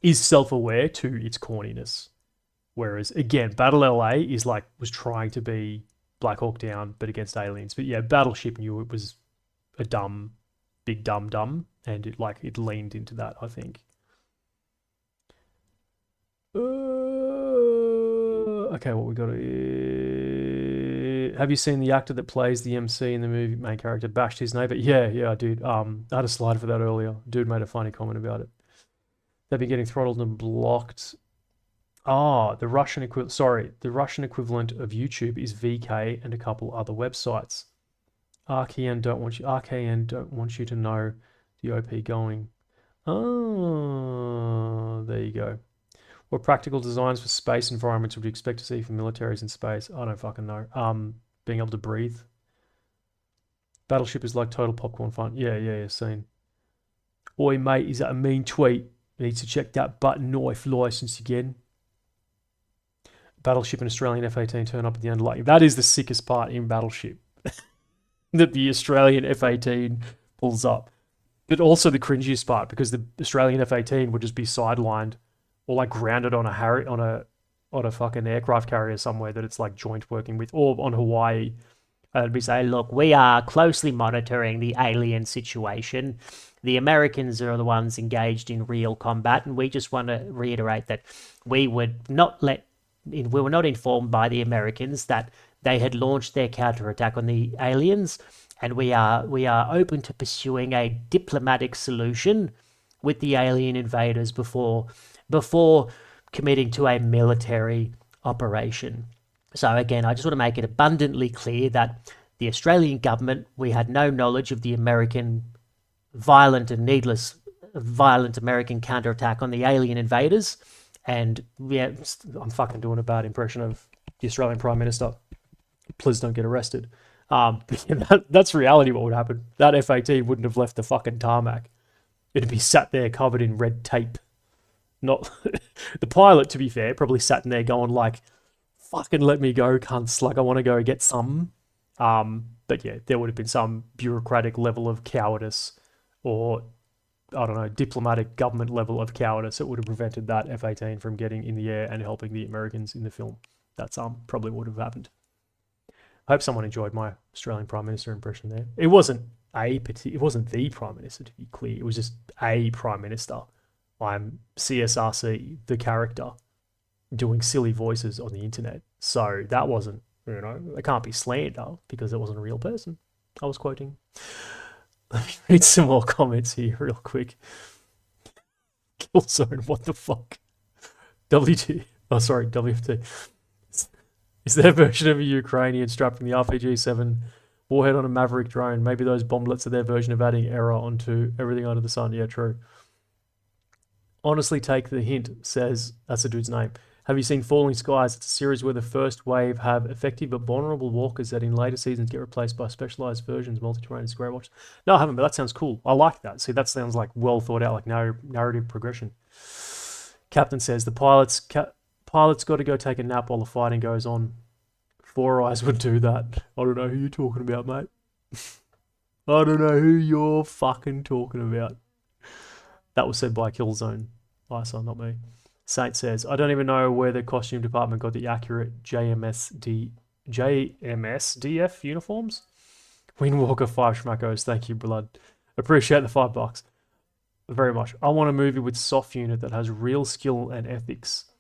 is self-aware to its corniness. Whereas, again, Battle LA is like... was trying to be Black Hawk Down, but against aliens. But yeah, Battleship knew it was a big dumb, and it leaned into that, I think. Okay, what we got here? Have you seen the actor that plays the MC in the movie main character bashed his neighbor? Yeah, I did. I had a slide for that earlier. Dude made a funny comment about it. They've been getting throttled and blocked. The Russian equivalent of YouTube is VK and a couple other websites. RKN don't want you to know the OP going. Oh, there you go. What practical designs for space environments would you expect to see for militaries in space? I don't fucking know. Being able to breathe. Battleship is like total popcorn fun. Yeah, seen. Oi, mate, is that a mean tweet? Needs to check that button knife license again. Battleship and Australian F-18 turn up at the end of lightning. That is the sickest part in Battleship. That the Australian F-18 pulls up. But also the cringiest part, because the Australian F-18 would just be sidelined or like grounded on a fucking aircraft carrier somewhere that it's like joint working with, or on Hawaii. And be saying, look, we are closely monitoring the alien situation. The Americans are the ones engaged in real combat, and we just want to reiterate that we were not informed by the Americans that they had launched their counterattack on the aliens, and we are open to pursuing a diplomatic solution with the alien invaders before committing to a military operation. So again, I just want to make it abundantly clear that the Australian government, we had no knowledge of the American violent American counterattack on the alien invaders. And yeah, I'm fucking doing a bad impression of the Australian Prime Minister. Please don't get arrested. But yeah, that's reality what would happen. That F-18 wouldn't have left the fucking tarmac. It'd be sat there covered in red tape. Not the pilot, to be fair, probably sat in there going like, fucking let me go, cunts, like I want to go get some. But yeah, there would have been some bureaucratic level of cowardice, or I don't know, diplomatic government level of cowardice that would have prevented that F-18 from getting in the air and helping the Americans in the film. That's probably would have happened. I hope someone enjoyed my Australian Prime Minister impression there. It wasn't the Prime Minister, to be clear. It was just a Prime Minister. I'm CSRC, the character, doing silly voices on the internet. So that wasn't, it can't be slander because it wasn't a real person. I was quoting. Let me read some more comments here real quick. Killzone, what the fuck? WFT. Is there a version of a Ukrainian strapping the RPG-7 warhead on a Maverick drone? Maybe those bomblets are their version of adding error onto everything under the sun. Yeah, true. Honestly, take the hint, says, that's a dude's name, Have you seen Falling Skies? It's a series where the first wave have effective but vulnerable walkers that in later seasons get replaced by specialized versions, multi-terrain and square watch. No, I haven't, but that sounds cool. I like that. See, that sounds like well thought out, like narrative progression. Captain says the pilot's got to go take a nap while the fighting goes on. Four Eyes would do that. I don't know who you're talking about, mate. I don't know who you're fucking talking about. That was said by Killzone. Isa, not me. Saint says, I don't even know where the costume department got the accurate JMSDF uniforms. Windwalker 5 schmackos. Thank you, blood. Appreciate the $5. Very much. I want a movie with soft unit that has real skill and ethics.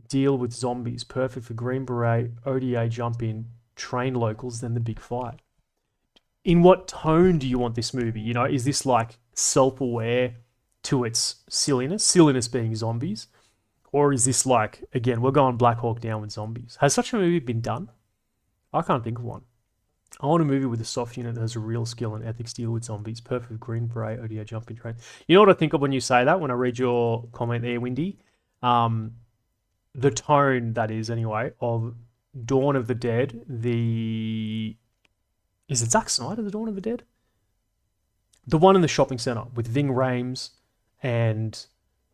Deal with zombies. Perfect for Green Beret, ODA jump in, train locals, then the big fight. In what tone do you want this movie? You know, is this like self-aware to its silliness being zombies? Or is this like, again, we're going Black Hawk Down with zombies? Has such a movie been done? I can't think of one. I want a movie with a soft unit that has a real skill and ethics, deal with zombies. Perfect Green Beret, ODA jumping train. You know what I think of when you say that, when I read your comment there, Windy? The tone, that is, anyway, of Dawn of the Dead, Is it Zack Snyder, The Dawn of the Dead? The one in the shopping centre with Ving Rhames and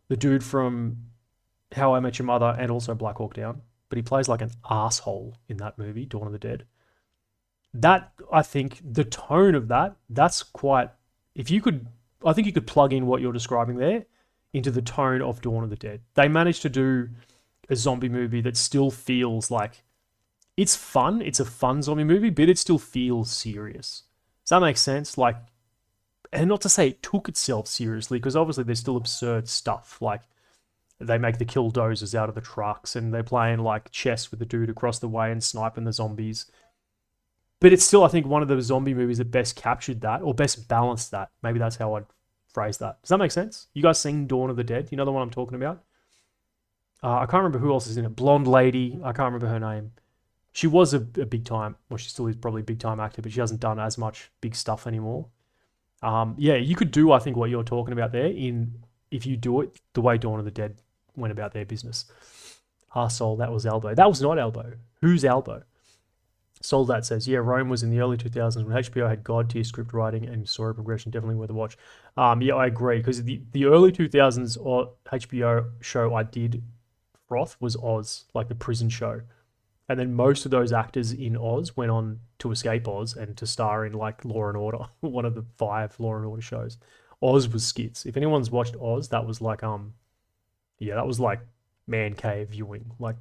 the dude from How I Met Your Mother and also Black Hawk Down. But he plays like an asshole in that movie, Dawn of the Dead. That, I think, the tone of that's quite... I think you could plug in what you're describing there into the tone of Dawn of the Dead. They managed to do a zombie movie that still feels like... It's fun. It's a fun zombie movie, but it still feels serious. Does that make sense? Like, and not to say it took itself seriously, because obviously there's still absurd stuff. Like, they make the killdozers out of the trucks, and they're playing like chess with the dude across the way and sniping the zombies. But it's still, I think, one of the zombie movies that best captured that, or best balanced that. Maybe that's how I'd phrase that. Does that make sense? You guys seen Dawn of the Dead? You know the one I'm talking about? I can't remember who else is in it. Blonde lady. I can't remember her name. She was a big time, well, she still is probably a big time actor, but she hasn't done as much big stuff anymore. Yeah, you could do, I think, what you're talking about there if you do it the way Dawn of the Dead went about their business. Arsehole, that was Elbow. That was not Elbow. Who's Elbow? Soldat says, yeah, Rome was in the early 2000s when HBO had god tier script writing and story progression, definitely worth a watch. Yeah, I agree, because the early 2000s HBO show I did froth was Oz, like the prison show. And then most of those actors in Oz went on to escape Oz and to star in like Law and Order, one of the 5 Law and Order shows. Oz was skits. If anyone's watched Oz, that was like that was like man cave viewing, like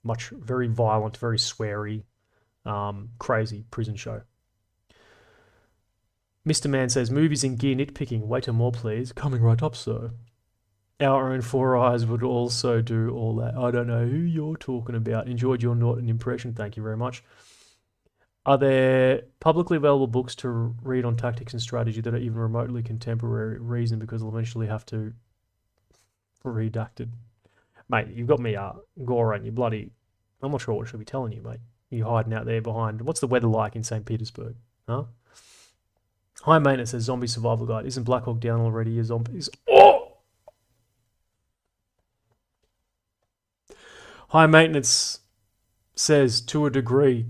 very violent, very sweary, crazy prison show. Mr. Man says, movies in gear nitpicking. Wait a more, please. Coming right up, sir. Our own Four Eyes would also do all that. I don't know who you're talking about. Enjoyed your Norton impression. Thank you very much. Are there publicly available books to read on tactics and strategy that are even remotely contemporary? Reason because they'll eventually have to redacted. Mate, you've got me Goran, you bloody... I'm not sure what I should be telling you, mate. You hiding out there behind... What's the weather like in St. Petersburg? Huh? High Maintenance says, Zombie Survival Guide. Isn't Black Hawk Down already a zombies? Oh! High Maintenance says, to a degree.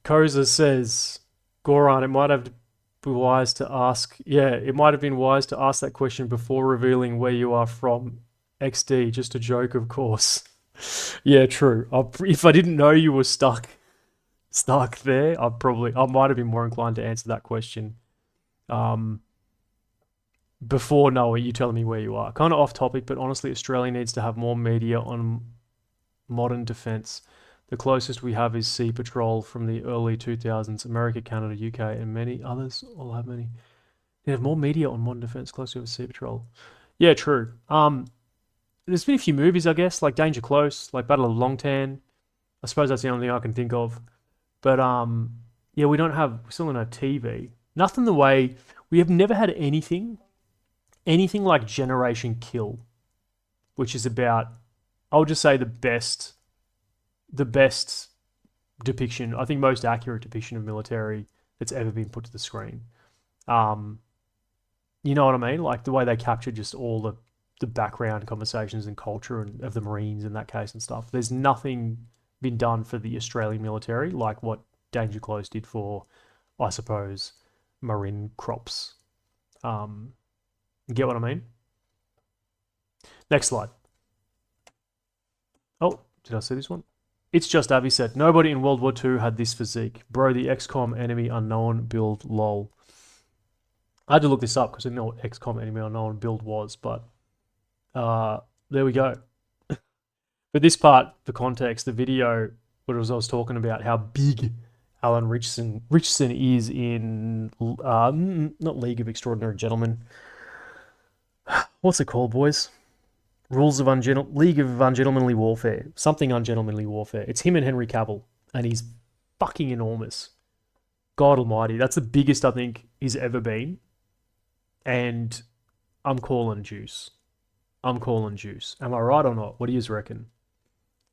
Koza says, Goran, it might have been wise to ask... Yeah, it might have been wise to ask that question before revealing where you are from. XD, just a joke, of course. Yeah, true. If I didn't know you were stuck there, I might have been more inclined to answer that question before knowing you telling me where you are. Kind of off topic, but honestly, Australia needs to have more media on modern defence. The closest we have is Sea Patrol from the early 2000s. America, Canada, UK, and many others all have many. They have more media on modern defence close to Sea Patrol. Yeah, true. There's been a few movies, I guess, like Danger Close, like Battle of Longtan. I suppose that's the only thing I can think of. But yeah, we still don't have TV. Nothing the way, we have never had anything like Generation Kill, which is about, I'll just say the best depiction, I think most accurate depiction of military that's ever been put to the screen. You know what I mean? Like the way they captured just all the the background conversations and culture of the Marines in that case and stuff. There's nothing been done for the Australian military like what Danger Close did for, I suppose, Marine crops. Get what I mean? Next slide. Oh, did I see this one? It's just Avi said, nobody in World War II had this physique. Bro, the XCOM enemy unknown build, lol. I had to look this up because I didn't know what XCOM enemy unknown build was, but there we go. For this part, for context, the video, what I was talking about, how big Alan Richardson is in, not League of Extraordinary Gentlemen. What's it called, boys? League of Ungentlemanly Warfare. Something Ungentlemanly Warfare. It's him and Henry Cavill, and he's fucking enormous. God almighty. That's the biggest I think he's ever been. And I'm calling juice. Am I right or not? What do you reckon?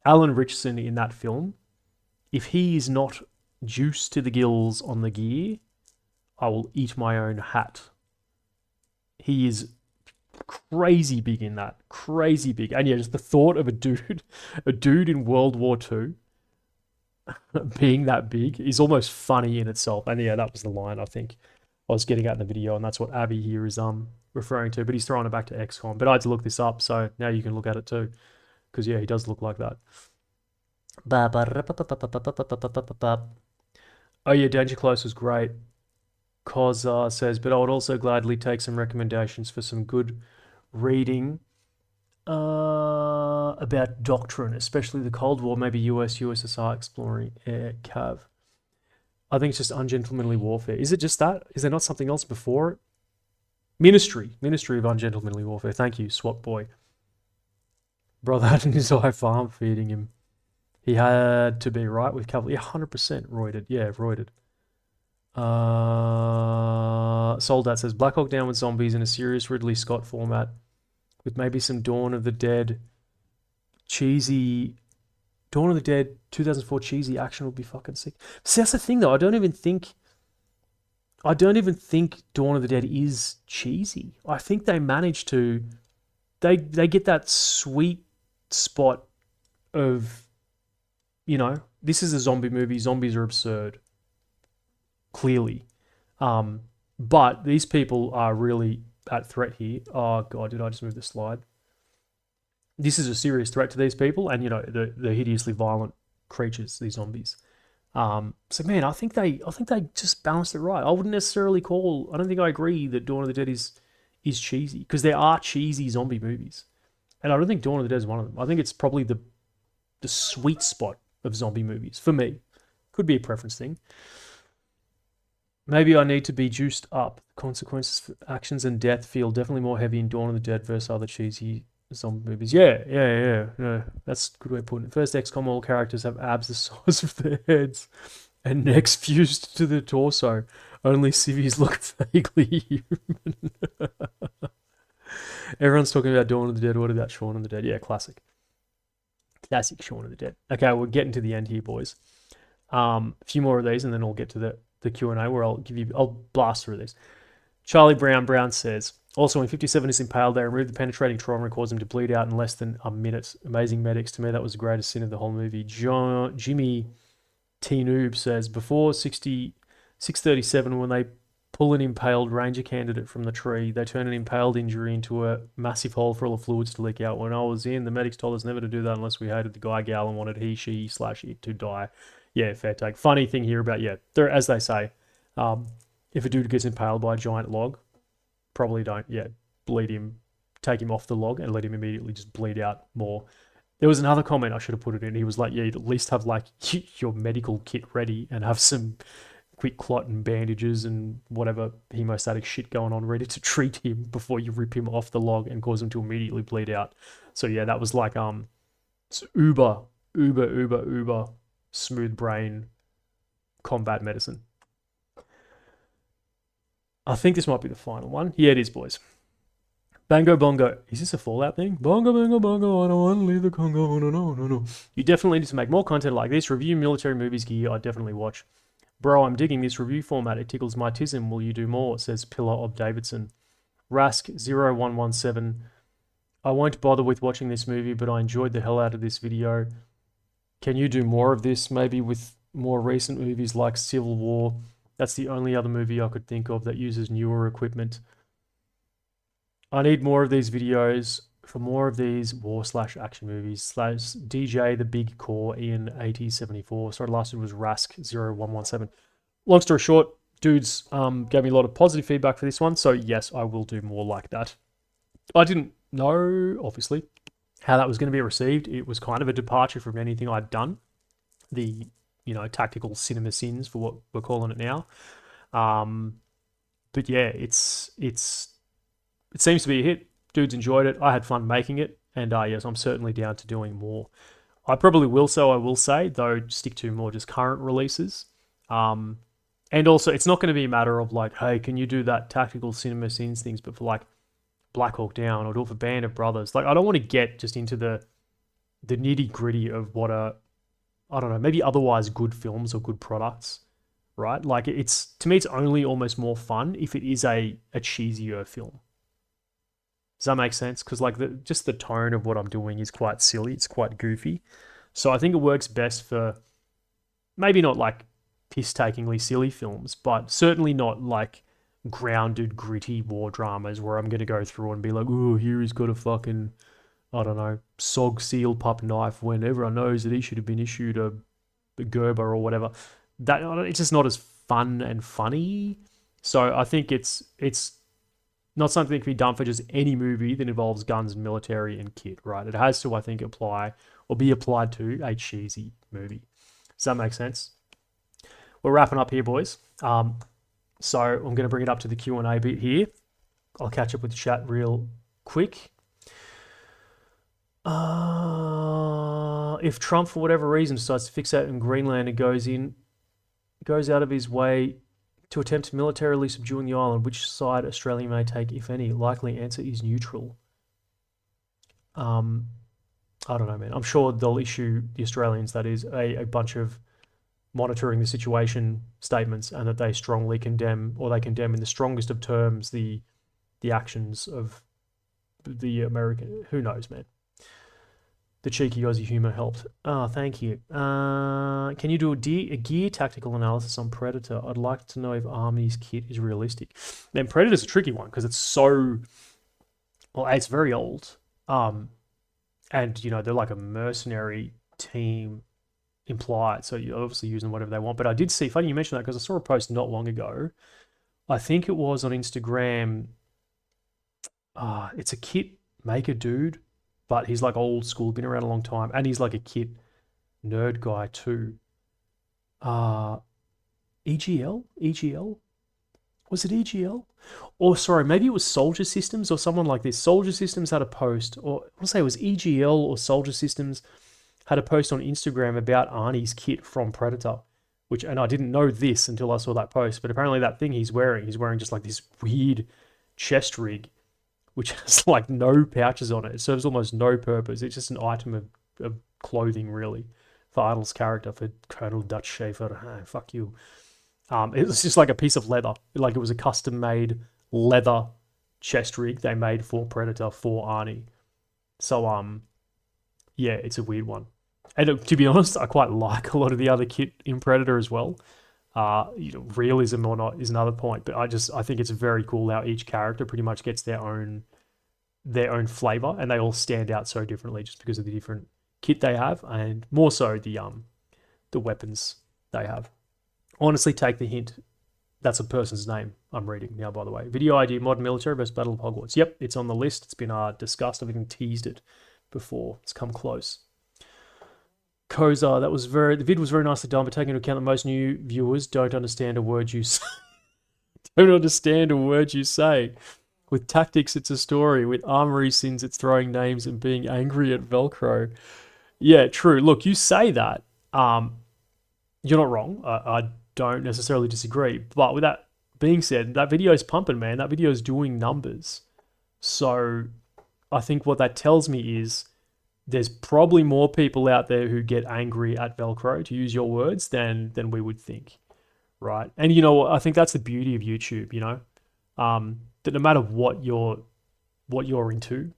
Alan Richardson in that film, if he is not juice to the gills on the gear, I will eat my own hat. He is crazy big in that. Crazy big. And yeah, just the thought of a dude in World War II being that big is almost funny in itself. And yeah, that was the line I think I was getting at in the video, and that's what Abby here is referring to. But he's throwing it back to XCOM. But I had to look this up, so now you can look at it too. Because yeah, he does look like that. Oh yeah, Danger Close was great. Cos says, but I would also gladly take some recommendations for some good reading about doctrine, especially the Cold War, maybe US, USSR exploring air cav. I think it's just ungentlemanly warfare. Is it just that? Is there not something else before it? Ministry of Ungentlemanly Warfare. Thank you, Swap Boy. Brother had in his eye farm feeding him. He had to be right with Cavill. Yeah, 100% roided. Yeah, roided. Soldat says, Black Hawk Down with zombies in a serious Ridley Scott format with maybe some Dawn of the Dead cheesy... Dawn of the Dead 2004 cheesy action would be fucking sick. See, that's the thing though. I don't even think Dawn of the Dead is cheesy. I think they managed to... They get that sweet spot of, you know, this is a zombie movie. Zombies are absurd. Clearly. But these people are really at threat here. Oh, God, did I just move the slide? This is a serious threat to these people and, you know, the hideously violent creatures, these zombies. So, man, I think they just balanced it right. I wouldn't necessarily I don't think I agree that Dawn of the Dead is cheesy because there are cheesy zombie movies. And I don't think Dawn of the Dead is one of them. I think it's probably the sweet spot of zombie movies for me. Could be a preference thing. Maybe I need to be juiced up. Consequences for actions and death feel definitely more heavy in Dawn of the Dead versus other cheesy zombie movies. Yeah. That's a good way of putting it. First XCOM, all characters have abs the size of their heads and necks fused to the torso. Only civvies look vaguely human. Everyone's talking about Dawn of the Dead. What about Shaun of the Dead? Yeah, classic. Classic Shaun of the Dead. Okay, we're getting to the end here, boys. A few more of these and then we'll get to the Q&A where I'll blast through these. Charlie Brown says, also when 57 is impaled, they remove the penetrating trauma and cause him to bleed out in less than a minute. Amazing medics. To me, that was the greatest sin of the whole movie. Jimmy T. Noob says, before 637, when they pull an impaled ranger candidate from the tree, they turn an impaled injury into a massive hole for all the fluids to leak out. When I was in, the medics told us never to do that unless we hated the guy, gal, and wanted he, she, / it to die. Yeah, fair take. Funny thing here about, as they say, if a dude gets impaled by a giant log, probably don't, bleed him, take him off the log and let him immediately just bleed out more. There was another comment, I should have put it in. He was like, you'd at least have like your medical kit ready and have some quick clot and bandages and whatever hemostatic shit going on ready to treat him before you rip him off the log and cause him to immediately bleed out. So yeah, that was like, it's uber smooth brain combat medicine. I think this might be the final one. Yeah, it is, boys. Bango Bongo. Is this a Fallout thing? Bongo, bongo, bongo, I don't want to leave the Congo. No. You definitely need to make more content like this. Review military movies gear. I definitely watch. Bro, I'm digging this review format. It tickles my tism. Will you do more? Says Pillar of Davidson. Rask 0117. I won't bother with watching this movie, but I enjoyed the hell out of this video. Can you do more of this, maybe with more recent movies like Civil War? That's the only other movie I could think of that uses newer equipment. I need more of these videos for more of these war/action movies. Slash DJ The Big Core Ian 8074. Sorry, last one was Rask0117. Long story short, dudes gave me a lot of positive feedback for this one, so yes, I will do more like that. I didn't know, obviously, how that was going to be received. It was kind of a departure from anything I'd done. The, tactical cinema sins for what we're calling it now. But yeah, it seems to be a hit. Dudes enjoyed it. I had fun making it, and yes, I'm certainly down to doing more. I probably will, I will say, though, stick to more just current releases. And also, it's not going to be a matter of like, hey, can you do that tactical cinema scenes things, but for like Black Hawk Down or do it for Band of Brothers. Like, I don't want to get just into the nitty gritty of what I don't know, maybe otherwise good films or good products, right? Like, to me, it's only almost more fun if it is a cheesier film. Does that make sense? Because like just the tone of what I'm doing is quite silly. It's quite goofy. So I think it works best for maybe not like piss-takingly silly films, but certainly not like grounded, gritty war dramas where I'm going to go through and be like, oh, here he's got a fucking, I don't know, sog seal pup knife when everyone knows that he should have been issued a Gerber or whatever. It's just not as fun and funny. So I think it's not something that can be done for just any movie that involves guns, military, and kit, right? It has to, I think, apply or be applied to a cheesy movie. Does that make sense? We're wrapping up here, boys. So I'm going to bring it up to the Q&A bit here. I'll catch up with the chat real quick. If Trump, for whatever reason, decides to fixate on Greenland and goes out of his way to attempt militarily subduing the island, which side Australia may take, if any? Likely answer is neutral. I don't know, man. I'm sure they'll issue, the Australians, that is, a bunch of monitoring the situation statements, and that they strongly condemn, or they condemn in the strongest of terms, the actions of the American. Who knows, man? The cheeky Aussie humour helped. Oh, thank you. Can you do a gear tactical analysis on Predator? I'd like to know if Army's kit is realistic. Man, Predator's a tricky one because it's so... Well, it's very old. And, they're like a mercenary team implied. So you're obviously using whatever they want. But I did see... Funny you mentioned that because I saw a post not long ago. I think it was on Instagram. It's a kit maker dude. But he's like old school, been around a long time, and he's like a kit nerd guy too. EGL? Was it EGL? Or sorry, maybe it was Soldier Systems or someone like this. Soldier Systems had a post, or I want to say it was EGL or Soldier Systems had a post on Instagram about Arnie's kit from Predator, and I didn't know this until I saw that post, but apparently that thing he's wearing just like this weird chest rig, which has like no pouches on it. It serves almost no purpose. It's just an item of clothing, really, for Arnold's character, for Colonel Dutch Schaefer. Fuck you. It was just like a piece of leather. Like it was a custom-made leather chest rig they made for Predator for Arnie. So, yeah, it's a weird one. And to be honest, I quite like a lot of the other kit in Predator as well. Realism or not is another point, but I think it's very cool how each character pretty much gets their own flavor, and they all stand out so differently just because of the different kit they have, and more so the weapons they have. Honestly, take the hint. That's a person's name I'm reading now, by the way. Video idea: Modern Military vs Battle of Hogwarts. Yep, it's on the list. It's been discussed. I've even teased it before. It's come close. Kozar, the vid was very nicely done, but taking into account that most new viewers don't understand a word you say. With tactics, it's a story. With armory sins, it's throwing names and being angry at Velcro. Yeah, true. Look, you say that. You're not wrong. I don't necessarily disagree. But with that being said, that video's pumping, man. That video's doing numbers. So I think what that tells me is there's probably more people out there who get angry at Velcro, to use your words, than we would think, right? And I think that's the beauty of YouTube. That no matter what you're into,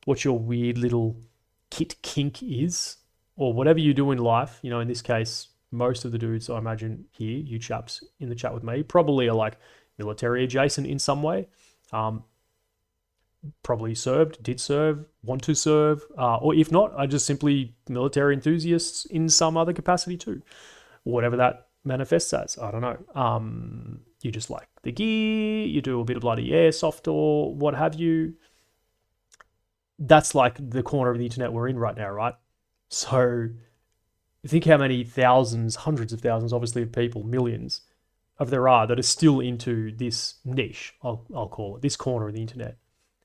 what your weird little kit kink is, or whatever you do in life. You know, in this case, most of the dudes I imagine here, you chaps in the chat with me, probably are like military adjacent in some way. Probably served, did serve, want to serve, or if not, are just simply military enthusiasts in some other capacity too. Whatever that manifests as, I don't know. You just like the gear, you do a bit of bloody airsoft or what have you. That's like the corner of the internet we're in right now, right? So think how many thousands, hundreds of thousands, obviously, of people, millions of there are that are still into this niche, I'll call it, this corner of the internet.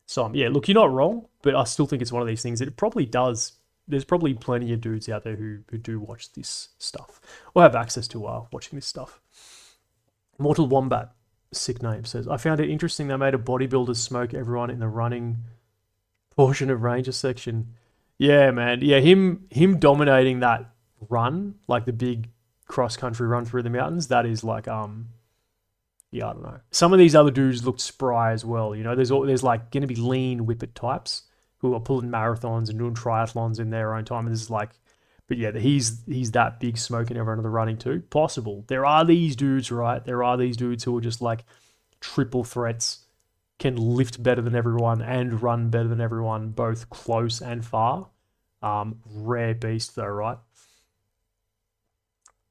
So, yeah, look, you're not wrong, but I still think it's one of these things that it probably does. There's probably plenty of dudes out there who do watch this stuff or have access to watching this stuff. Mortal Wombat, sick name, says, I found it interesting they made a bodybuilder smoke everyone in the running portion of Ranger section. Yeah, man. Yeah, him dominating that run, like the big cross-country run through the mountains, that is like, yeah, I don't know. Some of these other dudes looked spry as well. You know, there's like going to be lean whippet types who are pulling marathons and doing triathlons in their own time. And this is like, but yeah, he's that big smoking everyone in the running too. Possible. There are these dudes, right? There are these dudes who are just like triple threats, can lift better than everyone and run better than everyone, both close and far. Rare beast though, right?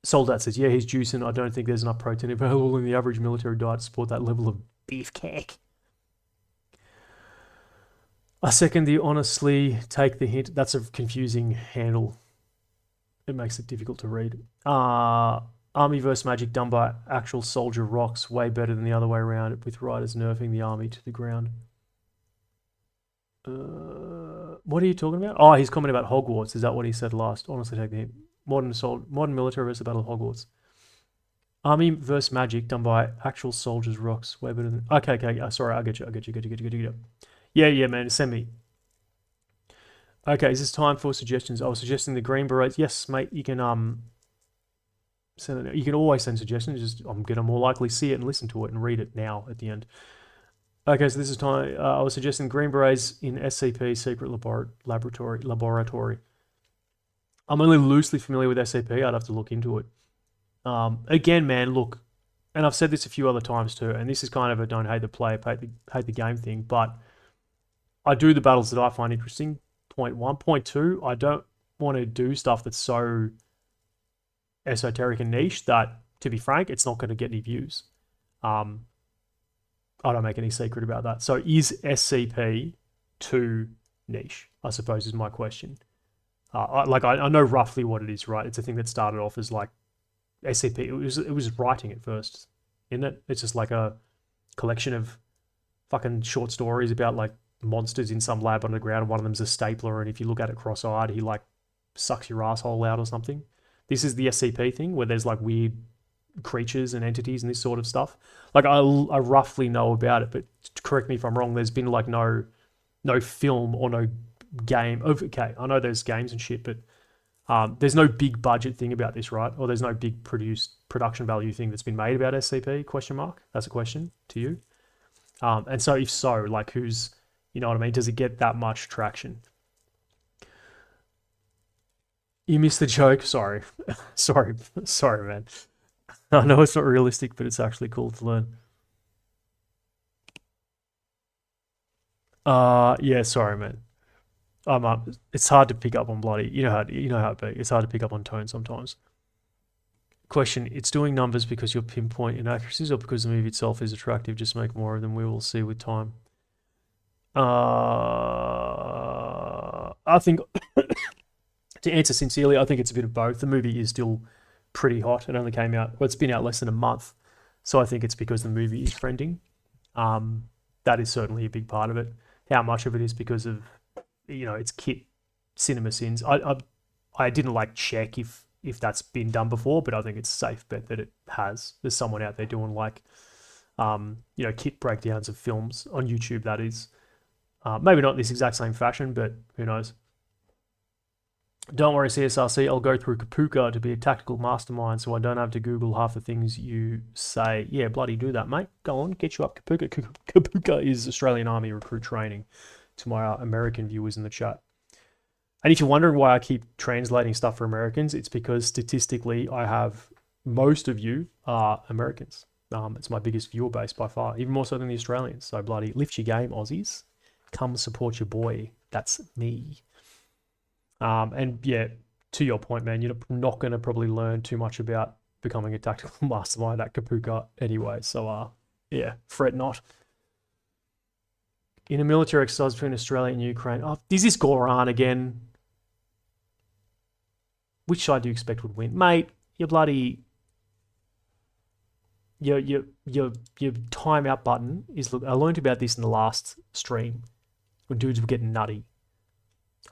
Soldat says, yeah, he's juicing. I don't think there's enough protein available in the average military diet to support that level of beefcake. I second the honestly take the hint. That's a confusing handle. It makes it difficult to read. Army vs. Magic done by actual soldier rocks. Way better than the other way around, with riders nerfing the army to the ground. What are you talking about? Oh, he's commenting about Hogwarts. Is that what he said last? Honestly take the hint. Modern military versus Battle of Hogwarts. Army versus Magic done by actual soldiers rocks. Way better than... Okay. Sorry, I get you. Yeah, man. Send me. Okay, is this time for suggestions? I was suggesting the Green Berets. Yes, mate. You can send it. You can always send suggestions. Just I'm gonna more likely see it and listen to it and read it now at the end. Okay, so this is time. I was suggesting Green Berets in SCP Secret Laboratory. I'm only loosely familiar with SCP. I'd have to look into it. Again, man, look, and I've said this a few other times too, and this is kind of a don't hate the player, hate the game thing, but I do the battles that I find interesting, point one. Point two, I don't want to do stuff that's so esoteric and niche that, to be frank, it's not going to get any views. I don't make any secret about that. So is SCP too niche, I suppose, is my question. I know roughly what it is, right? It's a thing that started off as like SCP. It was writing at first, isn't it? It's just like a collection of fucking short stories about like monsters in some lab underground. One of them's a stapler, and if you look at it cross-eyed, he like sucks your asshole out or something. This is the SCP thing where there's like weird creatures and entities and this sort of stuff. Like I roughly know about it, but correct me if I'm wrong. There's been like no film or no game. Okay, I know there's games and shit, but there's no big budget thing about this, right? Or there's no big production value thing that's been made about SCP, question mark? That's a question to you. And so if so, like who's, you know what I mean? Does it get that much traction? You missed the joke? Sorry. Sorry, man. I know it's not realistic, but it's actually cool to learn. Yeah, sorry, man. It's hard to pick up on bloody. You know how it be. It's hard to pick up on tone sometimes. Question: it's doing numbers because you'll pinpoint inaccuracies, or because the movie itself is attractive? Just make more of them. We will see with time. I think to answer sincerely, I think it's a bit of both. The movie is still pretty hot. It only came out. Well, it's been out less than a month, so I think it's because the movie is trending. That is certainly a big part of it. How much of it is because of, you know, it's kit cinema sins. I didn't like check if that's been done before, but I think it's a safe bet that it has. There's someone out there doing like, you know, kit breakdowns of films on YouTube. That is, maybe not in this exact same fashion, but who knows. Don't worry, CSRC. I'll go through Kapuka to be a tactical mastermind, so I don't have to Google half the things you say. Yeah, bloody do that, mate. Go on, get you up Kapuka. Kapuka is Australian Army recruit training. to my American viewers in the chat. And if you're wondering why I keep translating stuff for Americans, it's because statistically, I have most of you are Americans. It's my biggest viewer base by far, even more so than the Australians. So bloody lift your game, Aussies. Come support your boy. That's me. And yeah, to your point, man, you're not going to probably learn too much about becoming a tactical mastermind at Kapuka anyway. So yeah, fret not. In a military exercise between Australia and Ukraine. Oh, is this Goran again? Which side do you expect would win? Mate, you bloody... Your timeout button is... Look, I learned about this in the last stream when dudes were getting nutty.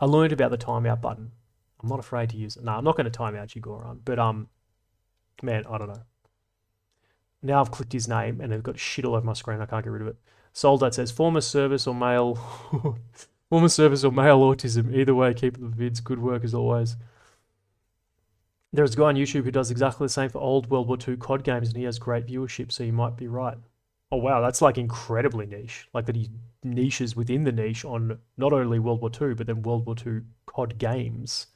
I learned about the timeout button. I'm not afraid to use it. No, I'm not going to time out you, Goran. But, man, I don't know. Now I've clicked his name and I've got shit all over my screen. I can't get rid of it. Soldat says, former service or male autism. Either way, keep the vids. Good work as always. There's a guy on YouTube who does exactly the same for old World War II COD games, and he has great viewership, so you might be right. Oh, wow, that's like incredibly niche. Like that he niches within the niche on not only World War II, but then World War II COD games.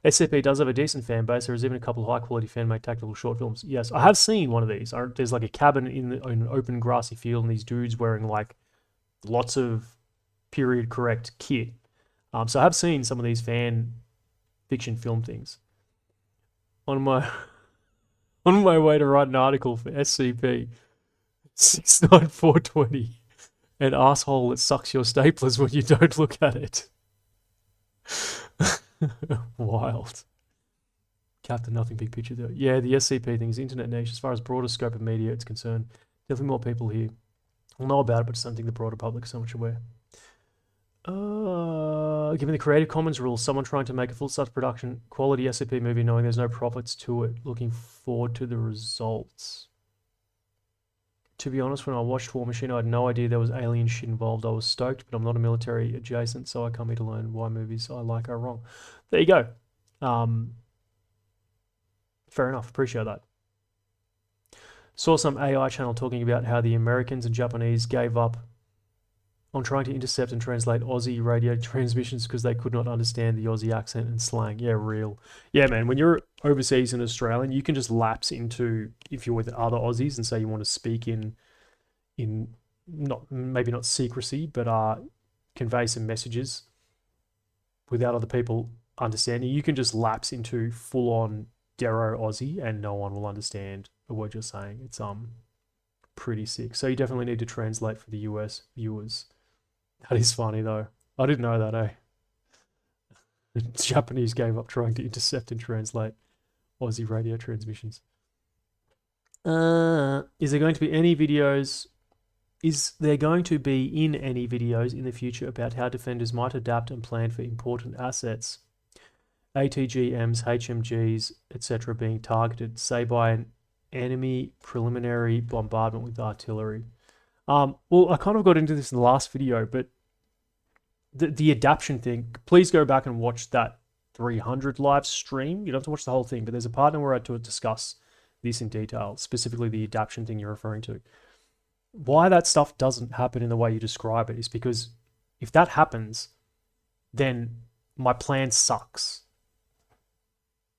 SCP does have a decent fan base. There is even a couple of high-quality fan-made tactical short films. Yes, I have seen one of these. There's like a cabin in an open grassy field, and these dudes wearing like lots of period-correct kit. So I have seen some of these fan fiction film things. On my way to write an article for SCP 69420, an asshole that sucks your staplers when you don't look at it. Wild. Captain Nothing Big Picture though. Yeah, the SCP thing is internet niche. As far as broader scope of media it's concerned, definitely more people here will know about it, but just don't think the broader public is so much aware. Given the Creative Commons rules, someone trying to make a full-size production quality SCP movie knowing there's no profits to it, looking forward to the results. To be honest, when I watched War Machine, I had no idea there was alien shit involved. I was stoked, but I'm not a military adjacent, so I come here to learn why movies I like are wrong. There you go. Fair enough. Appreciate that. Saw some AI channel talking about how the Americans and Japanese gave up on trying to intercept and translate Aussie radio transmissions because they could not understand the Aussie accent and slang. Yeah, real. Yeah, man, when you're overseas in Australian, you can just lapse into, if you're with other Aussies and say you want to speak in not maybe not secrecy, but convey some messages without other people understanding, you can just lapse into full-on Dero Aussie and no one will understand a word you're saying. It's pretty sick. So you definitely need to translate for the US viewers. That is funny though. I didn't know that, eh? The Japanese gave up trying to intercept and translate Aussie radio transmissions. Is there going to be any videos? Is there going to be in any videos in the future about how defenders might adapt and plan for important assets, ATGMs, HMGs, etc., being targeted, say by an enemy preliminary bombardment with artillery? Well, I kind of got into this in the last video, but the adaptation thing, please go back and watch that 300 live stream. You don't have to watch the whole thing, but there's a part where I had to discuss this in detail, specifically the adaptation thing you're referring to. Why that stuff doesn't happen in the way you describe it is because if that happens, then my plan sucks.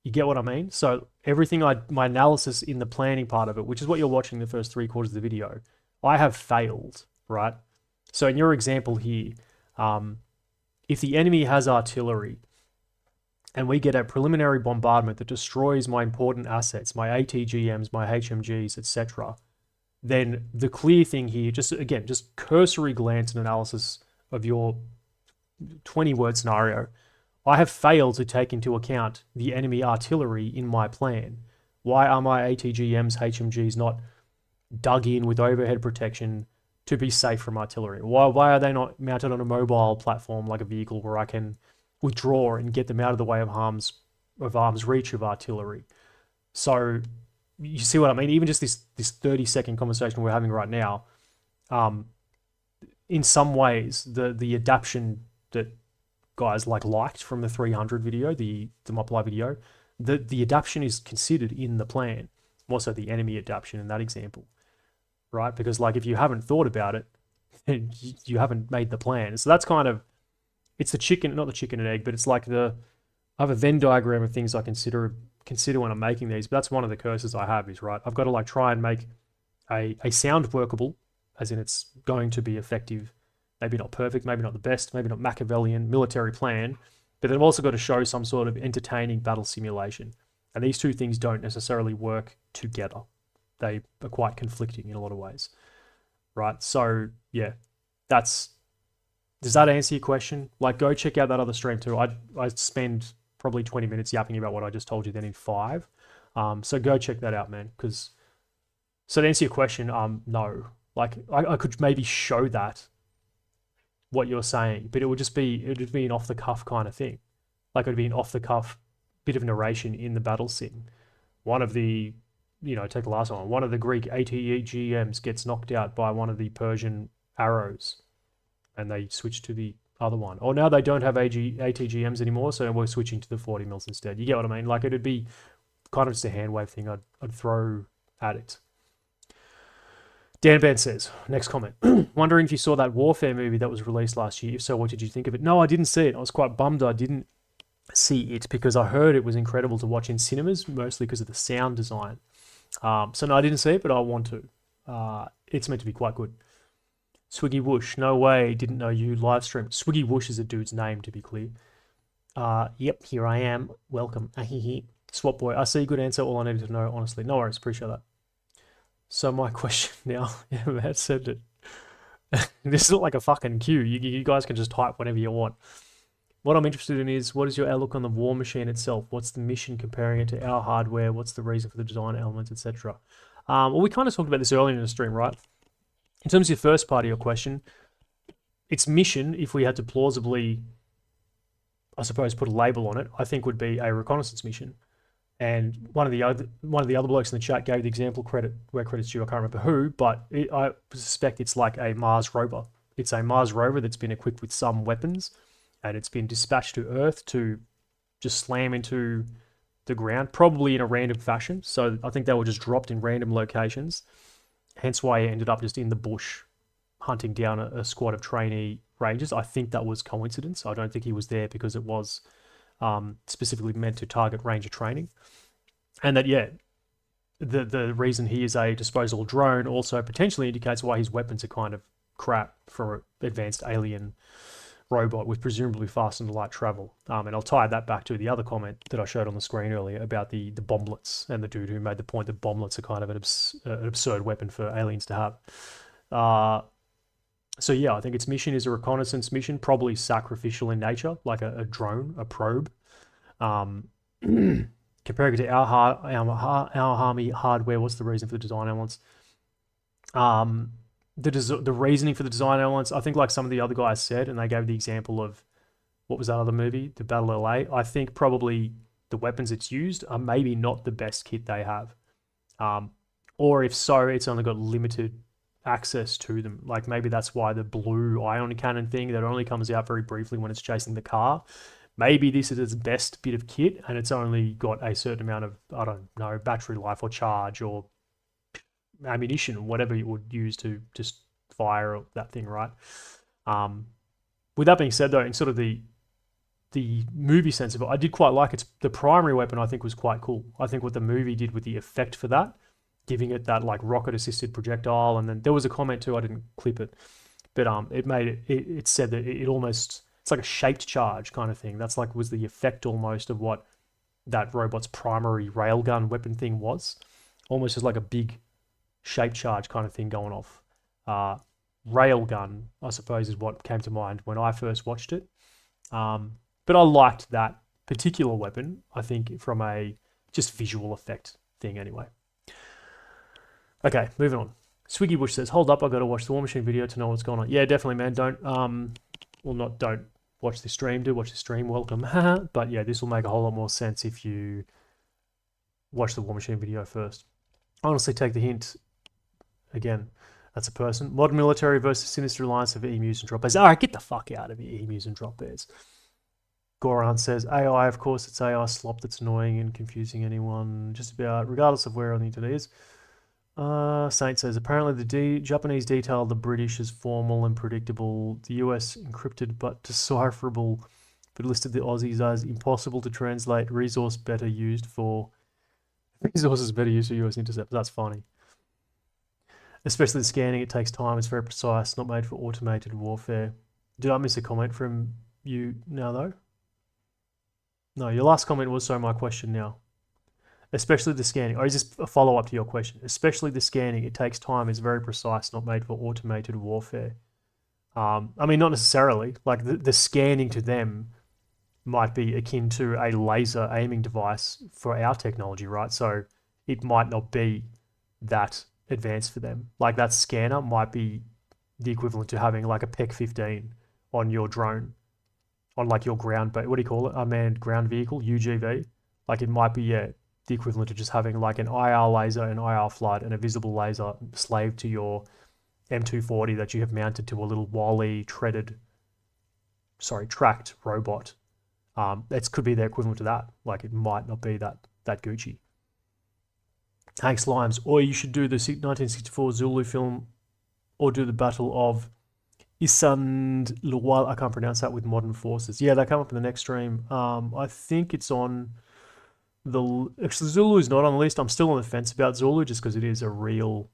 You get what I mean? So everything my analysis in the planning part of it, which is what you're watching the first 3/4 of the video, I have failed, right? So in your example here, if the enemy has artillery and we get a preliminary bombardment that destroys my important assets, my ATGMs, my HMGs, etc., then the clear thing here, just cursory glance and analysis of your 20-word scenario, I have failed to take into account the enemy artillery in my plan. Why are my ATGMs, HMGs not dug in with overhead protection to be safe from artillery? Why are they not mounted on a mobile platform like a vehicle where I can withdraw and get them out of the way of arm's reach of artillery? So you see what I mean? Even just this 30-second conversation we're having right now, in some ways, the adaptation that guys liked from the 300 video, the Mopply video, the adaptation is considered in the plan. More so the enemy adaptation in that example, right? Because like if you haven't thought about it, you haven't made the plan. So that's kind of, it's the chicken, not the chicken and egg, but it's like I have a Venn diagram of things I consider when I'm making these. But that's one of the curses I have is, right, I've got to like try and make a sound workable, as in it's going to be effective, maybe not perfect, maybe not the best, maybe not Machiavellian military plan, but then I've also got to show some sort of entertaining battle simulation. And these two things don't necessarily work together. They are quite conflicting in a lot of ways, right? So yeah, does that answer your question? Like, go check out that other stream too. I spend probably 20 minutes yapping about what I just told you then in 5. So go check that out, man. So to answer your question, no. Like, I could maybe show that, what you're saying, but it would be an off the cuff kind of thing. Like, it would be an off the cuff bit of narration in the battle sim. One of the, take the last one. One of the Greek ATGMs gets knocked out by one of the Persian arrows, and they switch to the other one. Or now they don't have ATGMs anymore, so we're switching to the 40 mils instead. You get what I mean? Like, it'd be kind of just a hand wave thing I'd throw at it. Dan Ben says, next comment, wondering if you saw that Warfare movie that was released last year. If so, what did you think of it? No, I didn't see it. I was quite bummed I didn't see it because I heard it was incredible to watch in cinemas, mostly because of the sound design. So no, I didn't see it, but I want to. It's meant to be quite good. Swiggy Whoosh, no way, didn't know you live streamed. Swiggy Whoosh is a dude's name, to be clear. Yep, here I am. Welcome. Swap boy, I see, good answer. All I needed to know, honestly. No worries, appreciate that. So my question now, yeah, Matt said it. This is not like a fucking queue. You guys can just type whatever you want. What I'm interested in is, what is your outlook on the war machine itself? What's the mission comparing it to our hardware? What's the reason for the design elements, etc.? Well, we kind of talked about this earlier in the stream, right? In terms of your first part of your question, its mission, if we had to plausibly, I suppose, put a label on it, I think would be a reconnaissance mission. And one of the other blokes in the chat gave the example, credit where credit's due. I can't remember who, but I suspect it's like a Mars rover. It's a Mars rover that's been equipped with some weapons, and it's been dispatched to Earth to just slam into the ground, probably in a random fashion. So I think they were just dropped in random locations. Hence why he ended up just in the bush hunting down a squad of trainee rangers. I think that was coincidence. I don't think he was there because it was specifically meant to target ranger training. And that, yeah, the reason he is a disposable drone also potentially indicates why his weapons are kind of crap for an advanced alien robot with presumably fast and light travel. And I'll tie that back to the other comment that I showed on the screen earlier about the bomblets and the dude who made the point that bomblets are kind of an absurd weapon for aliens to have. So yeah, I think its mission is a reconnaissance mission, probably sacrificial in nature, like a drone, a probe. Comparing it to our army hardware, what's the reason for the design elements? The reasoning for the design elements, I think like some of the other guys said, and they gave the example of, what was that other movie? The Battle of LA. I think probably the weapons it's used are maybe not the best kit they have. Or if so, it's only got limited access to them. Like maybe that's why the blue ion cannon thing that only comes out very briefly when it's chasing the car. Maybe this is its best bit of kit and it's only got a certain amount of, I don't know, battery life or charge or ammunition, whatever you would use to just fire that thing, right? With that being said, though, in sort of the movie sense of it, I did quite like it. The primary weapon I think was quite cool. I think what the movie did with the effect for that, giving it that like rocket-assisted projectile, and then there was a comment too. I didn't clip it, but it made it said that it almost, it's like a shaped charge kind of thing. That's like was the effect almost of what that robot's primary railgun weapon thing was, almost as like a big shaped charge kind of thing going off. Railgun, I suppose, is what came to mind when I first watched it. But I liked that particular weapon, I think, from a just visual effect thing anyway. Okay, moving on. Swiggy Bush says, hold up, I got to watch the War Machine video to know what's going on. Yeah, definitely, man. Don't watch the stream. Do watch the stream, welcome. But yeah, this will make a whole lot more sense if you watch the War Machine video first. Honestly, take the hint. Again, that's a person. Modern military versus sinister alliance of emus and drop bears. All right, get the fuck out of here, emus and drop bears. Goran says, AI, of course, it's AI slop that's annoying and confusing anyone, just about, regardless of where on the internet is. Saint says apparently the Japanese detailed the British as formal and predictable, the US encrypted but decipherable, but listed the Aussies as impossible to translate, resources better used for US intercept. That's funny. Especially the scanning, it takes time, it's very precise, not made for automated warfare. Did I miss a comment from you now though? No, your last comment was so my question now. Especially the scanning, or is this a follow up to your question? Especially the scanning, it takes time, it's very precise, not made for automated warfare. I mean, not necessarily. Like the scanning to them might be akin to a laser aiming device for our technology, right? So it might not be that advanced for them. Like that scanner might be the equivalent to having like a PEC 15 on your drone, on like your ground, but what do you call it? Unmanned ground vehicle, UGV. Like it might be, yeah, the equivalent to just having like an IR laser, an IR flood, and a visible laser slaved to your M240 that you have mounted to a little Wally tracked robot. It could be the equivalent to that. Like it might not be that Gucci. Hank Slimes, or you should do the 1964 Zulu film, or do the Battle of Isand Luwal. I can't pronounce that with modern forces. Yeah, they come up in the next stream. I think it's on actually Zulu is not on the list. I'm still on the fence about Zulu just because it is a real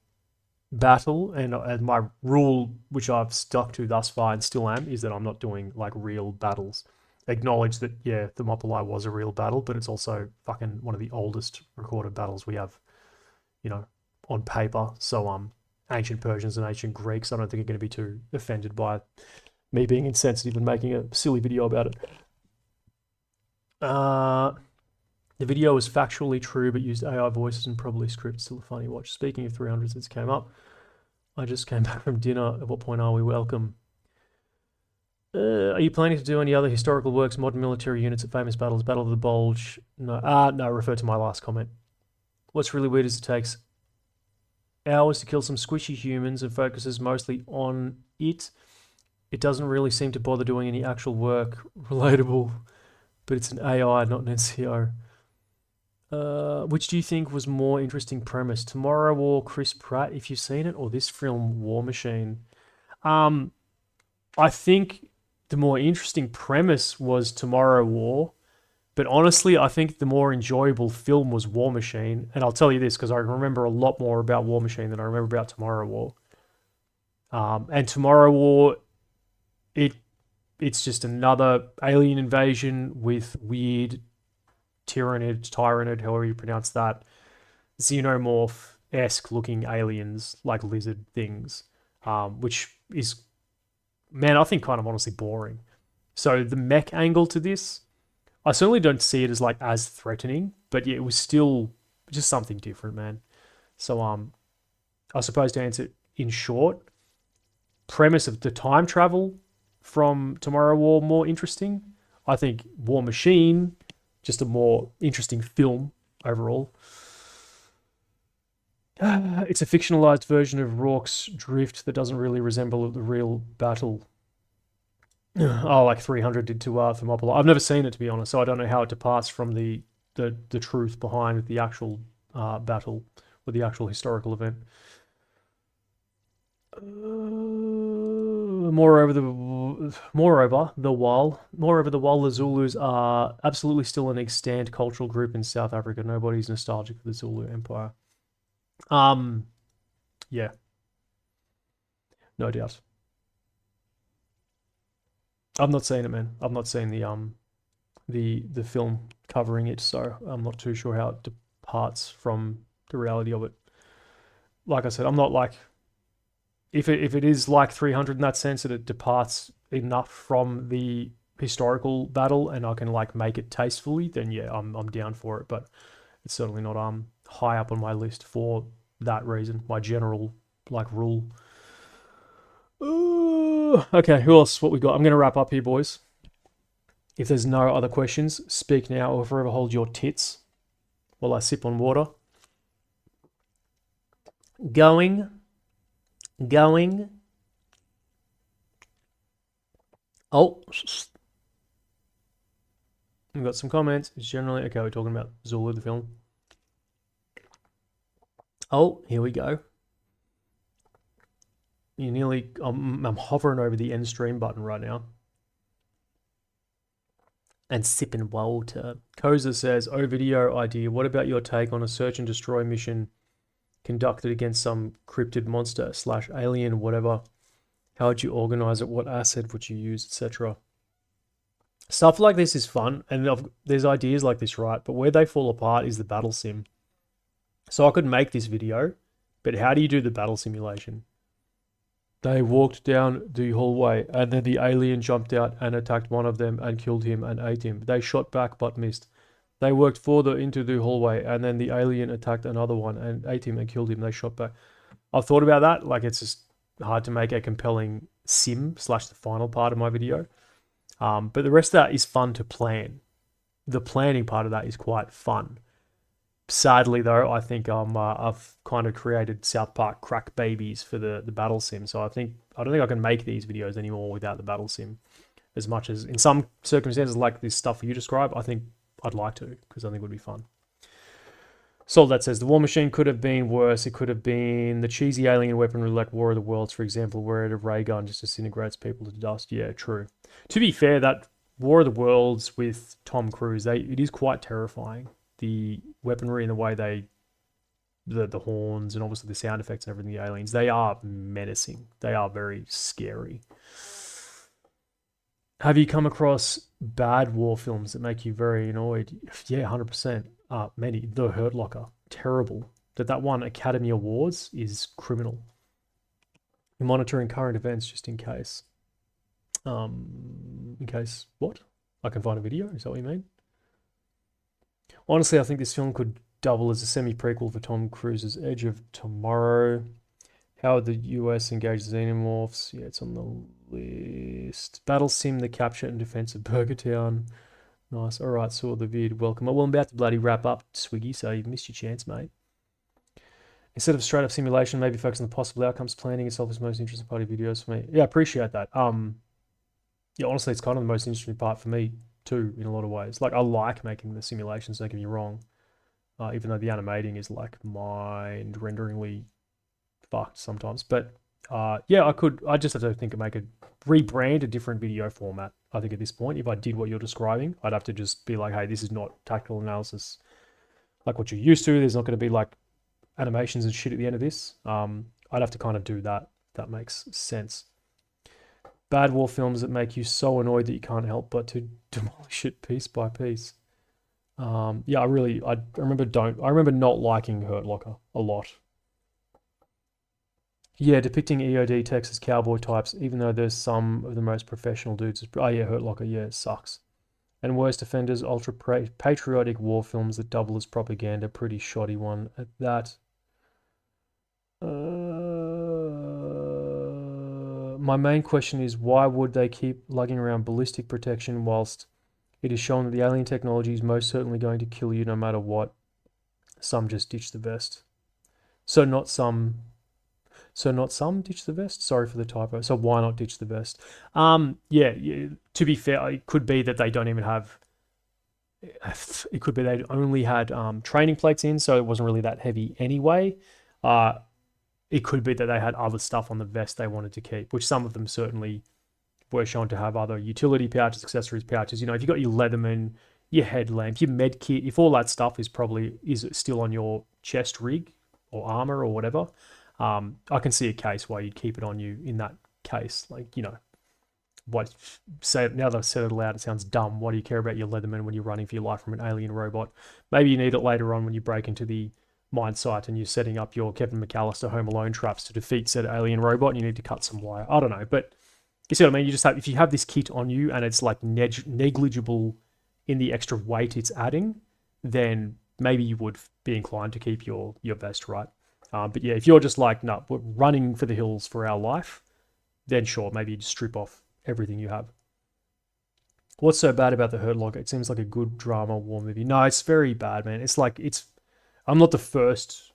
battle, and my rule, which I've stuck to thus far and still am, is that I'm not doing like real battles. Acknowledge that, yeah, Thermopylae was a real battle, but it's also fucking one of the oldest recorded battles we have, on paper. So ancient Persians and ancient Greeks, I don't think are going to be too offended by me being insensitive and making a silly video about it. The video was factually true, but used AI voices and probably scripts. Still a funny watch. Speaking of 300s, it's came up. I just came back from dinner. At what point are we? Welcome. Are you planning to do any other historical works, modern military units at famous battles, Battle of the Bulge? No. No, refer to my last comment. What's really weird is it takes hours to kill some squishy humans and focuses mostly on it. It doesn't really seem to bother doing any actual work. Relatable, but it's an AI, not an NCO. Which do you think was more interesting premise? Tomorrow War, Chris Pratt, if you've seen it, or this film, War Machine? I think the more interesting premise was Tomorrow War, but honestly, I think the more enjoyable film was War Machine. And I'll tell you this because I remember a lot more about War Machine than I remember about Tomorrow War. And Tomorrow War, it's just another alien invasion with weird tyrannid, however you pronounce that, xenomorph-esque looking aliens, like lizard things, which is, man, I think kind of honestly boring. So the mech angle to this, I certainly don't see it as like as threatening, but yeah, it was still just something different, man. So I suppose to answer it in short, premise of the time travel from Tomorrow War more interesting. I think War Machine, just a more interesting film overall. It's a fictionalized version of Rourke's Drift that doesn't really resemble the real battle. Oh, like 300 did to Thermopylae. I've never seen it, to be honest, so I don't know how it departs from the truth behind the actual battle or the actual historical event. Moreover, the Zulus are absolutely still an extant cultural group in South Africa. Nobody's nostalgic for the Zulu Empire. Yeah, no doubt. I've not seen it, man. I've not seen the film covering it, so I'm not too sure how it departs from the reality of it. Like I said, I'm not like, if it is like 300 in that sense that it departs enough from the historical battle and I can like make it tastefully, then yeah, I'm down for it. But it's certainly not high up on my list for that reason. My general like rule. Okay, who else? What we got? I'm gonna wrap up here, boys. If there's no other questions, speak now or forever hold your tits while I sip on water. Going. Oh, we've got some comments. It's generally okay. We're talking about Zulu, the film. Oh, here we go. I'm hovering over the end stream button right now. And sipping water. Koza says, "Oh, video idea. What about your take on a search and destroy mission conducted against some cryptid monster / alien, whatever? How would you organize it? What asset would you use, etc.?" Stuff like this is fun, and there's ideas like this, right? But where they fall apart is the battle sim. So I could make this video, but how do you do the battle simulation? They walked down the hallway, and then the alien jumped out and attacked one of them and killed him and ate him. They shot back but missed. They worked further into the hallway, and then the alien attacked another one and ate him and killed him. They shot back. I've thought about that. Like, it's just hard to make a compelling sim / the final part of my video. But the rest of that is fun to plan. The planning part of that is quite fun. Sadly, though, I think I've kind of created South Park crack babies for the battle sim. So I don't think I can make these videos anymore without the battle sim. As much as in some circumstances like this stuff you describe, I think I'd like to, because I think it would be fun. So that says the War Machine could have been worse. It could have been the cheesy alien weaponry like War of the Worlds, for example, where a ray gun just disintegrates people to dust. Yeah, true. To be fair, that War of the Worlds with Tom Cruise, it is quite terrifying. The weaponry and the way the horns and obviously the sound effects and everything, the aliens, they are menacing. They are very scary. Have you come across bad war films that make you very annoyed? Yeah, 100%. Many. The Hurt Locker, terrible. That won Academy Awards is criminal. You're monitoring current events just in case. In case what? I can find a video. Is that what you mean? Honestly, I think this film could double as a semi-prequel for Tom Cruise's Edge of Tomorrow. How would the US engage xenomorphs? Yeah, it's on the list. Battle Sim, the capture and defense of Burgertown. Nice. All right, saw the vid. Welcome. Well, I'm about to bloody wrap up, Swiggy, so you've missed your chance, mate. Instead of straight-up simulation, maybe focus on the possible outcomes. Planning itself is the most interesting part of videos for me. Yeah, I appreciate that. Yeah, honestly, it's kind of the most interesting part for me too, in a lot of ways. Like, I like making the simulations, don't get me wrong. Even though the animating is like mind-renderingly fucked sometimes. But yeah, I just have to think of rebrand a different video format. I think at this point, if I did what you're describing, I'd have to just be like, hey, this is not tactical analysis like what you're used to. There's not going to be like animations and shit at the end of this. I'd have to kind of do that. That makes sense. Bad war films that make you so annoyed that you can't help but to demolish it piece by piece. Yeah, I remember not liking Hurt Locker a lot. Yeah, depicting EOD Texas cowboy types, even though there's some of the most professional dudes. Oh yeah, Hurt Locker, yeah, it sucks. And worst offenders, ultra patriotic war films that double as propaganda. Pretty shoddy one at that. My main question is, why would they keep lugging around ballistic protection whilst it is shown that the alien technology is most certainly going to kill you no matter what? Some just ditch the vest. So not some ditch the vest? Sorry for the typo. So why not ditch the vest? Yeah, to be fair, it could be that they don't even have... It could be they only had training plates in, so it wasn't really that heavy anyway. It could be that they had other stuff on the vest they wanted to keep, which some of them certainly were shown to have other utility pouches, accessories pouches. You know, if you've got your Leatherman, your headlamp, your med kit, if all that stuff is still on your chest rig or armor or whatever, I can see a case why you'd keep it on you in that case. Like, you know, now that I've said it aloud, it sounds dumb. Why do you care about your Leatherman when you're running for your life from an alien robot? Maybe you need it later on when you break into the mine site and you're setting up your Kevin McAllister Home Alone traps to defeat said alien robot and you need to cut some wire. I don't know, but you see what I mean? If you have this kit on you and it's like negligible in the extra weight it's adding, then maybe you would be inclined to keep your vest, right? But yeah, if you're just like, no, we're running for the hills for our life, then sure, maybe you just strip off everything you have. What's so bad about the Hurt Locker? It seems like a good drama war movie. No, it's very bad, man. I'm not the first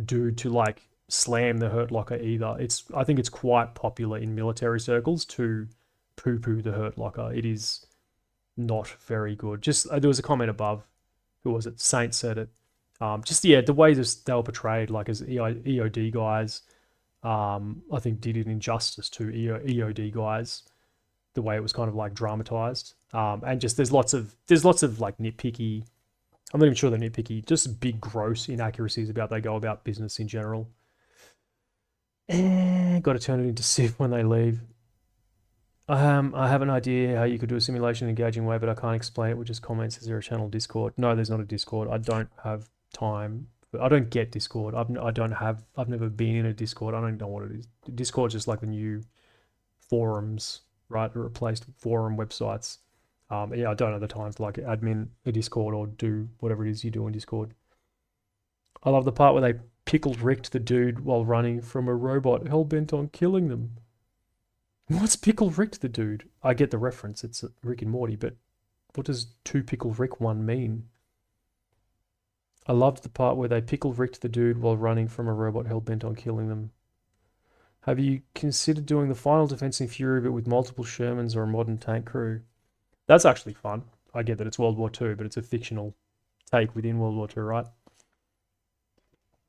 dude to like slam the Hurt Locker either. I think it's quite popular in military circles to poo-poo the Hurt Locker. It is not very good. Just there was a comment above. Who was it? Saint said it. Just yeah, the way they were portrayed, like as EOD guys, I think did an injustice to EOD guys. The way it was kind of like dramatized, and just there's lots of like nitpicky. I'm not even sure they're nitpicky. Just big gross inaccuracies about they go about business in general. Got to turn it into Civ when they leave. I have an idea how you could do a simulation in an engaging way, but I can't explain it with just comments. Is there a channel Discord? No, there's not a Discord. I don't have time. I don't get Discord. I've never been in a Discord. I don't know what it is. Discord's just like the new forums, right? It replaced forum websites. Yeah, I don't have the time to like admin a Discord or do whatever it is you do in Discord. I love the part where they pickled Ricked the dude while running from a robot hell bent on killing them. What's Pickle Rick the dude? I get the reference, it's Rick and Morty, but what does two Pickle Rick one mean? I loved the part where they Pickle Ricked the dude while running from a robot hell bent on killing them. Have you considered doing the final defense in Fury but with multiple Shermans or a modern tank crew? That's actually fun. I get that it's World War II, but it's a fictional take within World War II, right?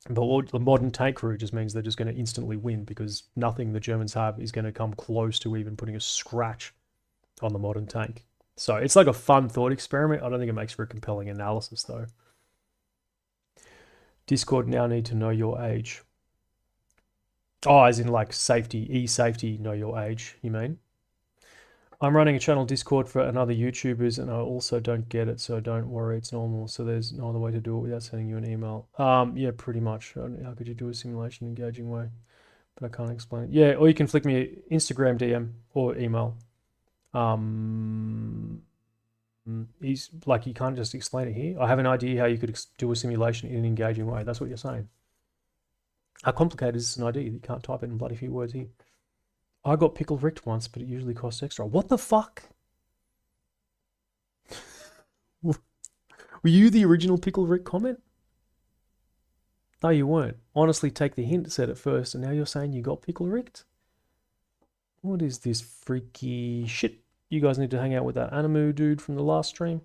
But the modern tank crew just means they're just going to instantly win because nothing the Germans have is going to come close to even putting a scratch on the modern tank. So it's like a fun thought experiment. I don't think it makes for a compelling analysis, though. Discord now need to know your age. Oh, as in like safety, e-safety, know your age, you mean? I'm running a channel Discord for another YouTubers and I also don't get it, so don't worry, it's normal. So there's no other way to do it without sending you an email. Yeah, pretty much. How could you do a simulation engaging way? But I can't explain it. Yeah, or you can flick me an Instagram DM or email. He's like, you can't just explain it here. I have an idea how you could do a simulation in an engaging way. That's what you're saying. How complicated is an idea? You can't type it in bloody few words here. I got Pickle Ricked once, but it usually costs extra. What the fuck? Were you the original Pickle Rick comment? No, you weren't. Honestly, take the hint, said it first, and now you're saying you got Pickle Ricked? What is this freaky shit? You guys need to hang out with that Animu dude from the last stream.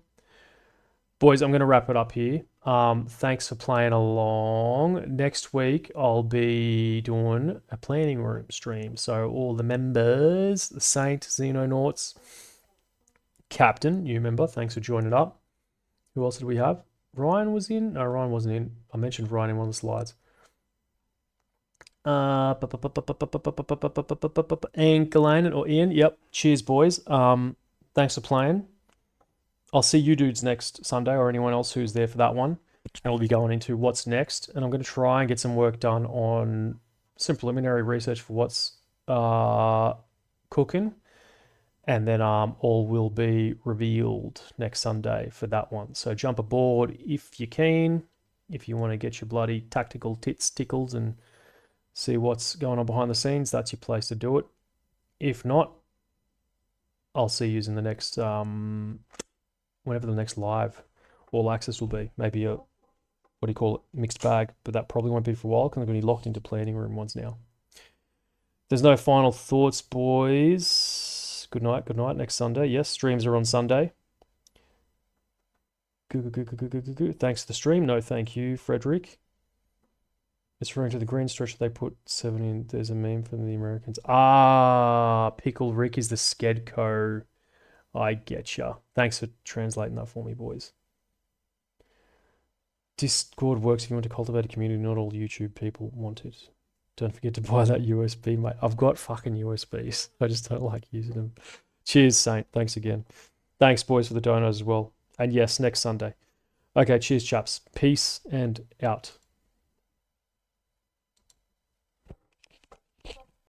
Boys, I'm going to wrap it up here. Thanks for playing along. Next week, I'll be doing a planning room stream. So all the members, the Saint, Xenonauts, Captain, you remember, thanks for joining up. Who else did we have? Ryan was in? No, Ryan wasn't in. I mentioned Ryan in one of the slides. Ankalainen or Ian. Yep. Cheers, boys. Thanks for playing. I'll see you dudes next Sunday or anyone else who's there for that one. And we'll be going into what's next. And I'm going to try and get some work done on some preliminary research for what's cooking. And then all will be revealed next Sunday for that one. So jump aboard if you can. If you want to get your bloody tactical tits tickles and see what's going on behind the scenes, that's your place to do it. If not, I'll see you in the next... whenever the next live all access will be. Maybe a, what do you call it, mixed bag, but that probably won't be for a while because I'm going to be locked into planning room ones now. There's no final thoughts, boys. Good night, next Sunday. Yes, streams are on Sunday. Thanks for the stream. No, thank you, Frederick. It's referring to the green stretch they put 7 in. There's a meme from the Americans. Pickle Rick is the Skedco. I getcha. Thanks for translating that for me, boys. Discord works if you want to cultivate a community. Not all YouTube people want it. Don't forget to buy that USB, mate. I've got fucking USBs. I just don't like using them. Cheers, Saint. Thanks again. Thanks, boys, for the donos as well. And yes, next Sunday. Okay, cheers, chaps. Peace and out.